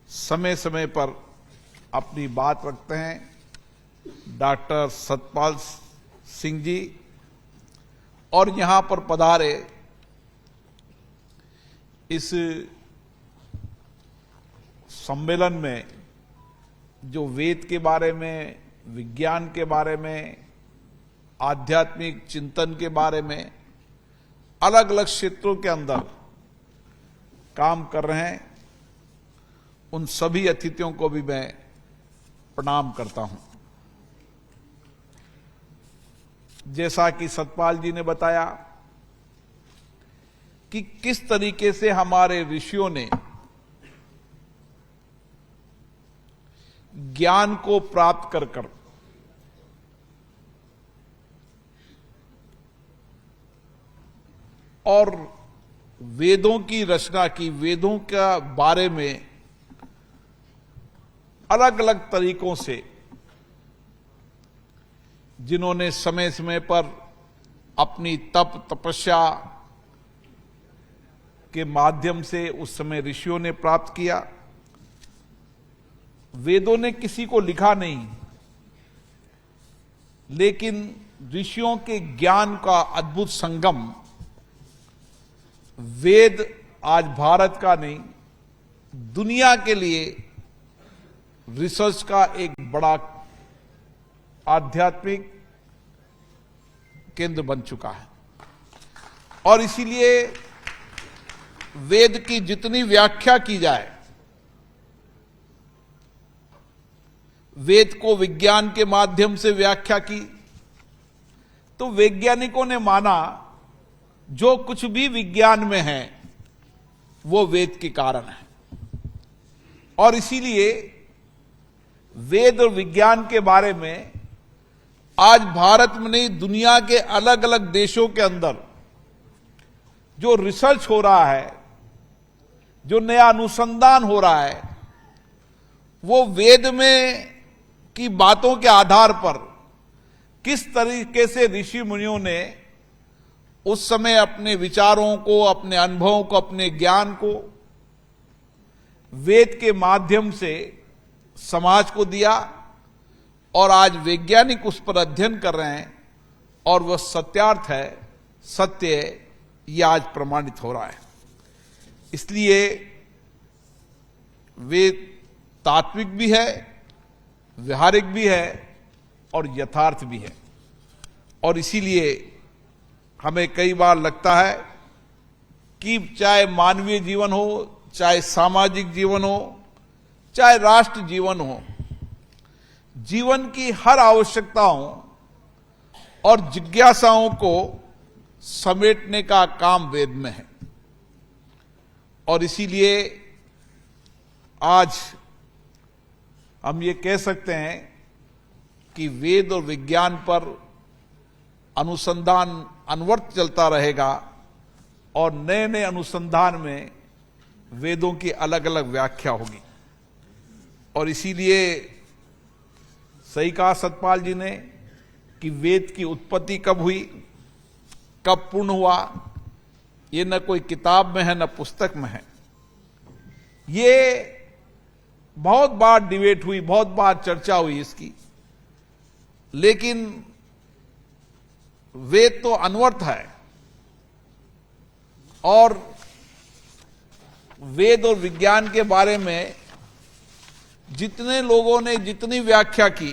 समय समय पर अपनी बात रखते हैं डॉक्टर सतपाल सिंह जी, और यहां पर पधारे इस सम्मेलन में जो वेद के बारे में, विज्ञान के बारे में, आध्यात्मिक चिंतन के बारे में अलग अलग क्षेत्रों के अंदर काम कर रहे हैं, उन सभी अतिथियों को भी मैं प्रणाम करता हूं। जैसा कि सतपाल जी ने बताया कि किस तरीके से हमारे ऋषियों ने ज्ञान को प्राप्त कर कर और वेदों की रचना की, वेदों के बारे में अलग अलग तरीकों से जिन्होंने समय समय पर अपनी तप तपस्या के माध्यम से उस समय ऋषियों ने प्राप्त किया। वेदों ने किसी को लिखा नहीं, लेकिन ऋषियों के ज्ञान का अद्भुत संगम वेद आज भारत का नहीं, दुनिया के लिए रिसर्च का एक बड़ा आध्यात्मिक केंद्र बन चुका है। और इसीलिए वेद की जितनी व्याख्या की जाए, वेद को विज्ञान के माध्यम से व्याख्या की, तो वैज्ञानिकों ने माना जो कुछ भी विज्ञान में है वो वेद के कारण है। और इसीलिए वेद और विज्ञान के बारे में आज भारत में नहीं, दुनिया के अलग अलग देशों के अंदर जो रिसर्च हो रहा है, जो नया अनुसंधान हो रहा है, वो वेद में की बातों के आधार पर किस तरीके से ऋषि मुनियों ने उस समय अपने विचारों को, अपने अनुभवों को, अपने ज्ञान को वेद के माध्यम से समाज को दिया, और आज वैज्ञानिक उस पर अध्ययन कर रहे हैं और वह सत्यार्थ है, सत्य है, यह आज प्रमाणित हो रहा है। इसलिए वेद तात्विक भी है, व्यवहारिक भी है और यथार्थ भी है। और इसीलिए हमें कई बार लगता है कि चाहे मानवीय जीवन हो, चाहे सामाजिक जीवन हो, चाहे राष्ट्र जीवन हो, जीवन की हर आवश्यकताओं और जिज्ञासाओं को समेटने का काम वेद में है। और इसीलिए आज हम ये कह सकते हैं कि वेद और विज्ञान पर अनुसंधान अनवरत चलता रहेगा और नए नए अनुसंधान में वेदों की अलग अलग व्याख्या होगी। और इसीलिए सही कहा सतपाल जी ने कि वेद की उत्पत्ति कब हुई, कब पूर्ण हुआ, ये न कोई किताब में है न पुस्तक में है। ये बहुत बार डिबेट हुई, बहुत बार चर्चा हुई इसकी, लेकिन वेद तो अनवरत है। और वेद और विज्ञान के बारे में जितने लोगों ने जितनी व्याख्या की,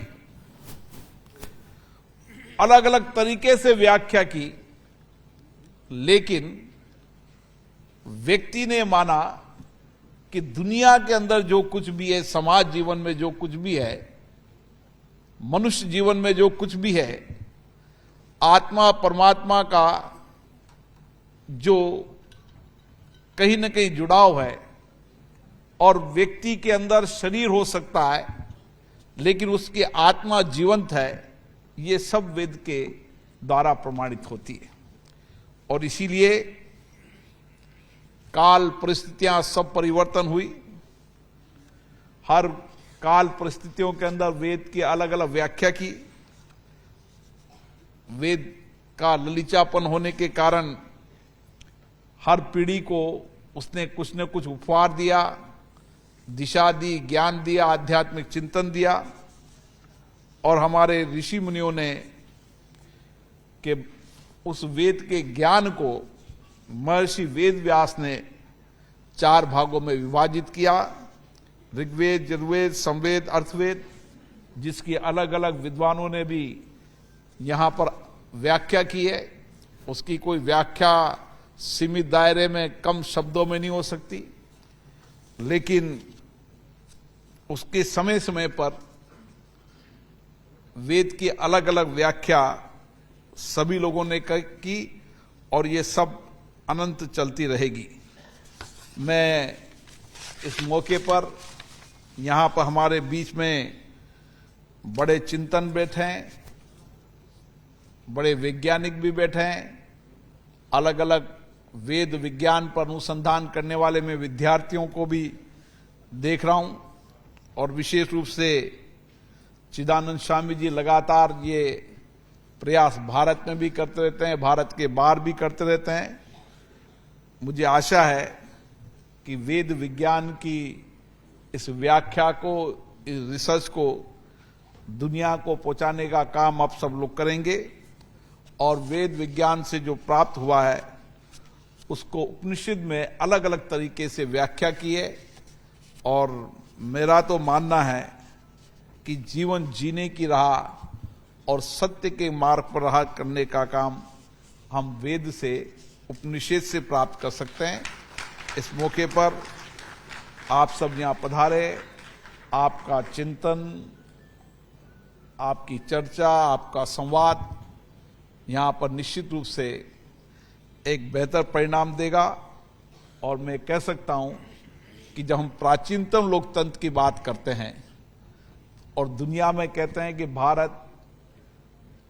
अलग अलग तरीके से व्याख्या की, लेकिन व्यक्ति ने माना कि दुनिया के अंदर जो कुछ भी है, समाज जीवन में जो कुछ भी है, मनुष्य जीवन में जो कुछ भी है, आत्मा परमात्मा का जो कहीं न कहीं जुड़ाव है, और व्यक्ति के अंदर शरीर हो सकता है लेकिन उसकी आत्मा जीवंत है, ये सब वेद के द्वारा प्रमाणित होती है। और इसीलिए काल परिस्थितियां सब परिवर्तन हुई, हर काल परिस्थितियों के अंदर वेद की अलग अलग व्याख्या की। वेद का ललीचापन होने के कारण हर पीढ़ी को उसने कुछ न कुछ उपहार दिया, दिशा दी, ज्ञान दिया, आध्यात्मिक चिंतन दिया। और हमारे ऋषि मुनियों ने के उस वेद के ज्ञान को महर्षि वेद व्यास ने 4 भागों में विभाजित किया, ऋग्वेद, यजुर्वेद, समवेद, अर्थवेद, जिसकी अलग अलग विद्वानों ने भी यहाँ पर व्याख्या की है। उसकी कोई व्याख्या सीमित दायरे में, कम शब्दों में नहीं हो सकती, लेकिन उसके समय समय पर वेद की अलग अलग व्याख्या सभी लोगों ने की और ये सब अनंत चलती रहेगी। मैं इस मौके पर यहाँ पर हमारे बीच में बड़े चिंतन बैठे हैं, बड़े वैज्ञानिक भी बैठे हैं, अलग अलग वेद विज्ञान पर अनुसंधान करने वाले मैं विद्यार्थियों को भी देख रहा हूं और विशेष रूप से चिदानंद स्वामी जी लगातार ये प्रयास भारत में भी करते रहते हैं, भारत के बाहर भी करते रहते हैं। मुझे आशा है कि वेद विज्ञान की इस व्याख्या को, इस रिसर्च को दुनिया को पहुंचाने का काम आप सब लोग करेंगे और वेद विज्ञान से जो प्राप्त हुआ है उसको उपनिषद में अलग अलग तरीके से व्याख्या की है। और मेरा तो मानना है कि जीवन जीने की राह और सत्य के मार्ग पर राह करने का काम हम वेद से, उपनिषद से प्राप्त कर सकते हैं। इस मौके पर आप सब यहां पधारे, आपका चिंतन, आपकी चर्चा, आपका संवाद यहां पर निश्चित रूप से एक बेहतर परिणाम देगा। और मैं कह सकता हूं कि जब हम प्राचीनतम लोकतंत्र की बात करते हैं और दुनिया में कहते हैं कि भारत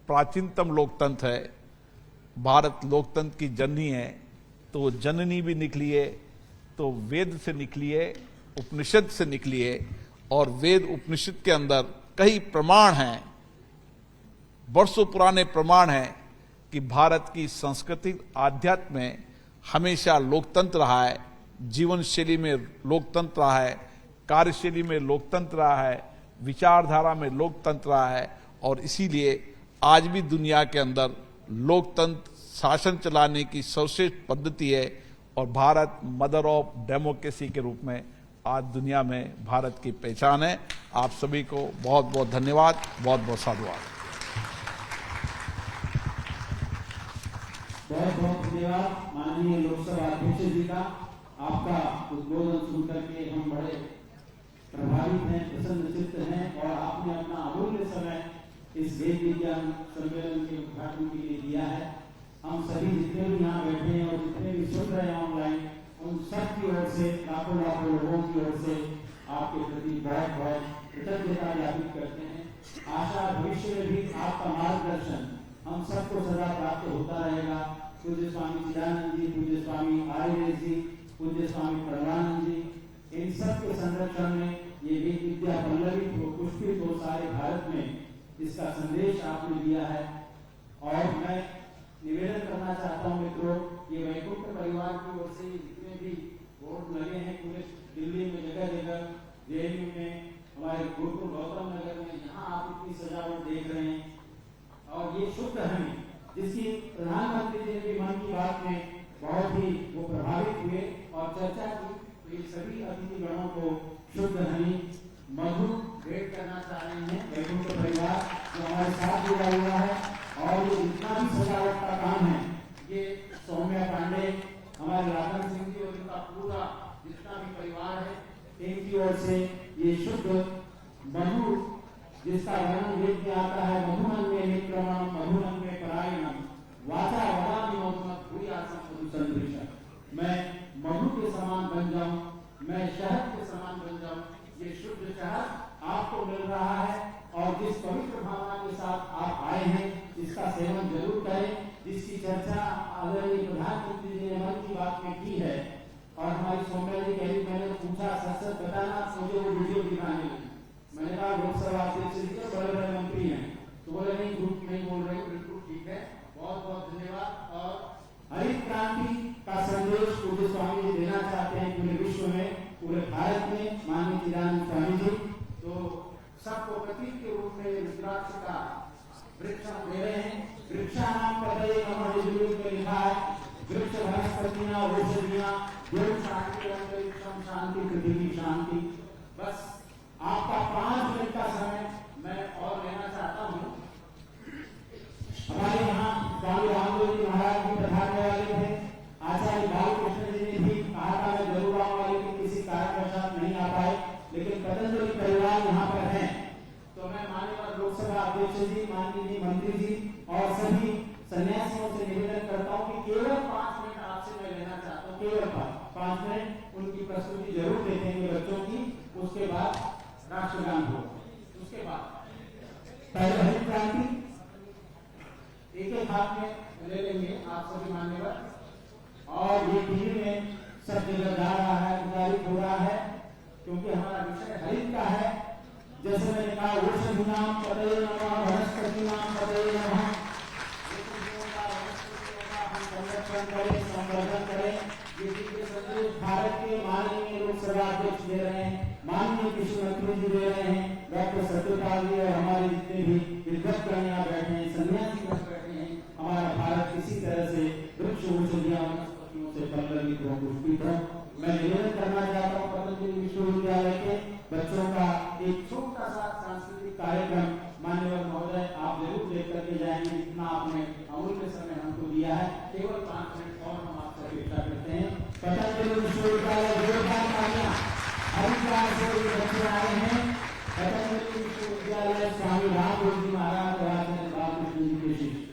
प्राचीनतम लोकतंत्र है, भारत लोकतंत्र की जननी है, तो जननी भी निकली है तो वेद से निकली है, उपनिषद से निकली है। और वेद उपनिषद के अंदर कई प्रमाण हैं, वर्षों पुराने प्रमाण हैं कि भारत की संस्कृति आध्यात्म में हमेशा लोकतंत्र रहा है, जीवन शैली में लोकतंत्र रहा है, कार्यशैली में लोकतंत्र रहा है, विचारधारा में लोकतंत्र रहा है। और इसीलिए आज भी दुनिया के अंदर लोकतंत्र शासन चलाने की सर्वश्रेष्ठ पद्धति है और भारत मदर ऑफ डेमोक्रेसी के रूप में आज दुनिया में भारत की पहचान है। आप सभी को बहुत बहुत धन्यवाद, बहुत बहुत साधुवाद। बहुत बहुत धन्यवाद माननीय लोकसभा अध्यक्ष जी का। आपका उद्बोधन सुनकर के हम बड़े प्रभावित हैं, प्रसन्नचित्त हैं और आपने अपना अमूल्य समय इस वेद विज्ञान सम्मेलन के उद्घाटन के लिए दिया है। हम सभी जितने भी यहाँ बैठे हैं और जितने भी सुन रहे हैं ऑनलाइन, उन सब की ओर से, लाखों लाखों लोगों की ओर से आपके प्रति बहुत बहुत कृतज्ञता ज्ञापित करते हैं। आशा भविष्य में भी आपका मार्गदर्शन हम सबको सदा प्राप्त होता रहेगा। पूज्य स्वामी चिदानंद जी, पूज्य स्वामी आर्यदेव जी, पूज्य स्वामी परमानंद जी, इन सब के संरक्षण में ये वेद विद्या पल्लवित हो, पुष्पित हो सारे भारत में, इसका संदेश आपने दिया है। और मैं निवेदन करना चाहता हूँ मित्रों, ये वैकुंठ परिवार की ओर से जितने भी बोर्ड लगे हैं पूरे दिल्ली में, जगह जगह, जेएनयू में, हमारे गुरुकुल गौतम नगर में, यहाँ आप इतनी सजावट देख रहे हैं और ये शुद्ध हनी, जिसकी प्रधानमंत्री जी के मन की बात में बहुत ही वो प्रभावित हुए और चर्चा की, तो ये सभी अतिथि गणों को शुद्ध हनी मधु भेंट करना चाह रहे हैं वैकुंठ परिवार जो हमारे साथ जुड़ा हुआ है। और ये जितना भी सजावट का काम है, ये सौम्या पांडे, हमारे राधन सिंह जी और इनका पूरा जितना भी परिवार है, इनकी ओर से ये शुद्ध मधु, जिसका वर्णन वेद में आता है, मधुमन में निक्रमण, मधुमन में परायणम, वाचा वदामि मधुमत भूयासम मधुसंदृशः। मैं मधु के समान बन जाऊं, मैं शहद के समान बन जाऊं। ये शुद्ध शहद आपको मिल रहा है और जिस पवित्र भावना के साथ आप आए हैं, इसका सेवन जरूर करें, जिसकी चर्चा आदरणीय प्रधानमंत्री जी ने मन की बात में की है। और हमारी सौम्या जी कह रही, मैंने पूछा सच सच बताना, मुझे वो वीडियो दिखाने लगी। मैंने कहा लोकसभा अध्यक्ष जी तो बड़े बड़े मंत्री हैं, तो बोले नहीं ग्रुप नहीं बोल रहे, बिल्कुल ठीक है, बहुत बहुत धन्यवाद। और हरित क्रांति का संदेश पूरे भारत में माननीय चिदानंद स्वामी जी, तो सबको प्रतीक के रूप में रुद्राक्ष का वृक्ष हम दे रहे हैं। वृक्षाणाम पतये नमः यजुर्वेद में लिखा है, वृक्ष वनस्पतियां औषधियां देव शांति अंतरिक्षम शांति पृथ्वी शांति। बस आपका 5 मिनट का समय मैं और लेना चाहता हूँ। हमारे यहाँ स्वामी रामदेव जी महाराज भी पधारने वाले थे। आचार्य बालकृष्ण जी ने भी कहा था मैं जरूर आऊंगा, लेकिन किसी कारणवशात नहीं आ पाए, लेकिन पतंजलि परिवार यहाँ पर है, तो मैं माननीय लोकसभा अध्यक्ष जी, माननीय मंत्री जी और सभी सन्यासियों से निवेदन करता हूँ कि केवल 5 मिनट आपसे मैं लेना चाहता हूँ, केवल 5 मिनट उनकी प्रस्तुति जरूर देखेंगे बच्चों की। उसके बाद राष्ट्रगान हो, उसके बाद पहले हरित क्रांति एक हाथ में ले लेंगे आप सभी मान्यवर, और ये टीवी में सब जगह जा रहा है, प्रचारित हो रहा है, क्योंकि हमारा विषय हरित का है। जैसे मैंने कहा औषधीनाम पतये नमः वनस्पतिनाम पतये नमः, हम संरक्षण करें, संवर्धन करें। ये दिव्य संदेश भारत के माननीय लोकसभा अध्यक्ष दे रहे हैं, माननीय कृषि मंत्री जी दे रहे हैं, डॉक्टर सत्यपाल जी और हमारे जितने भी विद्वत्गण यहाँ बैठे हैं, सन्यासी बैठे हैं। हमारा भारत किसी तरह से वृक्ष औषधियां वनस्पतियों से पल्लवित हो, पुष्पित हो। मैं निवेदन करना चाहता हूँ पतंजलि विश्वविद्यालय के बच्चों का एक छोटा सा सांस्कृतिक कार्यक्रम मान्यवर महोदय आप जरूर देख करके जाएंगे। इतना आपने अमूल्य समय हमको दिया है, केवल 5 मिनट और हम आपसे अपेक्षा करते हैं। पतंजलि विश्वविद्यालय जोरदार तालियां, हरिद्वार से ये बच्चे आए हैं। पतंजलि विश्वविद्यालय स्वामी रामदेव जी महाराज और आचार्य बालकृष्ण जी के शिष्य।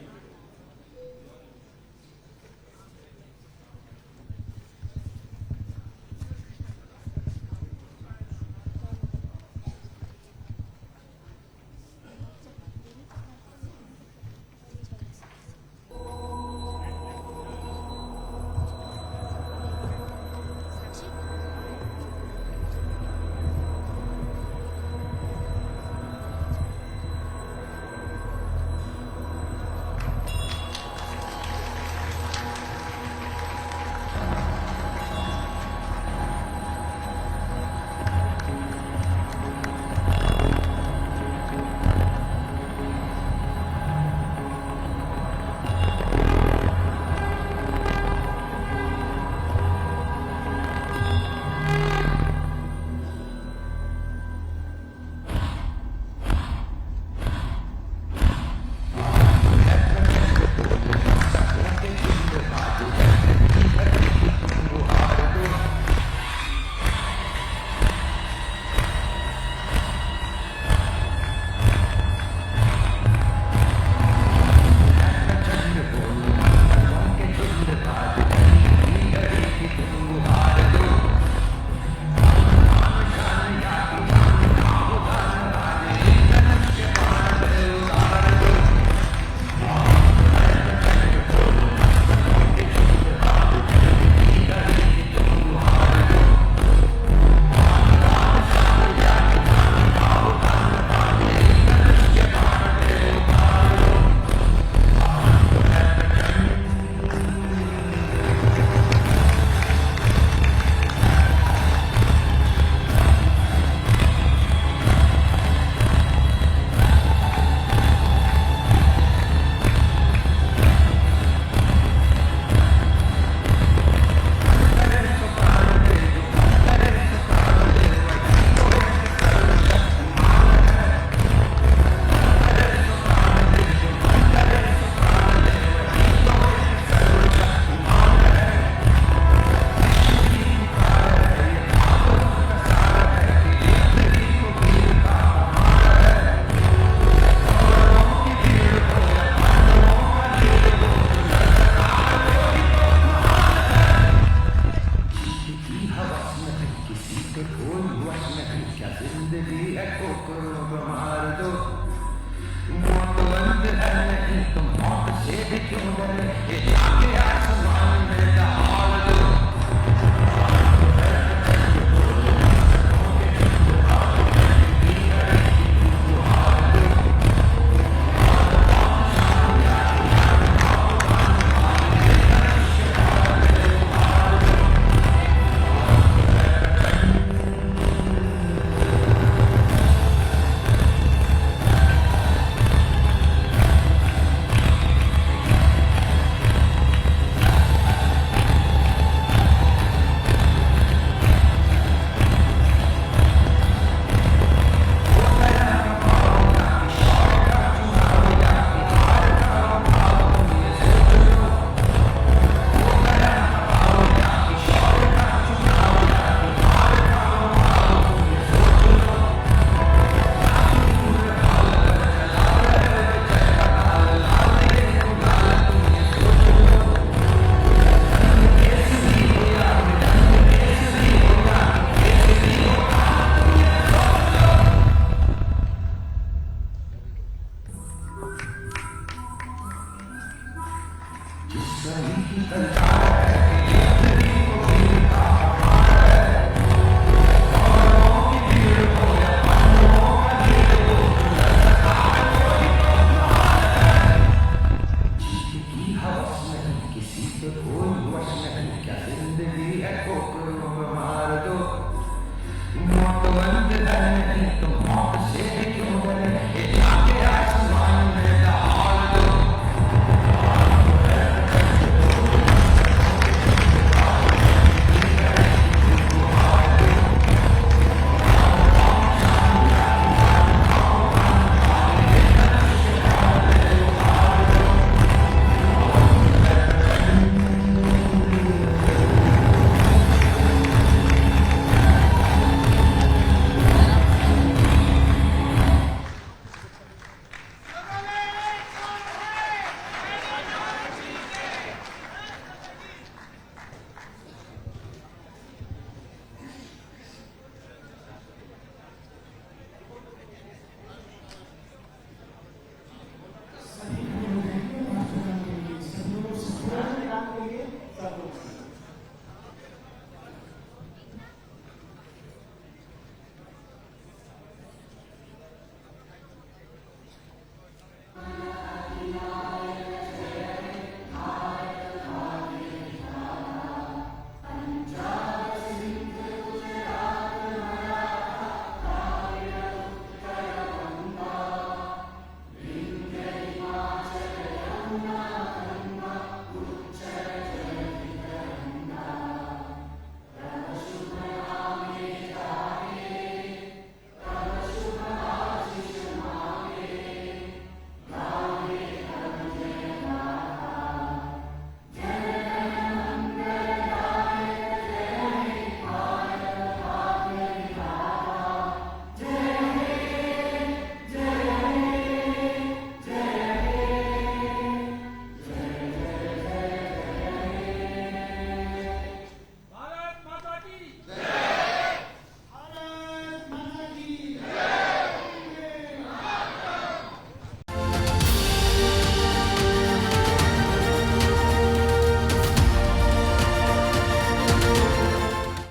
जिस कहीं की कथा है